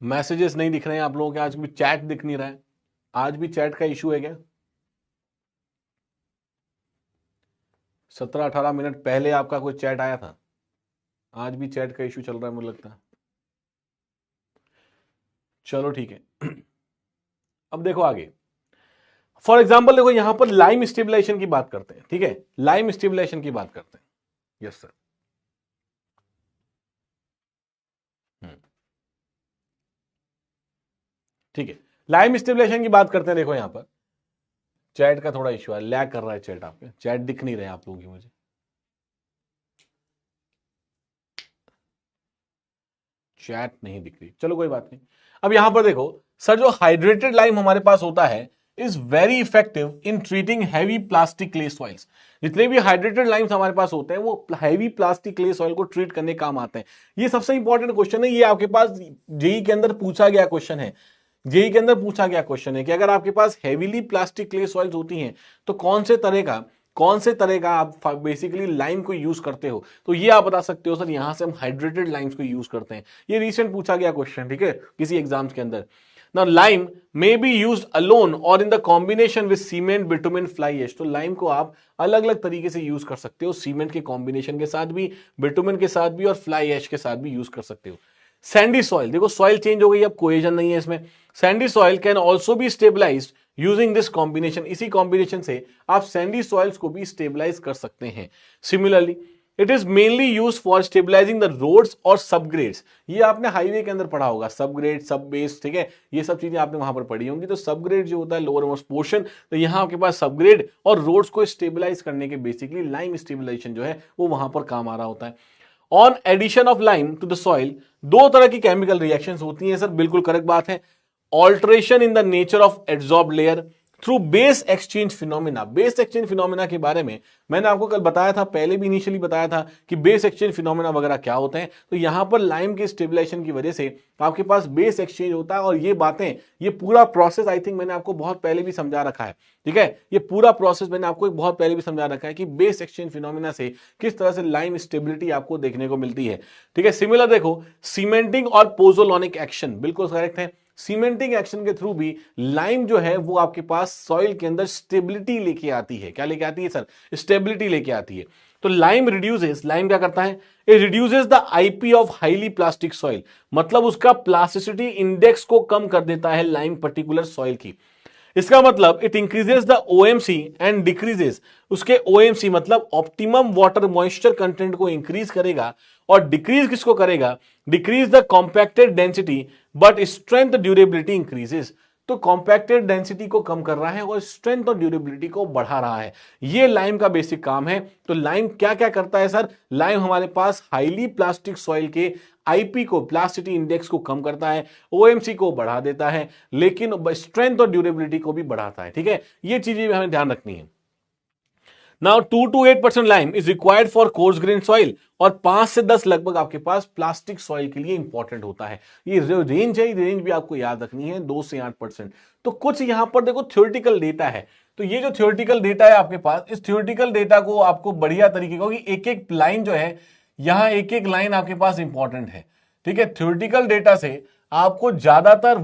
मैसेजेस नहीं दिख रहे हैं आप लोगों के, आज भी चैट दिख नहीं रहा है, आज भी चैट का इशू है क्या। 17-18 मिनट पहले आपका कोई चैट आया था, आज भी चैट का इशू चल रहा है मुझे लगता है। चलो ठीक है, अब देखो आगे। फॉर एग्जाम्पल देखो यहां पर लाइम स्टेबलाइजेशन की बात करते हैं। ठीक है, लाइम स्टेबलाइजेशन की बात करते हैं। Yes sir. ठीक है, लाइम स्टेबलाइजेशन की बात करते हैं। देखो यहां पर चैट का थोड़ा इशू है, लैग कर रहा है चैट, आपके चैट दिख नहीं रहे आप लोगों की मुझे। चैट नहीं दिख रही, चलो कोई बात नहीं। अब यहां पर देखो सर, जो हाइड्रेटेड लाइम हमारे पास होता है is very effective in treating heavy plastic clay soils. जितने भी हाइड्रेटेड लाइम्स हमारे पास होते हैं वो हैवी प्लास्टिक क्ले सॉइल को ट्रीट करने काम आते हैं। ये सबसे इंपॉर्टेंट क्वेश्चन है, ये आपके पास जेई के अंदर पूछा गया क्वेश्चन है। जेई के अंदर पूछा गया क्वेश्चन है कि अगर आपके पास हैवीली प्लास्टिक क्ले सॉइल्स होती हैं तो कौन से तरह का आप बेसिकली लाइम को यूज करते हो, तो ये आप बता सकते हो सर यहां से हम हाइड्रेटेड लाइम्स को यूज करते हैं। ये रिसेंट पूछा गया क्वेश्चन, ठीक है, किसी एग्जाम्स के अंदर। Now lime may be used alone or in the combination with cement, bitumen, fly ash। तो लाइम को आप अलग अलग तरीके से यूज कर सकते हो, सीमेंट के कॉम्बिनेशन के साथ भी, बिटुमेन के साथ भी और फ्लाई एश के साथ भी यूज कर सकते हो। सैंडी सॉइल, देखो सॉइल चेंज हो गई, अब कोहेजन नहीं है इसमें। Sandy soil can also be stabilised using this combination. इसी कॉम्बिनेशन से आप सैंडी सॉइल्स को भी स्टेबलाइज कर सकते हैं। Similarly it is mainly use for stabilising the roads और सबग्रेड्स। ये आपने हाईवे के अंदर पढ़ा होगा, सबग्रेड, सब बेस, ठीक है, ये सब चीजें आपने वहां पर पढ़ी होंगी। तो सबग्रेड जो होता है लोअर मोस्ट पोर्शन, तो यहां आपके पास सबग्रेड और रोड्स को स्टेबलाइज करने के बेसिकली लाइम स्टेबलाइजेशन जो है वो वहां पर काम आ रहा होता है। On addition of lime to the soil, दो तरह की केमिकल रिएक्शंस होती हैं सर, बिल्कुल करेक्ट बात है। Alteration in the nature of adsorbed layer through base exchange phenomena. Base exchange phenomena के बारे में मैंने आपको कल बताया था, पहले भी इनिशियली बताया था कि बेस एक्सचेंज फिनोमिना वगैरह क्या होते हैं। तो यहां पर लाइम के स्टेबलाइजेशन की वजह से आपके पास बेस एक्सचेंज होता है, और ये बातें, ये पूरा प्रोसेस आई थिंक मैंने आपको बहुत पहले भी समझा रखा है, ठीक है, ये पूरा प्रोसेस मैंने आपको बहुत पहले भी समझा रखा है कि बेस एक्सचेंज फिनोमिना से किस तरह से लाइम स्टेबिलिटी आपको देखने को मिलती है, ठीक है। सिमिलर देखो सीमेंटिंग और पोजोलॉनिक एक्शन, बिल्कुल करेक्ट है। सीमेंटिंग एक्शन के थ्रू भी लाइम जो है वो आपके पास सॉइल के अंदर स्टेबिलिटी लेके आती है। क्या लेके आती है सर? स्टेबिलिटी लेके आती है। तो लाइम रिड्यूसेस, लाइम क्या करता है? It reduces the IP of highly plastic soil, मतलब उसका प्लास्टिसिटी इंडेक्स को कम कर देता है लाइम पर्टिकुलर सॉइल की। इसका मतलब it increases the OMC and decreases, उसके ओएमसी मतलब ऑप्टिमम वाटर मॉइस्चर कंटेंट को इंक्रीज करेगा, और डिक्रीज किसको करेगा? Decrease the compacted density but strength durability increases. तो कॉम्पैक्टेड डेंसिटी को कम कर रहा है और स्ट्रेंथ और ड्यूरेबिलिटी को बढ़ा रहा है। ये लाइम का बेसिक काम है। तो लाइम क्या क्या करता है सर? लाइम हमारे पास हाईली प्लास्टिक सॉइल के आईपी को, प्लास्टिसिटी इंडेक्स को कम करता है, ओएमसी को बढ़ा देता है, लेकिन स्ट्रेंथ और ड्यूरेबिलिटी को भी बढ़ाता है, ठीक है। ये चीजें हमें ध्यान रखनी है। Now 2 to 8% lime is required for coarse grain soil, और 5 से 10 लगभग आपके पास प्लास्टिक सॉइल के लिए इंपॉर्टेंट होता है। ये जो रेंज है, रेंज भी आपको याद रखनी है, 2 से 8%। तो कुछ यहां पर देखो थ्योरेटिकल डेटा है, तो ये जो थ्योरेटिकल डेटा है आपके पास, इस थ्योरेटिकल डेटा को आपको बढ़िया तरीके का, एक एक लाइन जो है, यहां एक एक लाइन आपके पास इंपॉर्टेंट है, ठीक है। थ्योरेटिकल डेटा से आपको ज्यादातर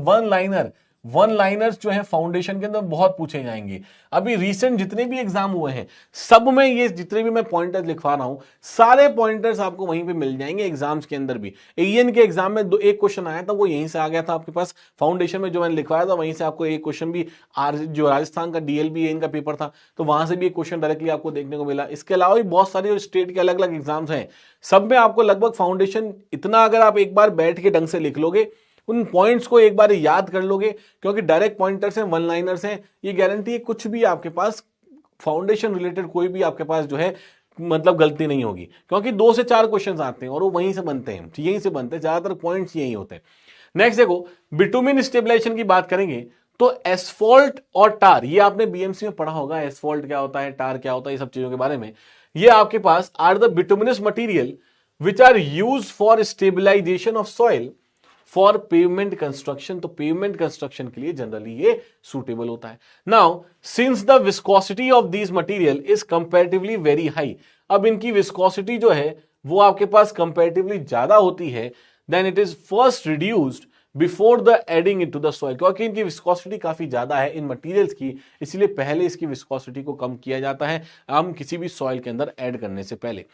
वन लाइनर्स जो है फाउंडेशन के अंदर बहुत पूछे जाएंगे। अभी रीसेंट जितने भी एग्जाम हुए हैं सब में ये जितने भी मैं पॉइंटर्स लिखवा रहा हूं, सारे पॉइंटर्स आपको वहीं पे मिल जाएंगे एग्जाम्स के अंदर भी। एएन के एग्जाम में एक क्वेश्चन आया था, वो यहीं से आ गया था आपके पास फाउंडेशन में, जो मैंने लिखवाया था वहीं से आपको एक क्वेश्चन भी, जो राजस्थान का डीएलबी एएन का पेपर था, तो वहां से भी एक क्वेश्चन डायरेक्टली आपको देखने को मिला। इसके अलावा भी बहुत सारे स्टेट के अलग अलग एग्जाम्स हैं, सब में आपको लगभग फाउंडेशन इतना, अगर आप एक बार बैठ के ढंग से लिख लोगे, उन पॉइंट्स को एक बार याद कर लोगे, क्योंकि डायरेक्ट पॉइंटर्स हैं, वन लाइनर्स हैं, ये गारंटी है कुछ भी आपके पास फाउंडेशन रिलेटेड कोई भी आपके पास जो है मतलब गलती नहीं होगी, क्योंकि 2 से 4 क्वेश्चंस आते हैं और वो वहीं से बनते हैं, यहीं से बनते हैं, ज्यादातर पॉइंट्स यही होते हैं। नेक्स्ट देखो बिटुमिन स्टेबलाइजेशन की बात करेंगे तो एस्फॉल्ट और टार, ये आपने बीएमसी में पढ़ा होगा, एस्फॉल्ट क्या होता है, टार क्या होता है, ये सब चीजों के बारे में। ये आपके पास are the bituminous material which are use for stabilization of soil for pavement construction. तो पेवमेंट कंस्ट्रक्शन के लिए जनरली ये सुटेबल होता है। Now since the viscosity of this material is comparatively very high, अब इनकी विस्कोसिटी जो है वो आपके पास कंपैरेटिवली ज्यादा होती है, then it is first reduced before the adding into the soil. क्योंकि इनकी विस्कोसिटी काफी ज्यादा है इन मटेरियल्स की, इसलिए पहले इसकी विस्कोसिटी को कम किया जाता है हम किसी भी सॉइल के अंदर ऐड करने से पहले।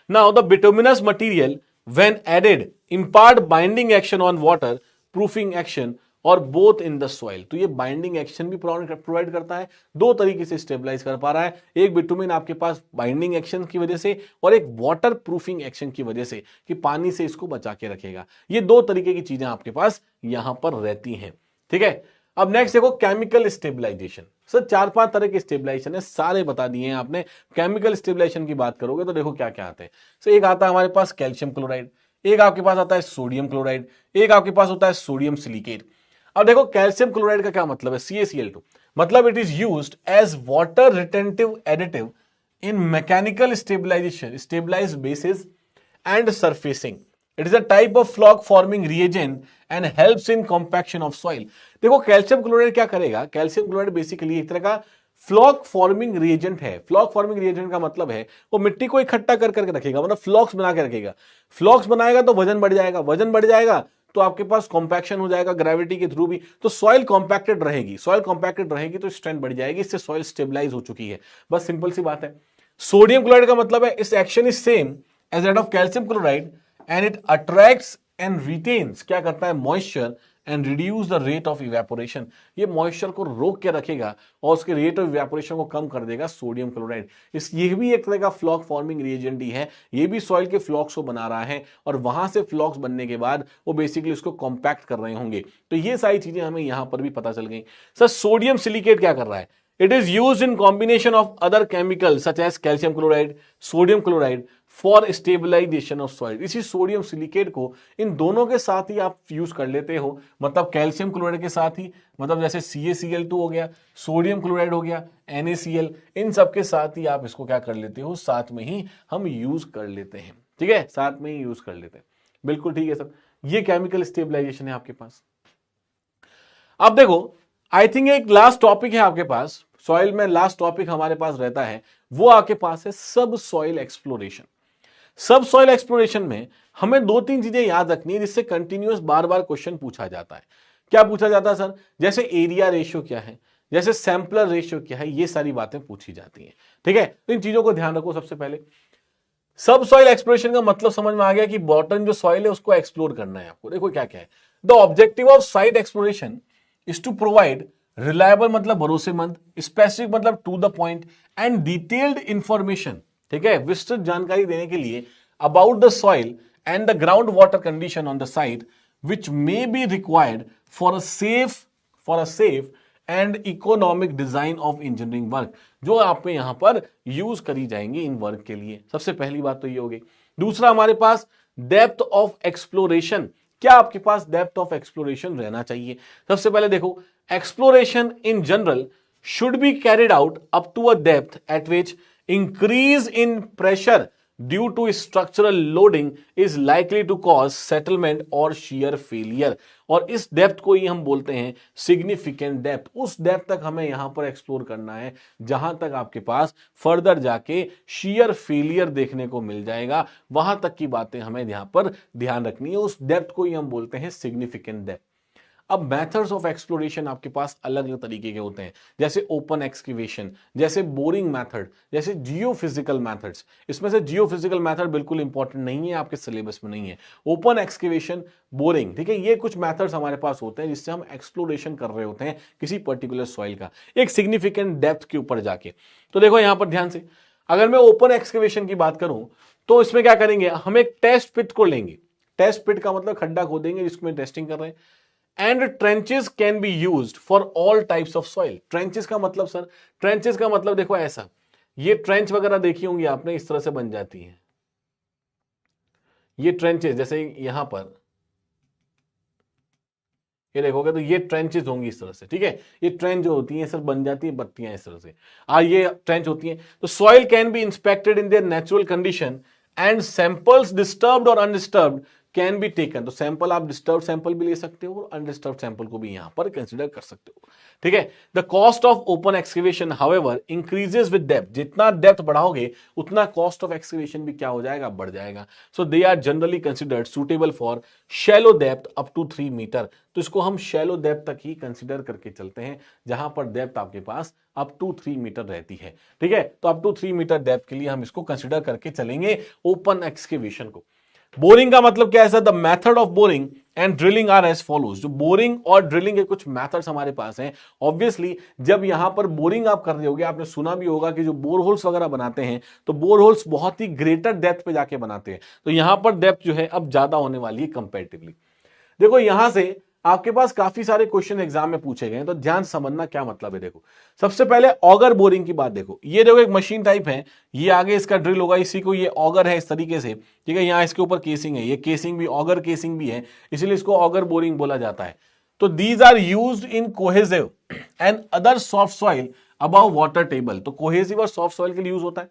Now the bituminous material when added impart binding action on water proofing action और both in the soil। तो ये बाइंडिंग एक्शन भी प्रोवाइड करता है, 2 तरीके से स्टेबलाइज कर पा रहा है, एक बिटुमिन आपके पास बाइंडिंग एक्शन की वजह से और एक वाटर प्रूफिंग एक्शन की वजह से कि पानी से इसको बचा के रखेगा। ये 2 तरीके की चीजें आपके पास यहां पर रहती हैं, ठीक है। अब नेक्स्ट देखो केमिकल स्टेबलाइजेशन। सर 4-5 तरह के स्टेबलाइजेशन है, सारे बता दिए हैं आपने। केमिकल स्टेबलाइजेशन की बात करोगे तो देखो क्या क्या आते हैं। सर एक आता है हमारे पास कैल्शियम क्लोराइड, एक आपके पास आता है सोडियम क्लोराइड, एक आपके पास होता है सोडियम सिलिकेट। अब देखो कैल्शियम क्लोराइड का क्या मतलब है, CaCl2, मतलब it is used as water retentive additive in mechanical stabilization, stabilized basis and surfacing. It is a type of floc forming reagent and helps in compaction of soil. देखो calcium chloride क्या करेगा, calcium chloride basically एक तरह का floc forming reagent है। Floc forming reagent का मतलब है वो मिट्टी को इकट्ठा कर करके रखेगा, मतलब फ्लॉक्स बना के रखेगा। फ्लॉक्स बनाएगा तो वजन बढ़ जाएगा, वजन बढ़ जाएगा तो आपके पास कॉम्पैक्शन हो जाएगा ग्रेविटी के थ्रू भी, तो सॉइल कॉम्पैक्टेड रहेगी। सॉइल कॉम्पैक्टेड रहेगी तो स्ट्रेंथ बढ़ जाएगी, इससे सॉइल स्टेबलाइज हो चुकी है। बस सिंपल सी बात है। सोडियम क्लोराइड का मतलब है इस action is same as that of calcium chloride and it attracts and retains, क्या करता है, moisture and reduce the rate of evaporation. ये मॉइस्चर को रोक के रखेगा और उसके रेट ऑफ इवेपोरेशन को कम कर देगा सोडियम क्लोराइड। ये भी एक तरह का फ्लॉक फॉर्मिंग रिएजेंट ही है, ये भी सॉइल के फ्लॉक्स को बना रहा है और वहां से फ्लॉक्स बनने के बाद वो बेसिकली उसको कॉम्पैक्ट कर रहे होंगे। तो ये सारी चीजें हमें यहां पर भी पता चल गई। सर सोडियम सिलिकेट क्या कर रहा है, it is used in combination of other chemical such as calcium chloride, sodium chloride for stabilization of soil. इसी सोडियम सिलिकेट को इन दोनों के साथ ही आप यूज कर लेते हो, मतलब कैल्शियम क्लोराइड के साथ ही, मतलब जैसे CaCl2 हो गया, सोडियम क्लोराइड हो गया, NaCl, इन सब के साथ ही आप इसको क्या कर लेते हो, साथ में ही हम यूज कर लेते हैं। ठीक है, साथ में ही यूज कर लेते हैं, बिल्कुल ठीक है सर। ये केमिकल स्टेबलाइजेशन है आपके पास। अब देखो आई थिंक एक लास्ट टॉपिक है आपके पास, सॉइल में लास्ट टॉपिक हमारे पास रहता है, वो आपके पास है सब सॉइल एक्सप्लोरेशन। सब सॉइल एक्सप्लोरेशन में हमें दो तीन चीजें याद रखनी है जिससे कंटिन्यूअस बार बार क्वेश्चन पूछा जाता है। क्या पूछा जाता है सर, जैसे एरिया रेशियो क्या है, जैसे सैंपलर रेशियो क्या है, ये सारी बातें पूछी जाती हैं। ठीक है, तो इन चीजों को ध्यान रखो। सबसे पहले सब सॉइल एक्सप्लोरेशन का मतलब समझ में आ गया कि बॉटम जो सॉइल है उसको एक्सप्लोर करना है आपको। देखो क्या क्या है, the objective of site exploration is to provide reliable मतलब भरोसेमंद, स्पेसिफिक मतलब to the point and detailed information, ठीक है, विस्तृत जानकारी देने के लिए about the soil and the ground water condition on the site which may be required for a safe and economic design of engineering work, जो आप में यहां पर यूज करी जाएंगी इन वर्क के लिए। सबसे पहली बात तो ये होगी। दूसरा हमारे पास डेप्थ ऑफ एक्सप्लोरेशन, क्या आपके पास डेप्थ ऑफ एक्सप्लोरेशन रहना चाहिए। सबसे पहले देखो, exploration in general should be carried out up to a depth at which increase in pressure due to structural loading is likely to cause settlement और shear failure. और इस डेप्थ को ही हम बोलते हैं सिग्निफिकेंट डेप्थ। उस डेप्थ तक हमें यहां पर एक्सप्लोर करना है जहां तक आपके पास फर्दर जाके शियर फेलियर देखने को मिल जाएगा, वहां तक की बातें हमें यहां पर ध्यान रखनी है। उस डेप्थ को ही हम बोलते हैं सिग्निफिकेंट डेप्थ। अब मेथड्स ऑफ एक्सप्लोरेशन आपके पास अलग अलग तरीके के होते हैं, जैसे ओपन एक्सकेवेशन, जैसे बोरिंग मेथड, जैसे जियोफिजिकल मेथड्स। इसमें से जियोफिजिकल मेथड बिल्कुल इंपॉर्टेंट नहीं है, आपके सिलेबस में नहीं है। ओपन एक्सकेवेशन, बोरिंग, ठीक है, ये कुछ मेथड्स हमारे पास होते हैं जिससे हम एक्सप्लोरेशन कर रहे होते हैं किसी पर्टिकुलर सॉइल का एक सिग्निफिकेंट डेप्थ के ऊपर जाके। तो देखो यहां पर ध्यान से, अगर मैं ओपन एक्सकेवेशन की बात करूं तो इसमें क्या करेंगे, हम एक टेस्ट पिट को लेंगे। टेस्ट पिट का मतलब खड्डा खोदेंगे जिसमें टेस्टिंग कर रहे हैं। And trenches can be used for all types of soil. Trenches का मतलब सर, ट्रेंचेस का मतलब देखो ऐसा, ये ट्रेंच वगैरह देखी होंगी आपने, इस तरह से बन जाती है ये ट्रेंचेस। जैसे यहां पर ये देखोगे तो ये ट्रेंचेस होंगी इस तरह से, ठीक है। ये ट्रेंच जो होती है सर बन जाती है बत्तियां इस तरह से, ये ट्रेंच होती है। तो soil can be inspected in their natural condition and samples disturbed और अनडिस्टर्ब्ड कैन बी टेकन। तो सैंपल आप डिस्टर्ब सैंपल भी ले सकते हो और अनडिस्टर्ब सैंपल को भी यहां पर कंसीडर कर सकते हो, ठीक है। The cost of open excavation however increases with depth. जितना डेप्थ बढ़ाओगे उतना कॉस्ट ऑफ एक्सकेवेशन भी क्या हो जाएगा, बढ़ जाएगा। So they are generally considered suitable for shallow depth up to 3 metre. तो इसको हम शैलो डेप्थ तक ही कंसिडर करके चलते हैं जहां पर डेप्थ आपके पास अप टू 3 मीटर रहती है, ठीक है। तो अप टू 3 मीटर डेप्थ के लिए हम इसको कंसिडर करके चलेंगे ओपन एक्सकेवेशन को। बोरिंग का मतलब क्या है sir, the method of boring and drilling are as follows. जो बोरिंग और ड्रिलिंग के कुछ मेथड्स हमारे पास हैं। ऑब्वियसली जब यहां पर बोरिंग आप कर रहे होगे, आपने सुना भी होगा कि जो बोरहोल्स वगैरह बनाते हैं तो बोरहोल्स बहुत ही ग्रेटर डेप्थ पे जाके बनाते हैं, तो यहां पर डेप्थ जो है अब ज्यादा होने वाली है कंपैरेटिवली। देखो यहां से आपके पास काफी सारे क्वेश्चन एग्जाम में पूछे गए हैं, तो ध्यान समझना क्या मतलब है। देखो सबसे पहले ऑगर बोरिंग की बात देखो, ये देखो एक मशीन टाइप है, ये आगे इसका ड्रिल होगा, इसी को ये ऑगर है इस तरीके से, ठीक है। यहाँ इसके ऊपर केसिंग है, ये केसिंग भी ऑगर केसिंग भी है, इसलिए इसको ऑगर बोरिंग बोला जाता है। तो these are used in cohesive and other soft soil above water table, तो कोहेसिव और सॉफ्ट सॉइल के लिए यूज होता है।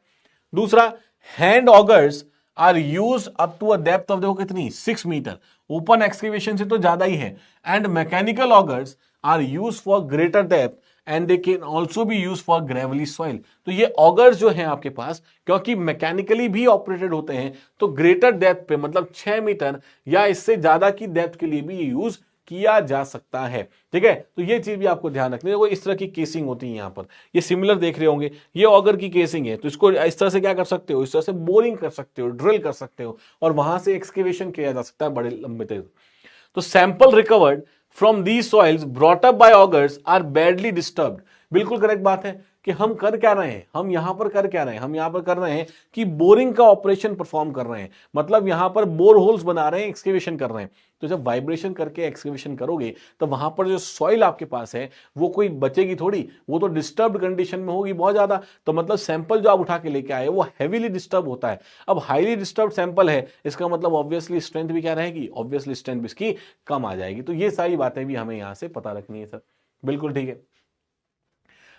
दूसरा, hand augers are use up to a depth of, देखो कितनी, 6 मीटर, ओपन एक्सकेवेशन से तो ज्यादा ही है। And mechanical augers are use for greater depth and they can also be use for gravelly soil. तो ये ऑगर्स जो है आपके पास, क्योंकि मैकेनिकली भी ऑपरेटेड होते हैं, तो ग्रेटर डेप्थ पे मतलब 6 मीटर या इससे ज्यादा की डेप्थ के लिए भी ये यूज किया जा सकता है, ठीक है। तो ये चीज भी आपको ध्यान रखनी है। वो इस तरह की केसिंग होती है, यहां पर ये सिमिलर देख रहे होंगे, ये ऑगर की केसिंग है, तो इसको इस तरह से क्या कर सकते हो, इस तरह से बोरिंग कर सकते हो, ड्रिल कर सकते हो, और वहां से एक्सकेवेशन किया जा सकता है बड़े लंबे तक। तो sample recovered from these soils brought up by augers are badly disturbed. बिल्कुल करेक्ट बात है कि हम कर क्या रहे हैं, हम यहां पर कर क्या रहे हैं, हम यहां पर कर रहे हैं कि बोरिंग का ऑपरेशन परफॉर्म कर रहे हैं, मतलब यहां पर बोर होल्स बना रहे हैं, एक्सकेवेशन कर रहे हैं। तो जब वाइब्रेशन करके एक्सकेवेशन करोगे तो वहां पर जो सॉइल आपके पास है वो कोई बचेगी थोड़ी, वो तो डिस्टर्ब्ड कंडीशन में होगी बहुत ज्यादा। तो मतलब सैंपल जो आप उठा के लेके आए वो हैवीली डिस्टर्ब होता है। अब हाईली डिस्टर्ब सैंपल है, इसका मतलब ऑब्वियसली स्ट्रेंथ भी क्या रहेगी, ऑब्वियसली स्ट्रेंथ भी इसकी कम आ जाएगी। तो ये सारी बातें भी हमें यहां से पता रखनी है सर, बिल्कुल ठीक है।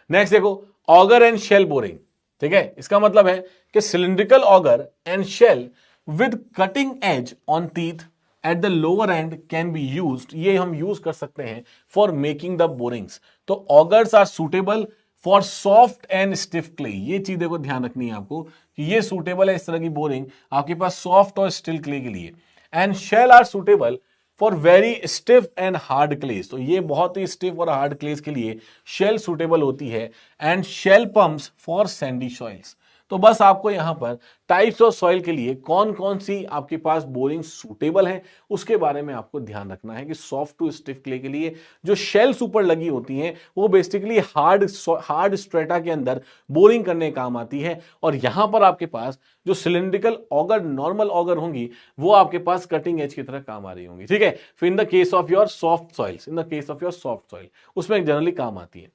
नेक्स्ट देखो, ऑगर एंड शेल बोरिंग, ठीक है। इसका मतलब है कि cylindrical auger and shell with cutting edge on teeth at the lower end can be used, ये हम यूज कर सकते हैं फॉर मेकिंग द बोरिंग्स। तो augers are suitable for soft and stiff clay, ये चीज देखो ध्यान रखनी है आपको कि ये सुटेबल है इस तरह की बोरिंग आपके पास सॉफ्ट और स्टिल क्ले के लिए। And shale are suitable for very stiff and hard clays, तो ये बहुत ही स्टिफ और हार्ड क्लेस के लिए शेल सुटेबल होती है। And shell pumps for sandy soils. तो बस आपको यहां पर टाइप्स ऑफ सॉइल के लिए कौन कौन सी आपके पास बोरिंग सूटेबल है उसके बारे में आपको ध्यान रखना है कि सॉफ्ट टू स्टिफ क्ले के लिए जो शेल्स ऊपर लगी होती हैं वो बेसिकली हार्ड स्ट्रेटा के अंदर बोरिंग करने काम आती है। और यहां पर आपके पास जो सिलिंड्रिकल ऑगर, नॉर्मल ऑगर होंगी, वो आपके पास कटिंग एज की तरह काम आ रही होंगी, ठीक है। फिर इन the case of your soft soils, in the case of your soft soil उसमें जनरली काम आती है।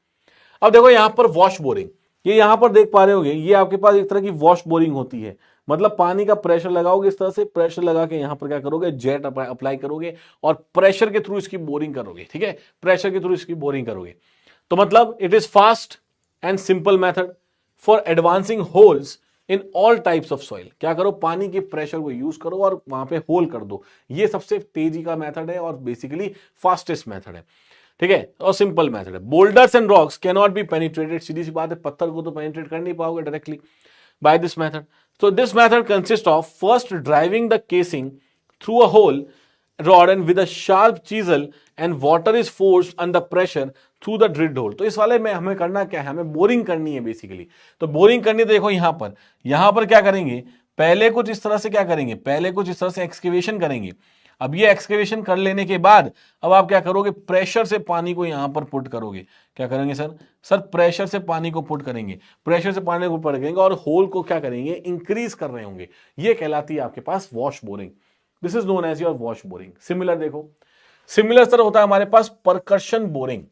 अब देखो यहां पर वॉश बोरिंग, ये यहां पर देख पा रहे होगे, ये आपके पास एक तरह की वॉश बोरिंग होती है, मतलब पानी का प्रेशर लगाओगे, इस तरह से प्रेशर लगा के यहां पर क्या करोगे, जेट अप्लाई करोगे और प्रेशर के थ्रू इसकी बोरिंग करोगे, ठीक है, प्रेशर के थ्रू इसकी बोरिंग करोगे। तो मतलब it is fast and simple method for advancing holes in all types of soil. क्या करो, पानी के प्रेशर को यूज करो और वहां पे होल कर दो, ये सबसे तेजी का मेथड है और बेसिकली फास्टेस्ट मेथड है, ठीक है, और सिंपल मेथड है। Boulders and rocks can not be penetrated, सीधी सी बात है, पत्थर को तो पेनिट्रेट कर नहीं पाओगे directly by this method. So this method consists of first driving the casing through a hole rod and with a sharp chisel and water is forced under pressure through the drilled hole। तो इस वाले में हमें करना क्या है, हमें boring करनी है बेसिकली। तो बोरिंग करनी, देखो यहां पर क्या करेंगे, पहले कुछ इस तरह से क्या करेंगे, पहले कुछ इस तरह से एक्सकेवेशन करेंगे। अब ये एक्सकेवेशन कर लेने के बाद अब आप क्या करोगे, प्रेशर से पानी को यहां पर पुट करोगे। क्या करेंगे सर प्रेशर से पानी को पुट करेंगे, प्रेशर से पानी को पुट करेंगे और होल को क्या करेंगे, इंक्रीज कर रहे होंगे। ये कहलाती है आपके पास wash boring. This is known as your wash boring. Similar देखो, सिमिलर सर होता है हमारे पास percussion boring.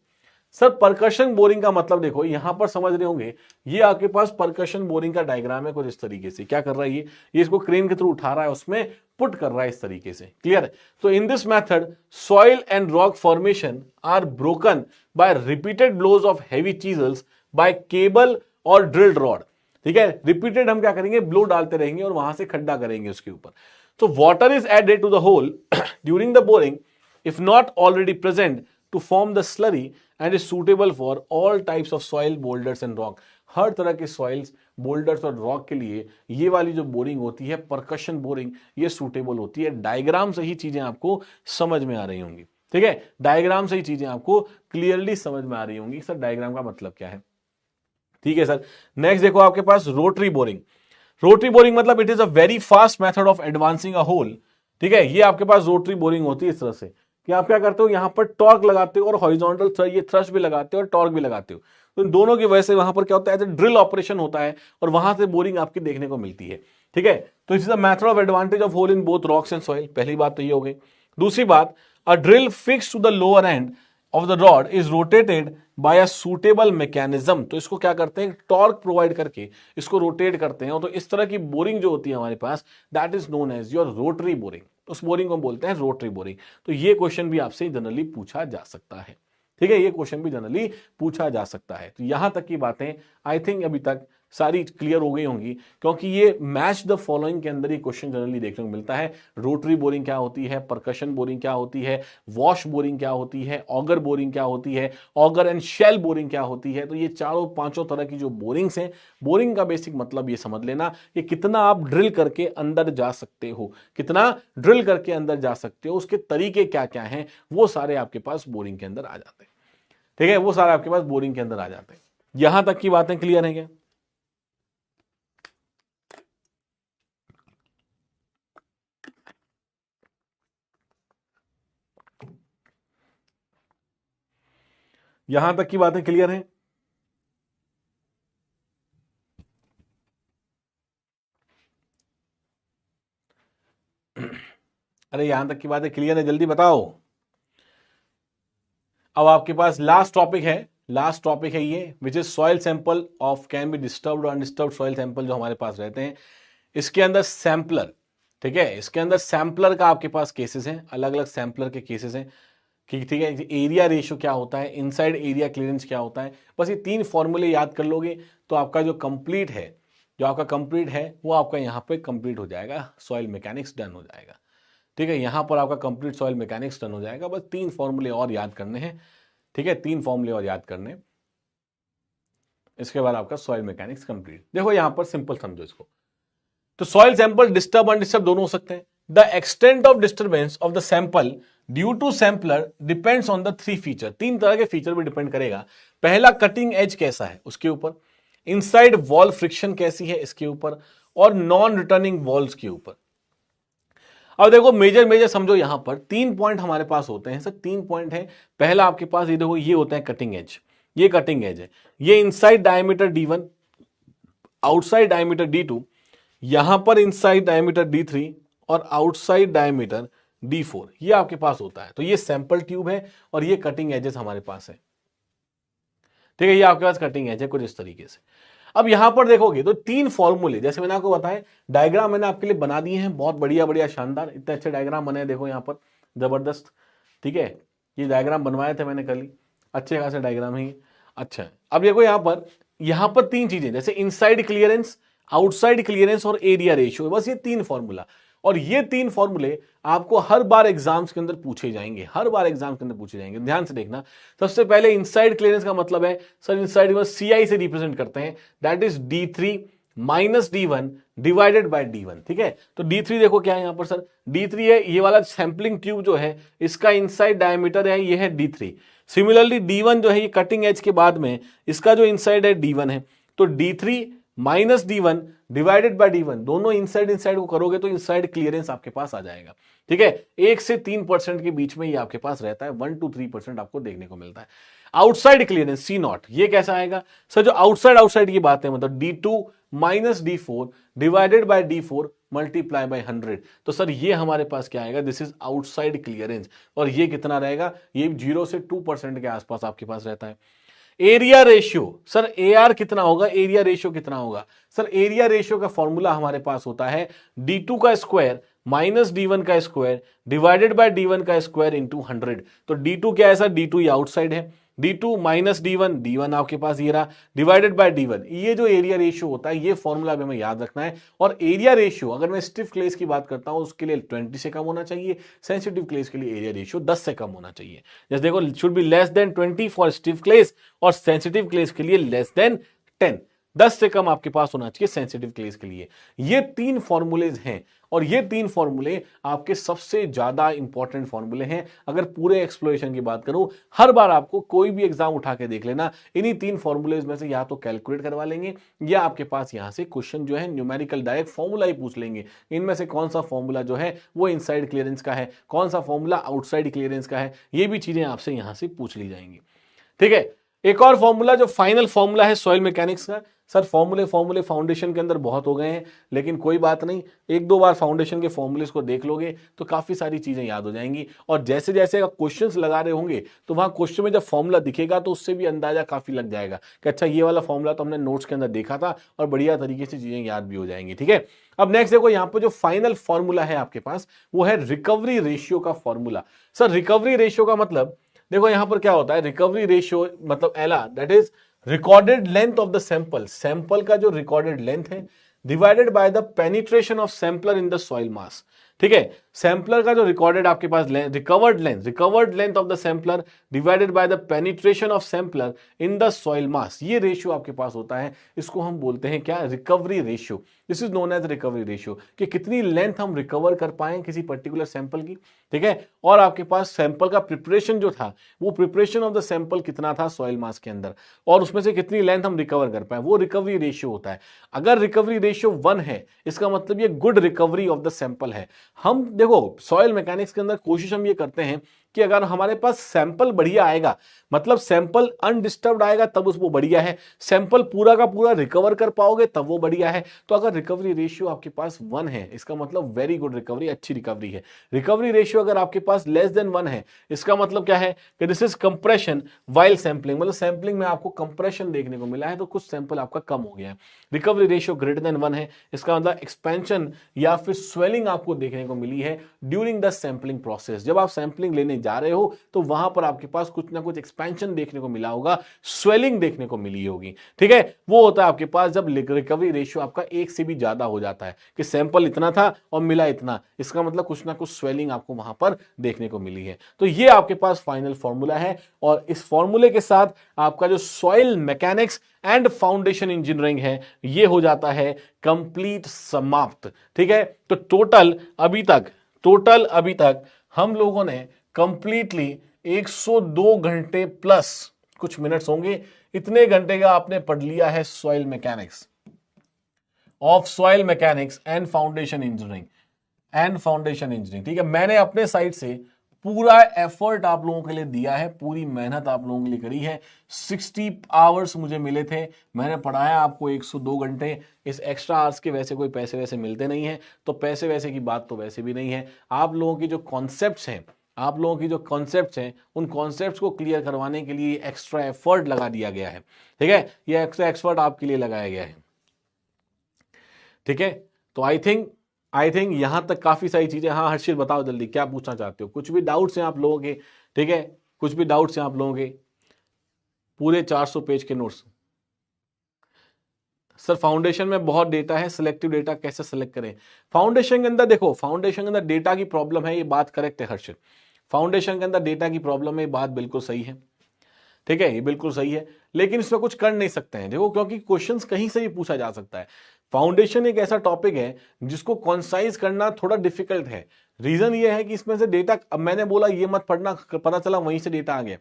Sir percussion boring का मतलब देखो यहां पर समझ रहे होंगे, ये आपके पास परकशन बोरिंग का डायग्राम है कुछ इस तरीके से। क्या कर रहा है ये इसको क्रेन के थ्रू उठा रहा है, उसमें पुट कर रहा है इस तरीके से, क्लियर है। तो in this method soil and rock formation are broken by repeated blows of heavy chisels by cable और ड्रिल्ड रॉड, ठीक है। रिपीटेड हम क्या करेंगे, ब्लो डालते रहेंगे और वहां से खड्डा करेंगे उसके ऊपर। तो water is added to the hole during the boring if not already present to form the slurry and is suitable for all types of soil, boulders and rock. हर तरह के सॉइल्स, बोल्डर्स और रॉक के लिए ये वाली जो boring होती है परकशन बोरिंग, ये सूटेबल होती है। डायग्राम से ही चीजें आपको समझ में आ रही होंगी, ठीक है, डायग्राम से ही चीजें आपको क्लियरली समझ में आ रही होंगी सर डायग्राम का मतलब क्या है, ठीक है सर। नेक्स्ट देखो आपके पास रोटरी बोरिंग। रोटरी बोरिंग मतलब it is a very fast method of advancing a hole, ठीक है। ये आपके पास रोटरी बोरिंग होती है इस तरह से कि आप क्या करते हो, यहां पर टॉर्क लगाते हो और हॉरिजॉन्टल ये थ्रस्ट भी लगाते हो और टॉर्क भी लगाते हो। तो इन दोनों की वजह से वहां पर क्या होता है, ड्रिल ऑपरेशन होता है और वहां से बोरिंग आपकी देखने को मिलती है, ठीक है। तो it is the method of advantage of hole in both rocks and soil. पहली बात तो ये हो गई। दूसरी बात, a drill fix to the lower end of the rod is rotated by a suitable mechanism. तो इसको क्या करते हैं, टॉर्क प्रोवाइड करके इसको रोटेट करते हैं। और तो इस तरह की बोरिंग जो होती है हमारे पास, that is known as your rotary boring. उस बोरिंग को बोलते हैं रोटरी बोरिंग। तो ये क्वेश्चन भी आपसे जनरली पूछा जा सकता है। ठीक है, ये क्वेश्चन भी जनरली पूछा जा सकता है। तो यहां तक की बातें आई थिंक अभी तक सारी क्लियर हो गई होंगी, क्योंकि ये मैच द फॉलोइंग के अंदर ये क्वेश्चन जनरली देखने को मिलता है। रोटरी बोरिंग क्या होती है, परकशन बोरिंग क्या होती है, वॉश बोरिंग क्या होती है, ऑगर बोरिंग क्या होती है, ऑगर एंड शेल बोरिंग क्या होती है। तो ये चारों पांचों तरह की जो बोरिंग्स हैं, बोरिंग का बेसिक मतलब ये समझ लेना कि कितना आप ड्रिल करके अंदर जा सकते हो, कितना ड्रिल करके अंदर जा सकते हो, उसके तरीके क्या क्या हैं, वो सारे आपके पास बोरिंग के अंदर आ जाते हैं। ठीक है, वो सारे आपके पास बोरिंग के अंदर आ जाते हैं। यहां तक की बातें क्लियर है क्या? यहां तक की बातें क्लियर हैं? अरे यहां तक की बातें क्लियर है, जल्दी बताओ। अब आपके पास लास्ट टॉपिक है, लास्ट टॉपिक है ये, which is soil sample of can be disturbed और अनडिस्टर्ब्ड सॉइल सैंपल जो हमारे पास रहते हैं। इसके अंदर सैंपलर, ठीक है, इसके अंदर सैंपलर का आपके पास केसेस हैं, अलग अलग सैंपलर के केसेस हैं कि ठीक है, एरिया रेशियो क्या होता है, इनसाइड एरिया क्लियरेंस क्या होता है। बस ये तीन फॉर्मूले याद कर लोगे तो आपका जो कंप्लीट है, जो आपका कंप्लीट है वो आपका यहाँ पे कंप्लीट हो जाएगा, सॉइल मैकेनिक्स डन हो जाएगा। ठीक है, यहां पर आपका कंप्लीट सॉइल मैकेनिक्स डन हो जाएगा। बस तीन फॉर्मूले और याद करने हैं। ठीक है, तीन फॉर्मूले और याद करने, इसके बाद आपका सॉइल मैकेनिक्स कंप्लीट। देखो यहां पर सिंपल समझो इसको। तो सॉइल सैंपल डिस्टर्ब अनडिस्टर्ब दोनों हो सकते हैं। The extent of disturbance of the sample due to sampler depends on the three feature. तीन तरह के फीचर पे डिपेंड करेगा। पहला, कटिंग एज कैसा है उसके ऊपर, इनसाइड वॉल फ्रिक्शन कैसी है इसके ऊपर, और नॉन रिटर्निंग वॉल्स के ऊपर। अब देखो मेजर मेजर समझो, यहां पर तीन पॉइंट हमारे पास होते हैं सर, तीन पॉइंट है। पहला आपके पास ये देखो, ये होता है कटिंग एज, ये कटिंग एज है, ये inside diameter D1, outside diameter D2, यहां पर इनसाइड डायमीटर D3 और आउटसाइड डायमीटर D4, ये आपके पास होता है। तो ये सैंपल ट्यूब है और ये कटिंग एजेस हमारे पास है। ठीक है, ये आपके पास कटिंग एज है कुछ इस तरीके से। अब यहां पर देखोगे तो तीन फॉर्मूले, जैसे मैंने आपको बताया, डायग्राम मैंने आपके लिए बना दिए हैं, बहुत बढ़िया बढ़िया शानदार, इतने अच्छे डायग्राम बने हैं, देखो यहां पर जबरदस्त। ठीक है, ये डायग्राम बनवाए थे मैंने कल ही, अच्छे खासे डायग्राम है। अच्छा, अब देखो यहां पर तीन चीजें, जैसे इनसाइड क्लियरेंस, आउटसाइड क्लियरेंस और एरिया रेशियो, बस ये तीन फॉर्मूला। और ये तीन फॉर्मूले आपको हर बार एग्जाम्स के अंदर पूछे जाएंगे, हर बार एग्जाम के अंदर पूछे जाएंगे, ध्यान से देखना। सबसे पहले इनसाइड क्लियरेंस का मतलब है सर, इनसाइड को CI से रिप्रेजेंट करते हैं, that is D3 minus D1 divided by D1। ठीक है, तो D3 देखो क्या है यहां पर सर, D3 है, ये वाला सैंपलिंग ट्यूब जो है इसका इनसाइड डायमीटर है, ये है D3। सिमिलरली D1 जो है, ये कटिंग एज के बाद में इसका जो इनसाइड है D1 है, तो D3 minus D1 divided by D1, दोनों इनसाइड इनसाइड को करोगे तो इनसाइड क्लियरेंस आपके पास आ जाएगा। ठीक है, 1 से 3% के बीच में ये आपके पास रहता है, 1 to 3% आपको देखने को मिलता है। आउटसाइड क्लियरेंस C0, ये कैसा आएगा सर, जो आउटसाइड आउटसाइड की बात है, मतलब D2 minus D4 divided by D4 multiply by 100। तो सर ये हमारे पास क्या आएगा, दिस इज आउटसाइड क्लियरेंस। और ये कितना रहेगा, ये 0 से 2% के आसपास आपके पास रहता है। एरिया रेशियो, सर AR कितना होगा, एरिया रेशियो कितना होगा सर, एरिया रेशियो का फॉर्मूला हमारे पास होता है D2 का स्क्वायर माइनस D1 का स्क्वायर डिवाइडेड बाय D1 का स्क्वायर इंटू 100। तो D2 क्या है सर, D2 ये आउटसाइड है, D2 माइनस D1, D1 आपके पास ये रहा, डिवाइडेड बाय D1, ये जो एरिया रेशियो होता है, ये फॉर्मूला भी हमें याद रखना है। और एरिया रेशियो अगर मैं स्टिफ क्लेस की बात करता हूं, उसके लिए 20 से कम होना चाहिए, सेंसिटिव क्लेस के लिए एरिया रेशियो 10 से कम होना चाहिए। जैसे देखो, should be less than 20 for stiff clays और सेंसिटिव क्लेस के लिए लेस देन 10, 10 से कम आपके पास होना चाहिए सेंसिटिव केस के लिए। ये तीन फॉर्मूलेज हैं और ये तीन फॉर्मूले आपके सबसे ज्यादा इंपॉर्टेंट फॉर्मूले हैं। अगर पूरे एक्सप्लोरेशन की बात करूं, हर बार आपको कोई भी एग्जाम उठा के देख लेना, इन्हीं तीन फॉर्मूलेज में से या तो कैलकुलेट करवा लेंगे या आपके पास यहां से क्वेश्चन जो है न्यूमेरिकल डायरेक्ट फॉर्मूला ही पूछ लेंगे, इनमें से कौन सा फॉर्मूला जो है वो इनसाइड क्लियरेंस का है, कौन सा फॉर्मूला आउटसाइड क्लियरेंस का है, ये भी चीजें आपसे यहां से पूछ ली जाएंगी। ठीक है, एक और फॉर्मूला जो फाइनल फॉर्मूला है सॉइल मैकेनिक्स का। सर फॉर्मूले फाउंडेशन के अंदर बहुत हो गए हैं, लेकिन कोई बात नहीं, एक दो बार फाउंडेशन के फॉर्मूलेस को देख लोगे तो काफी सारी चीजें याद हो जाएंगी। और जैसे जैसे आप क्वेश्चंस लगा रहे होंगे तो वहां क्वेश्चन में जब फॉर्मूला दिखेगा तो उससे भी अंदाजा काफी लग जाएगा कि अच्छा ये वाला फॉर्मूला तो हमने नोट्स के अंदर देखा था, और बढ़िया तरीके से चीजें याद भी हो जाएंगी। ठीक है, अब नेक्स्ट देखो यहाँ पे जो फाइनल फॉर्मूला है आपके पास वो है रिकवरी रेशियो का फॉर्मूला। सर रिकवरी रेशियो का मतलब देखो यहां पर क्या होता है, रिकवरी रेशियो मतलब एला, that is recorded length of the sample, sample का जो रिकॉर्डेड लेंथ है divided by the penetration of sampler in the soil mass. ठीक है, सैंपलर का जो रिकॉर्डेड आपके पास recovered length of the sampler divided by the penetration of sampler in the soil mass, ये रेशियो आपके पास होता है। इसको हम बोलते हैं क्या, recovery ratio. This is known as recovery ratio, कि कितनी लेंथ हम रिकवर कर पाए किसी पर्टिकुलर सैंपल की। ठीक है, और आपके पास सैंपल का प्रिपरेशन जो था, वो प्रिपरेशन ऑफ द सैंपल कितना था सॉइल मास के अंदर, और उसमें से कितनी लेंथ हम रिकवर कर पाए, वो रिकवरी रेशियो होता है। अगर रिकवरी रेशियो 1 है, इसका मतलब ये good recovery of the sample है। हम देखो सॉइल मैकेनिक्स के अंदर कोशिश हम ये करते हैं कि अगर हमारे पास सैंपल बढ़िया आएगा, मतलब सैंपल अनडिस्टर्ब्ड आएगा तब वो बढ़िया है, सैंपल पूरा का पूरा रिकवर कर पाओगे तब वो बढ़िया है। तो अगर रिकवरी रेशियो आपके पास 1 है, इसका मतलब वेरी गुड रिकवरी, अच्छी रिकवरी है। रिकवरी रेशियो अगर आपके पास लेस देन 1 है, इसका मतलब क्या है कि this is compression while sampling, मतलब सैंपलिंग में आपको कंप्रेशन देखने को मिला है, तो कुछ सैंपल आपका कम हो गया है। रिकवरी रेशियो ग्रेटर देन 1 है, इसका मतलब एक्सपेंशन या फिर स्वेलिंग आपको देखने को मिली है ड्यूरिंग द सैंपलिंग प्रोसेस। जब आप सैंपलिंग लेने जा रहे हो तो वहां पर आपके पास कुछ ना कुछ एक्सपेंशन देखने को मिला होगा, स्वेलिंग देखने को मिली होगी। ठीक है, वो होता है आपके पास जब रिकवरी रेशियो आपका 1 से भी ज्यादा हो जाता है, कि सैंपल इतना था और मिला इतना, इसका मतलब कुछ ना कुछ स्वेलिंग आपको वहां पर देखने को मिली है। तो ये आपके पास फाइनल फॉर्मूला है, और इस फॉर्मूले के साथ आपका जो soil mechanics and foundation engineering है ये हो जाता है कंप्लीट समाप्त। ठीक है, तो टोटल अभी तक हम लोगों ने कंप्लीटली 102 घंटे प्लस कुछ मिनट्स होंगे, इतने घंटे का आपने पढ़ लिया है soil mechanics and foundation engineering. ठीक है, मैंने अपने साइड से पूरा एफर्ट आप लोगों के लिए दिया है, पूरी मेहनत आप लोगों के लिए करी है। 60 आवर्स मुझे मिले थे, मैंने पढ़ाया आपको 102 घंटे। इस एक्स्ट्रा आवर्स के वैसे कोई पैसे वैसे मिलते नहीं है, तो पैसे वैसे की बात तो वैसे भी नहीं है। आप लोगों की जो कॉन्सेप्ट्स हैं उन कॉन्सेप्ट्स को क्लियर करवाने के लिए एक्स्ट्रा एफर्ट लगा दिया गया है। ठीक है, ये एक्स्ट्रा एफर्ट आपके लिए लगाया गया है। ठीक है, तो आई थिंक यहां तक काफी सारी चीजें। हाँ हर्षित बताओ जल्दी क्या पूछना चाहते हो, कुछ भी डाउट्स हैं आप लोगों के। ठीक है, कुछ भी डाउट्स हैं आप लोगों के, पूरे 400 पेज के नोट्स। सर फाउंडेशन में बहुत डेटा है, सिलेक्टिव डेटा कैसे सिलेक्ट करें। फाउंडेशन के अंदर देखो, फाउंडेशन के अंदर डेटा की प्रॉब्लम है, ये बात करेक्ट है हर्षित। फाउंडेशन के अंदर डेटा की प्रॉब्लम है, ये बात बिल्कुल सही है। ठीक है, ये बिल्कुल सही है, लेकिन इसमें कुछ कर नहीं सकते हैं देखो, क्योंकि क्वेश्चंस कहीं से भी पूछा जा सकता है। फाउंडेशन एक ऐसा टॉपिक है जिसको कॉन्साइज करना थोड़ा डिफिकल्ट है। रीजन ये है कि इसमें से डेटा, अब मैंने बोला ये मत पढ़ना, पता चला वहीं से डेटा आ गया।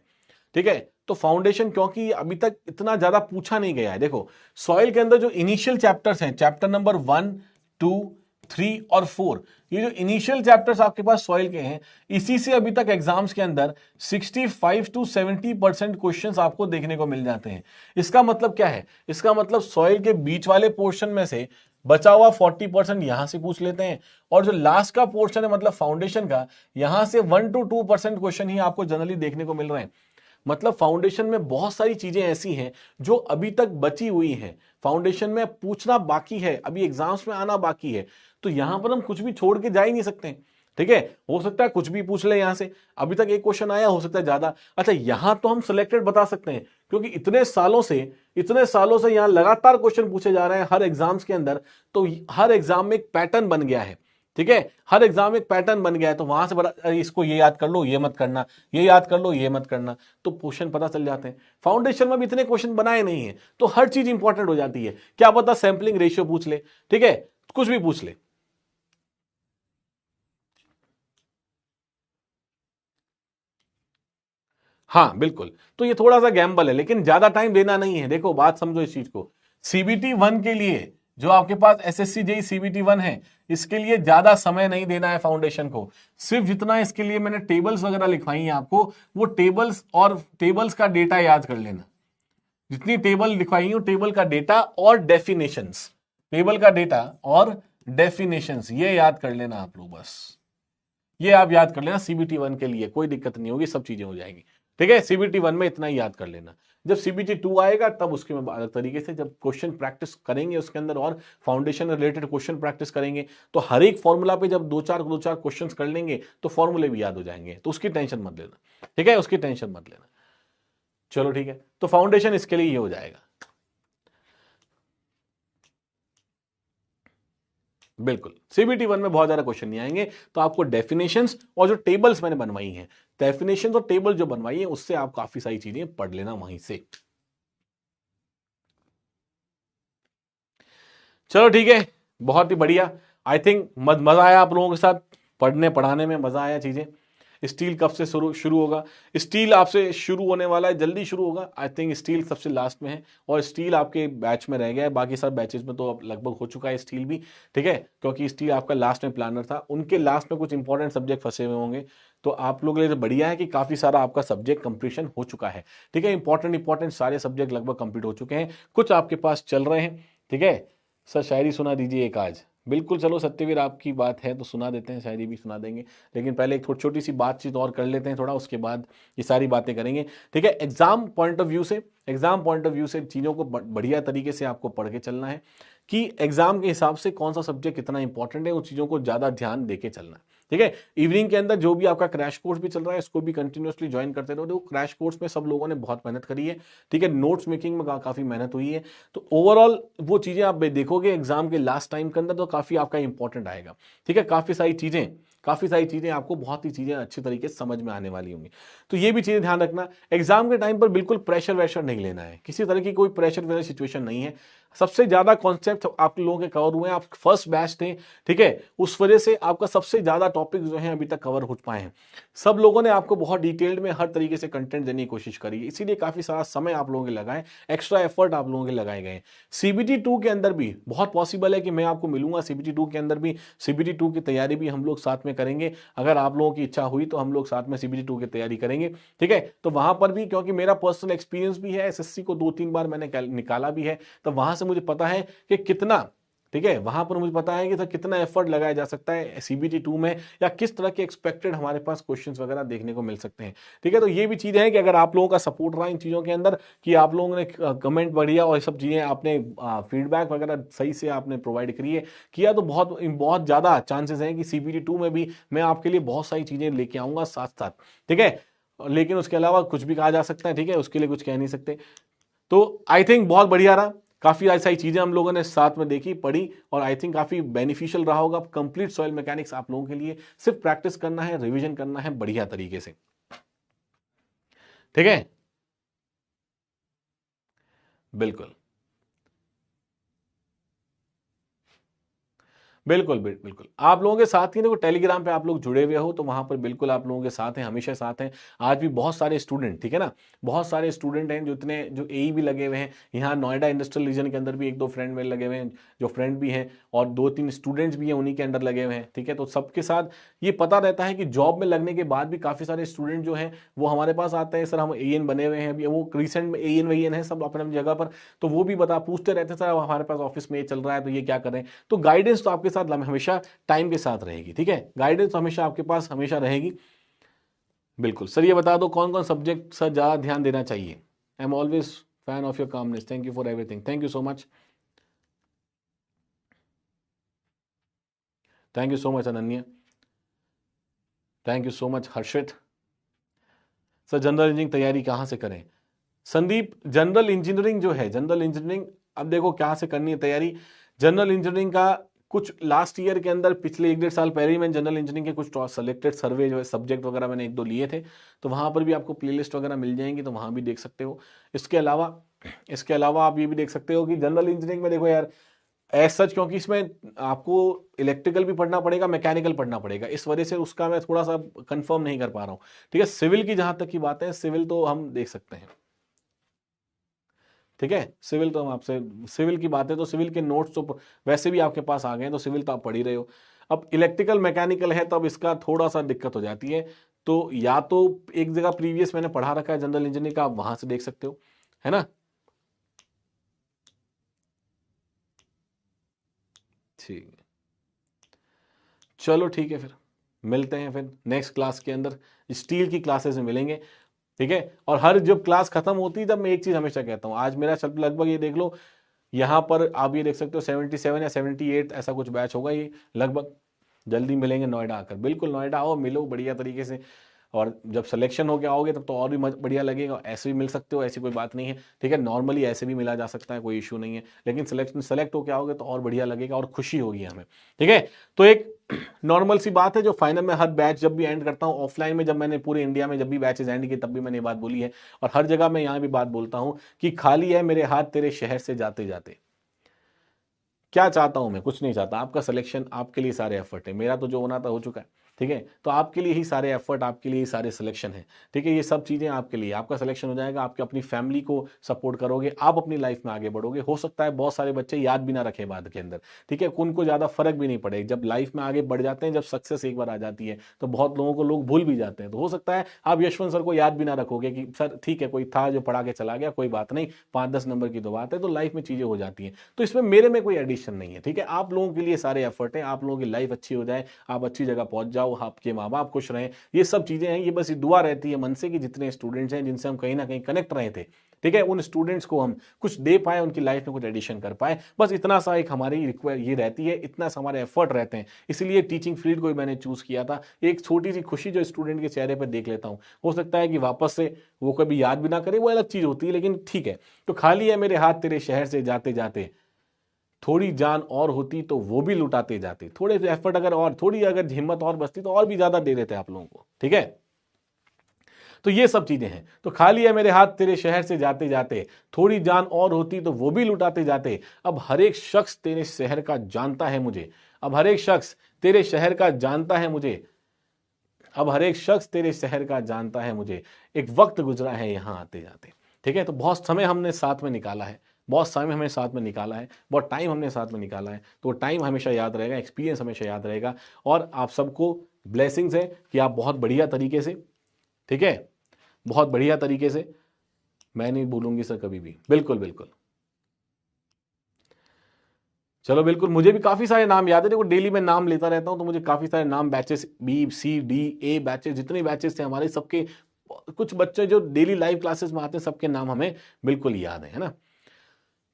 ठीक है, तो फाउंडेशन क्योंकि अभी तक इतना ज्यादा पूछा नहीं गया है। देखो सॉइल के अंदर जो इनिशियल चैप्टर्स हैं, चैप्टर नंबर 1, 2, 3 और 4, ये जो इनिशियल चैप्टर्स आपके पास सॉइल के हैं, इसी से अभी तक एग्जाम्स के अंदर 65 to 70% क्वेश्चंस आपको देखने को मिल जाते हैं। इसका मतलब क्या है, इसका मतलब सॉइल के बीच वाले पोर्शन में से बचा हुआ 40% यहां से पूछ लेते हैं, और जो लास्ट का पोर्शन है मतलब फाउंडेशन का, यहां से 1 to 2% क्वेश्चन ही आपको जनरली देखने को मिल रहे हैं। मतलब फाउंडेशन में बहुत सारी चीजें ऐसी हैं जो अभी तक बची हुई हैं, फाउंडेशन में पूछना बाकी है, अभी एग्जाम्स में आना बाकी है। तो यहां पर हम कुछ भी छोड़ के जा ही नहीं सकते। ठीक है, हो सकता है कुछ भी पूछ ले यहां से, अभी तक एक क्वेश्चन आया, हो सकता है ज्यादा। अच्छा यहां तो हम सिलेक्टेड बता सकते हैं, क्योंकि इतने सालों से यहां लगातार क्वेश्चन पूछे जा रहे हैं हर एग्जाम्स के अंदर, तो हर एग्जाम में एक पैटर्न बन गया है। ठीक है, हर एग्जाम में एक पैटर्न बन गया है, तो वहां से बड़ा इसको ये याद कर लो, ये मत करना, ये याद कर लो, ये मत करना, तो क्वेश्चन पता चल जाते हैं। फाउंडेशन में भी इतने क्वेश्चन बनाए नहीं है, तो हर चीज इंपॉर्टेंट हो जाती है। क्या पता सैंपलिंग रेशियो पूछ ले, ठीक है, कुछ भी पूछ ले। हाँ बिल्कुल, तो ये थोड़ा सा गैम्बल है, लेकिन ज्यादा टाइम देना नहीं है। देखो बात समझो इस चीज को, सीबीटी 1 के लिए जो आपके पास एसएससी जेई सीबीटी 1 है, इसके लिए ज्यादा समय नहीं देना है फाउंडेशन को। सिर्फ जितना इसके लिए मैंने टेबल्स वगैरह लिखवाई है आपको, वो टेबल्स का डेटा याद कर लेना। जितनी टेबल लिखवाई हूं, टेबल का डेटा और डेफिनेशंस, टेबल का डेटा और डेफिनेशंस, ये याद कर लेना आप लोग, बस ये आप याद कर लेना। सीबीटी 1 के लिए कोई दिक्कत नहीं होगी, सब चीजें हो जाएंगी। ठीक है, सीबीटी 1 में इतना ही याद कर लेना। जब सीबीटी 2 आएगा तब उसके में अलग तरीके से जब क्वेश्चन प्रैक्टिस करेंगे उसके अंदर और फाउंडेशन रिलेटेड क्वेश्चन प्रैक्टिस करेंगे, तो हर एक फॉर्मूला पे जब दो चार क्वेश्चन कर लेंगे तो फॉर्मूले भी याद हो जाएंगे, तो उसकी टेंशन मत लेना। ठीक है, उसकी टेंशन मत लेना। चलो ठीक है, तो फाउंडेशन इसके लिए ये हो जाएगा। बिल्कुल, सीबीटी 1 में बहुत ज्यादा क्वेश्चन नहीं आएंगे, तो आपको डेफिनेशंस और जो टेबल्स मैंने बनवाई हैं, डेफिनेशंस और टेबल जो बनवाई है उससे आप काफी सारी चीजें पढ़ लेना वहीं से। चलो ठीक है, बहुत ही बढ़िया। आई थिंक मजा आया आप लोगों के साथ पढ़ने पढ़ाने में, मजा आया चीजें। स्टील कब से शुरू शुरू होगा? स्टील आपसे शुरू होने वाला है, जल्दी शुरू होगा। आई थिंक स्टील सबसे लास्ट में है, और स्टील आपके बैच में रह गया है, बाकी सब बैचेस में तो अब लगभग हो चुका है स्टील भी। ठीक है, क्योंकि स्टील आपका लास्ट में प्लानर था, उनके लास्ट में कुछ इंपॉर्टेंट सब्जेक्ट फंसे हुए होंगे, तो आप लोग के लिए बढ़िया है कि काफी सारा आपका सब्जेक्ट कंप्लीशन हो चुका है। ठीक है, इंपॉर्टेंट सारे सब्जेक्ट लगभग कंप्लीट हो चुके हैं, कुछ आपके पास चल रहे हैं। ठीक है सर, शायरी सुना दीजिए एक आज। बिल्कुल, चलो सत्यवीर आपकी बात है तो सुना देते हैं, शायरी भी सुना देंगे, लेकिन पहले एक थोड़ी छोटी सी बातचीत और कर लेते हैं थोड़ा, उसके बाद ये सारी बातें करेंगे। ठीक है, एग्जाम पॉइंट ऑफ व्यू से, एग्जाम पॉइंट ऑफ व्यू से चीज़ों को बढ़िया तरीके से आपको पढ़ के चलना है कि एग्जाम के हिसाब से कौन सा सब्जेक्ट कितना इंपॉर्टेंट है, उन चीज़ों को ज़्यादा ध्यान देके चलना है। ठीक है, इवनिंग के अंदर जो भी आपका क्रैश कोर्स भी चल रहा है, इसको भी कंटिन्यूअसली ज्वाइन करते रहो। देखो, क्रैश कोर्स में सब लोगों ने बहुत मेहनत करी है। ठीक है, नोट्स मेकिंग में काफ़ी मेहनत हुई है, तो ओवरऑल वो चीज़ें आप देखोगे एग्जाम के लास्ट टाइम के अंदर तो काफ़ी आपका इंपॉर्टेंट आएगा। ठीक है, काफ़ी सारी चीज़ें आपको बहुत ही चीज़ें अच्छी तरीके से समझ में आने वाली होंगी, तो ये भी चीज़ें ध्यान रखना। एग्जाम के टाइम पर बिल्कुल प्रेशर वैशर नहीं लेना है, किसी तरह की कोई प्रेशर वैशर सिचुएशन नहीं है। सबसे ज्यादा कॉन्सेप्ट आप लोगों के कवर हुए हैं, आप फर्स्ट बैच थे। ठीक है, उस वजह से आपका सबसे ज्यादा टॉपिक जो है अभी तक कवर हो पाए हैं। सब लोगों ने आपको बहुत डिटेल्ड में हर तरीके से कंटेंट देने की कोशिश करी, इसीलिए काफी सारा समय आप लोगों के लगाए, एक्स्ट्रा एफर्ट आप लोगों के लगाए गए। सीबीटी 2 के अंदर भी बहुत पॉसिबल है कि मैं आपको मिलूंगा, सीबीटी 2 के अंदर भी, सीबीटी 2 की तैयारी भी हम लोग साथ में करेंगे। अगर आप लोगों की इच्छा हुई तो हम लोग साथ में सीबीटी 2 की तैयारी करेंगे। ठीक है, तो वहां पर भी, क्योंकि मेरा पर्सनल एक्सपीरियंस भी है, एसएससी को 2-3 बार मैंने निकाला भी है, तो वहां से मुझे पता है कि कितना, ठीक है, वहां पर मुझे पता है कि कितना एफर्ट लगाया जा सकता है सीबीटी 2 में, या किस तरह के एक्सपेक्टेड हमारे पास क्वेश्चंस वगैरह देखने को मिल सकते हैं। ठीक है, तो ये भी चीजें हैं कि अगर आप लोगों का सपोर्ट रहा इन चीजों के अंदर, कि आप लोगों ने कमेंट बढ़िया और सब चीजें आपने फीडबैक वगैरह सही से आपने प्रोवाइड किया, तो बहुत बहुत ज्यादा चांसेस हैं कि सीबीटी 2 में भी मैं आपके लिए बहुत सारी चीजें लेके आऊंगा साथ साथ। ठीक है, लेकिन उसके अलावा कुछ भी कहा जा सकता है, ठीक है, उसके लिए कुछ कह नहीं सकते। तो आई थिंक बहुत बढ़िया रहा, काफी ऐसी चीजें हम लोगों ने साथ में देखी पढ़ी, और आई थिंक काफी बेनिफिशियल रहा होगा। कंप्लीट सॉइल मैकेनिक्स आप लोगों के लिए सिर्फ प्रैक्टिस करना है, रिवीजन करना है बढ़िया तरीके से। ठीक है, बिल्कुल बिल्कुल बिल्कुल, आप लोगों के साथ ही देखो, टेलीग्राम पे आप लोग जुड़े हुए हो तो वहां पर बिल्कुल आप लोगों के साथ हैं, हमेशा साथ हैं। आज भी बहुत सारे स्टूडेंट, ठीक है ना, बहुत सारे स्टूडेंट हैं जो इतने जो एई भी लगे हुए हैं, यहाँ नोएडा इंडस्ट्रियल रीजन के अंदर भी 1-2 फ्रेंड मेरे लगे हुए हैं, जो फ्रेंड भी हैं, और 2-3 स्टूडेंट्स भी हैं उन्हीं के अंडर लगे हुए हैं। ठीक है, तो सबके साथ ये पता रहता है कि जॉब में लगने के बाद भी काफी सारे स्टूडेंट जो हैं वो हमारे पास आते हैं, सर हम एएन बने हुए हैं, अभी वो रिसेंट में एएन वेएन है सब अपने अपनी जगह पर, तो वो भी पूछते रहते हैं, सर हमारे पास ऑफिस में ये चल रहा है तो ये क्या करें। तो गाइडेंस तो आपके साथ हमेशा टाइम के साथ रहेगी। ठीक है, गाइडेंस हमेशा आपके पास हमेशा रहेगी। बिल्कुल सर, ये बता दो कौन कौन सब्जेक्ट सर ज्यादा ध्यान देना चाहिए? I am always fan of your calmness, thank you for everything, thank you so much, thank you so much Ananya, thank you so much Harshit. Sir general engineering तैयारी कहाँ से करें? संदीप, जनरल इंजीनियरिंग जो है, जनरल इंजीनियरिंग अब देखो कहाँ से करनी है तैयारी। जनरल इंजीनियरिंग का कुछ लास्ट ईयर के अंदर, पिछले 1-1.5 साल पहले ही मैंने जनरल इंजीनियरिंग के कुछ सेलेक्टेड सर्वे जो है सब्जेक्ट वगैरह मैंने 1-2 लिए थे, तो वहां पर भी आपको प्लेलिस्ट वगैरह मिल जाएंगी, तो वहां भी देख सकते हो। इसके अलावा आप ये भी देख सकते हो कि जनरल इंजीनियरिंग में देखो यार, एज सच, क्योंकि इसमें आपको इलेक्ट्रिकल भी पढ़ना पड़ेगा, मैकेनिकल पढ़ना पड़ेगा, इस वजह से उसका मैं थोड़ा सा कंफर्म नहीं कर पा रहा हूँ। ठीक है, सिविल की जहां तक की बात है, सिविल तो हम देख सकते हैं। ठीक है, सिविल तो हम आपसे, सिविल की बात है तो सिविल के नोट्स तो वैसे भी आपके पास आ गए हैं, तो सिविल तो आप पढ़ ही रहे हो। अब इलेक्ट्रिकल मैकेनिकल है तो अब इसका थोड़ा सा दिक्कत हो जाती है, तो या तो एक जगह प्रीवियस मैंने पढ़ा रखा है जनरल इंजीनियरिंग का, आप वहां से देख सकते हो, है ना। ठीक है, चलो ठीक है, फिर मिलते हैं फिर नेक्स्ट क्लास के अंदर, स्टील की क्लासेस में मिलेंगे, ठीक है। और हर जब क्लास खत्म होती है तब मैं एक चीज हमेशा कहता हूं, आज मेरा लगभग ये देख लो, यहां पर आप ये देख सकते हो 77 या 78 ऐसा कुछ बैच होगा ये लगभग। जल्दी मिलेंगे नोएडा आकर, बिल्कुल नोएडा आओ, मिलो बढ़िया तरीके से, और जब सिलेक्शन हो गया आओगे तब तो और भी बढ़िया लगेगा। ऐसे भी मिल सकते हो, ऐसी कोई बात नहीं है, ठीक है। नॉर्मली ऐसे भी मिला जा सकता है, कोई इशू नहीं है, लेकिन सेलेक्ट होकर आओगे तो और बढ़िया लगेगा और खुशी होगी हमें, ठीक है। तो एक नॉर्मल सी बात है जो फाइनल में हर बैच जब भी एंड करता हूं, ऑफलाइन में जब मैंने पूरे इंडिया में जब भी बैचेस एंड किए तब भी मैंने ये बात बोली है, और हर जगह मैं यहां भी बात बोलता हूं कि खाली है मेरे हाथ तेरे शहर से जाते जाते। क्या चाहता हूं मैं? कुछ नहीं चाहता, आपका सिलेक्शन, आपके लिए सारे एफर्ट है, मेरा तो जो होना था हो चुका है, ठीक है। तो आपके लिए ही सारे एफर्ट, आपके लिए ही सारे सिलेक्शन है, ठीक है। ये सब चीजें आपके लिए, आपका सिलेक्शन हो जाएगा, आपके अपनी फैमिली को सपोर्ट करोगे, आप अपनी लाइफ में आगे बढ़ोगे। हो सकता है बहुत सारे बच्चे याद भी ना रखे बाद के अंदर, ठीक है, उनको ज्यादा फर्क भी नहीं पड़े, जब लाइफ में आगे बढ़ जाते हैं, जब सक्सेस एक बार आ जाती है तो बहुत लोगों को लोग भूल भी जाते हैं। तो हो सकता है आप यशवंत सर को याद भी ना रखोगे कि सर ठीक है कोई था जो पढ़ा के चला गया, कोई बात नहीं, 5-10 नंबर की तो बात है, तो लाइफ में चीजें हो जाती हैं। तो इसमें मेरे में कोई एडिशन नहीं है, ठीक है। आप लोगों के लिए सारे एफर्ट हैं, आप लोगों की लाइफ अच्छी हो जाए, आप अच्छी जगह पहुंच जाओ, आपके माँ बाप खुश रहें, ये सब चीजें हैं। ये बस दुआ रहती है मन से कि जितने स्टूडेंट्स हैं जिनसे हम कहीं ना कहीं कनेक्ट रहे थे, ठीक है, उन स्टूडेंट्स को हम कुछ दे पाए, उनकी लाइफ में कुछ एडिशन कर पाए, बस इतना सा एक हमारी रिक्वायर ये रहती है, इतना सा हमारे एफर्ट रहते हैं। इसलिए टीचिंग फील्ड को मैंने चूज किया था। एक छोटी सी खुशी जो स्टूडेंट के चेहरे पर देख लेता हूं, हो सकता है कि वापस से वो कभी याद भी ना करे, वो अलग चीज होती है, लेकिन ठीक है। तो खाली है मेरे हाथ तेरे शहर से जाते जाते, थोड़ी जान और होती तो वो भी लुटाते जाते, थोड़े से एफर्ट अगर और थोड़ी अगर हिम्मत और बचती तो और भी ज्यादा दे देते आप लोगों को, ठीक है। तो ये सब चीजें हैं। तो खाली है मेरे हाथ तेरे शहर से जाते जाते, थोड़ी जान और होती तो वो भी लुटाते जाते। अब हर एक शख्स तेरे शहर का जानता है मुझे, अब हर एक शख्स तेरे शहर का जानता है मुझे, अब हर एक शख्स तेरे शहर का जानता है मुझे। एक वक्त गुजरा है यहां आते जाते, ठीक है। तो बहुत समय हमने साथ में निकाला है, बहुत समय हमने साथ में निकाला है, बहुत टाइम हमने साथ में निकाला है। तो टाइम हमेशा याद रहेगा, एक्सपीरियंस हमेशा याद रहेगा। और आप सबको ब्लेसिंग्स है कि आप बहुत बढ़िया तरीके से, ठीक है, बहुत बढ़िया तरीके से, मैं नहीं बोलूंगी सर कभी भी, बिल्कुल बिल्कुल। चलो बिल्कुल, मुझे भी काफी सारे नाम याद है, देखो डेली मैं नाम लेता रहता हूं तो मुझे काफी सारे नाम, batches B, C, D, A batches, जितने बैचेस थे हमारे सबके, कुछ बच्चे जो डेली लाइव क्लासेस में आते हैं सबके नाम हमें बिल्कुल याद है ना।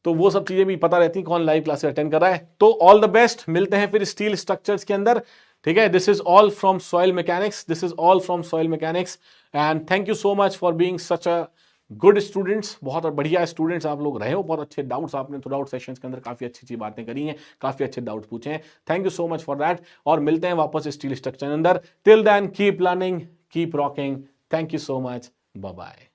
तो वो सब चीजें भी पता रहती हैं कौन लाइव क्लासेस अटेंड कर रहा है। तो ऑल द बेस्ट, मिलते हैं फिर स्टील स्ट्रक्चर्स के अंदर, ठीक है। This is all from soil mechanics, this is all from soil mechanics, and thank you so much for being such a good students. बहुत बढ़िया स्टूडेंट्स आप लोग रहे हो, बहुत अच्छे डाउट्स आपने थ्रू आउट सेशंस के अंदर काफी अच्छी अच्छी बातें करी हैं, काफी अच्छे डाउट्स पूछे हैं। Thank you so much for that, और मिलते हैं वापस स्टील स्ट्रक्चर के अंदर। Till then keep learning, keep rocking, thank you so much, bye bye.